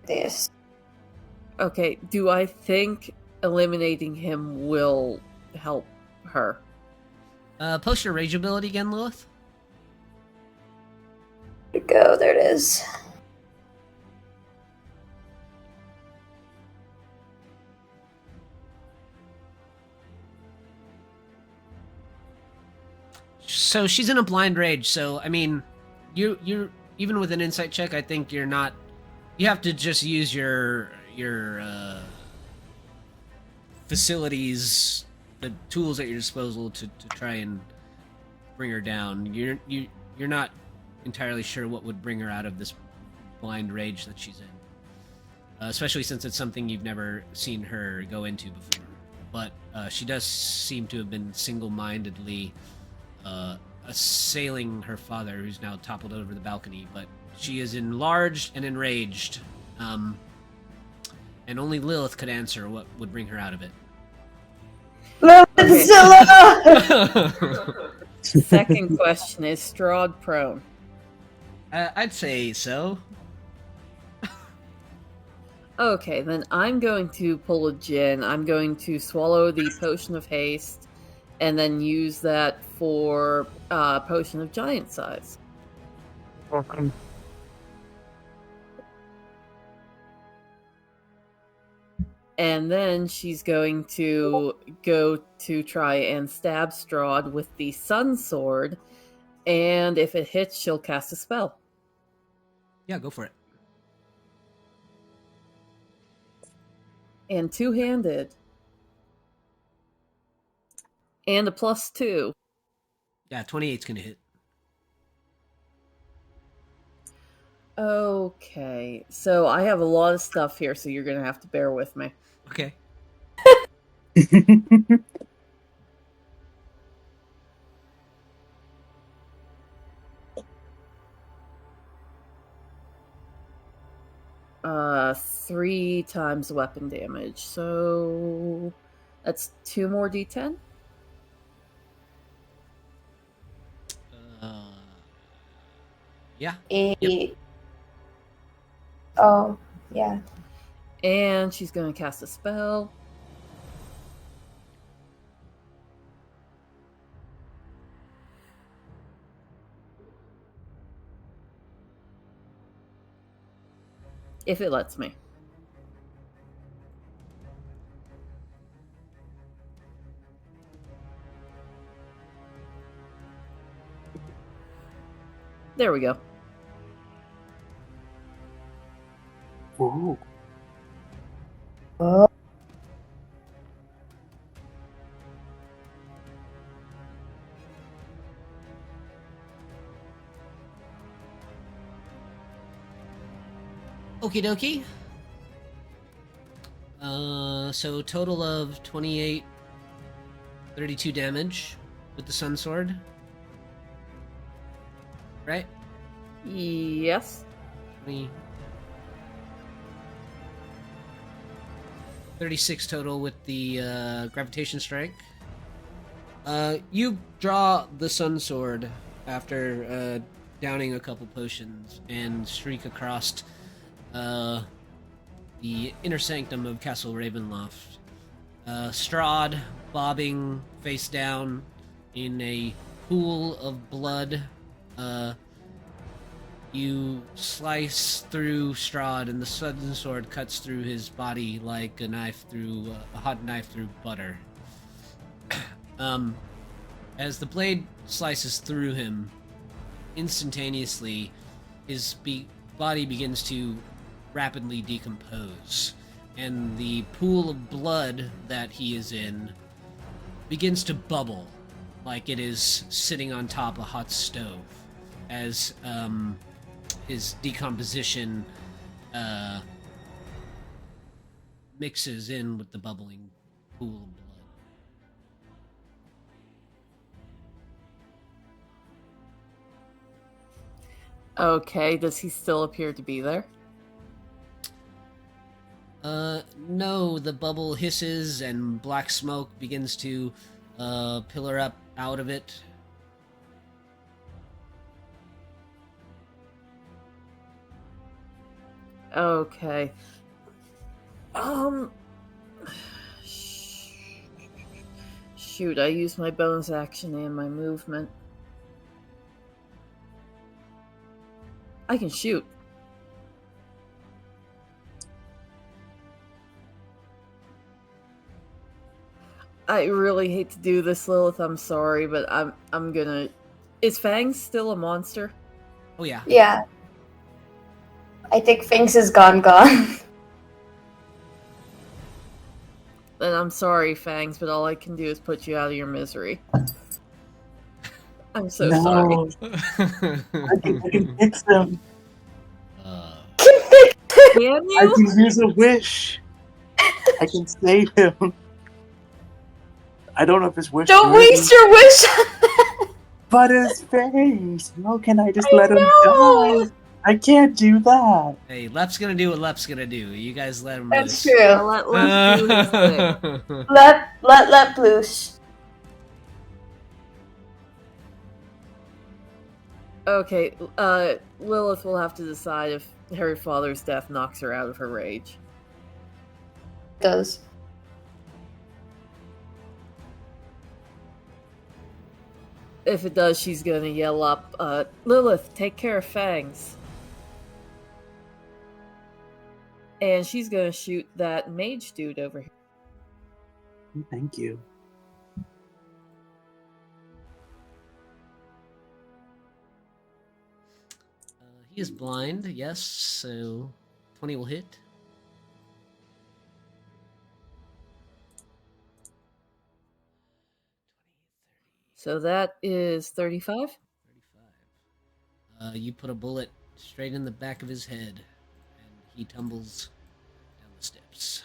This. Okay, do I think eliminating him will help her? Post your rage ability again, Lilith. Where'd it go? There it is. So she's in a blind rage. So I mean, you're even with an insight check. I think you're not. You have to just use your facilities, the tools at your disposal to try and bring her down. You're not entirely sure what would bring her out of this blind rage that she's in, especially since it's something you've never seen her go into before. But she does seem to have been single-mindedly assailing her father, who's now toppled over the balcony. But she is enlarged and enraged, and only Lilith could answer what would bring her out of it. Second question, is Strahd prone? I'd say so. Okay, then I'm going to pull a Jinn. I'm going to swallow the Potion of Haste, and then use that for Potion of Giant Size. Welcome. And then she's going to go to try and stab Strahd with the Sun Sword, and if it hits, she'll cast a spell. Yeah, go for it. And two-handed. And a +2. Yeah, 28's gonna hit. Okay, so I have a lot of stuff here, so you're going to have to bear with me. Okay. Uh, 3 times weapon damage, so that's 2 more d10? Yeah. 8. Yep. Oh, yeah. And she's going to cast a spell. If it lets me. There we go. Ooh. Okie dokie. So total of 28, 32 damage with the Sun Sword. Right? Yes. 20, 36 total with the Gravitation Strike. You draw the Sun Sword after downing a couple potions and streak across the inner sanctum of Castle Ravenloft. Strahd bobbing face down in a pool of blood. You slice through Strahd, and the Sun Sword cuts through his body like a knife through a hot knife through butter. As the blade slices through him, instantaneously, his body begins to rapidly decompose, and the pool of blood that he is in begins to bubble like it is sitting on top of a hot stove as his decomposition mixes in with the bubbling pool of blood. Okay, does he still appear to be there? No, the bubble hisses and black smoke begins to pillar up out of it. Okay. Shoot, I used my bonus action and my movement. I can shoot. I really hate to do this, Lilith. I'm sorry, but I'm gonna. Is Fangs still a monster? Oh yeah. Yeah. I think Finks is gone. Then I'm sorry, Fangs, but all I can do is put you out of your misery. I'm so sorry. I can fix him. Can I you? can use a wish. I can save him. I don't know if his wish. Don't worthy, waste your wish on that. But his face. How can I just I let him know. die? I can't do that. Hey, Lep's gonna do what Lep's gonna do. You guys let him That's loose. true. Let's do his thing. Let loose. Okay, Lilith will have to decide if her father's death knocks her out of her rage. It does. If it does, she's gonna yell up, Lilith, take care of Fangs. And she's gonna shoot that mage dude over here. Thank you. He is blind, yes, so 20 will hit. So that is 35. 35. You put a bullet straight in the back of his head, and he tumbles down the steps.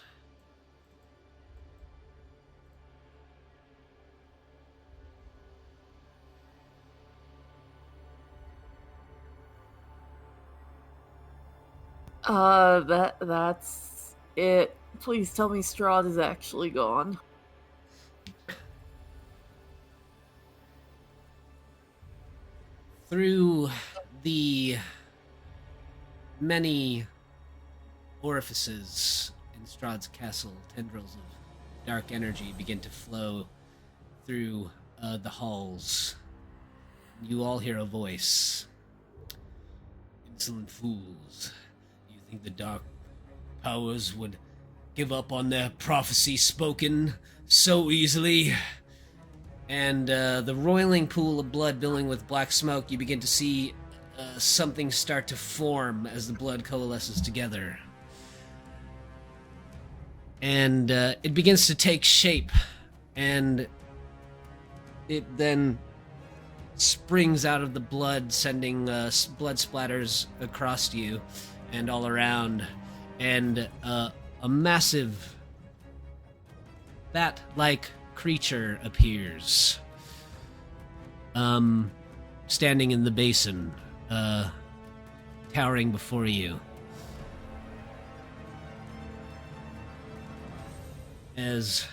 That's it. Please tell me Strahd is actually gone. Through the many orifices in Strahd's castle, tendrils of dark energy begin to flow through the halls. You all hear a voice. Insolent fools. You think the dark powers would give up on their prophecy spoken so easily? And the roiling pool of blood billowing with black smoke, you begin to see something start to form as the blood coalesces together. And it begins to take shape, and it then springs out of the blood, sending blood splatters across you and all around. And a massive bat-like creature appears, standing in the basin, towering before you. As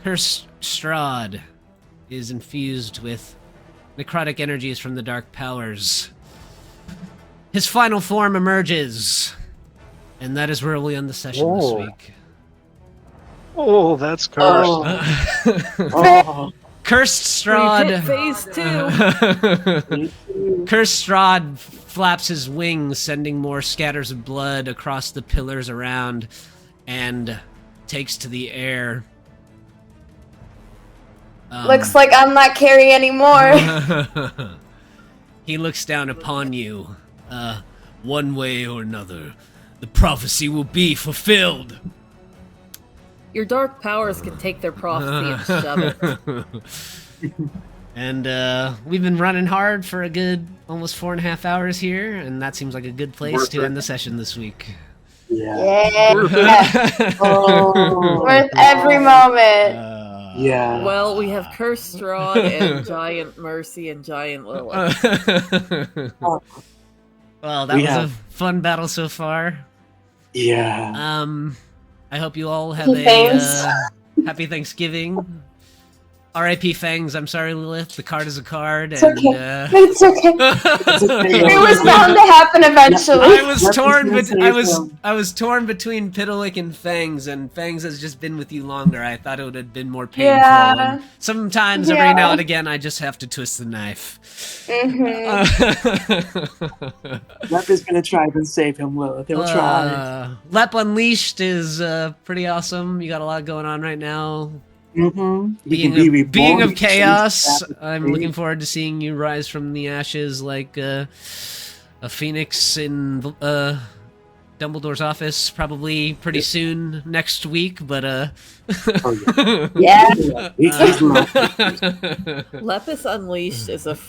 Cursed Strahd is infused with necrotic energies from the dark powers, his final form emerges, and that is where we'll end the session this week. Oh, that's cursed. Oh. Cursed We've hit Strahd. phase 2. Cursed Strahd flaps his wings, sending more scatters of blood across the pillars around, and takes to the air. Looks like I'm not carry anymore. He looks down upon you. One way or another, the prophecy will be fulfilled. Your dark powers can take their prophecy and shove it. And we've been running hard for a good almost 4.5 hours here, and that seems like a good place to end the session this week. Yeah. Oh. Worth every moment. Yeah. Well, we have Cursed Strahd and Giant Mercy and Giant Lilith. Well, that was a fun battle so far. Yeah. I hope you all have a happy Thanksgiving. R.I.P. Fangs. I'm sorry, Lilith. The card is a card. It's and, okay. It's okay. okay. It was bound to happen eventually. I was torn between Piddlewick and Fangs, and Fangs has just been with you longer. I thought it would have been more painful. Yeah. And sometimes, every now and again, I just have to twist the knife. Lep is gonna try to save him, Lilith. He'll try. Lep Unleashed is pretty awesome. You got a lot going on right now. Being of chaos, I'm looking forward to seeing you rise from the ashes like a phoenix in Dumbledore's office, probably pretty soon next week. But yeah. Lepus Unleashed is a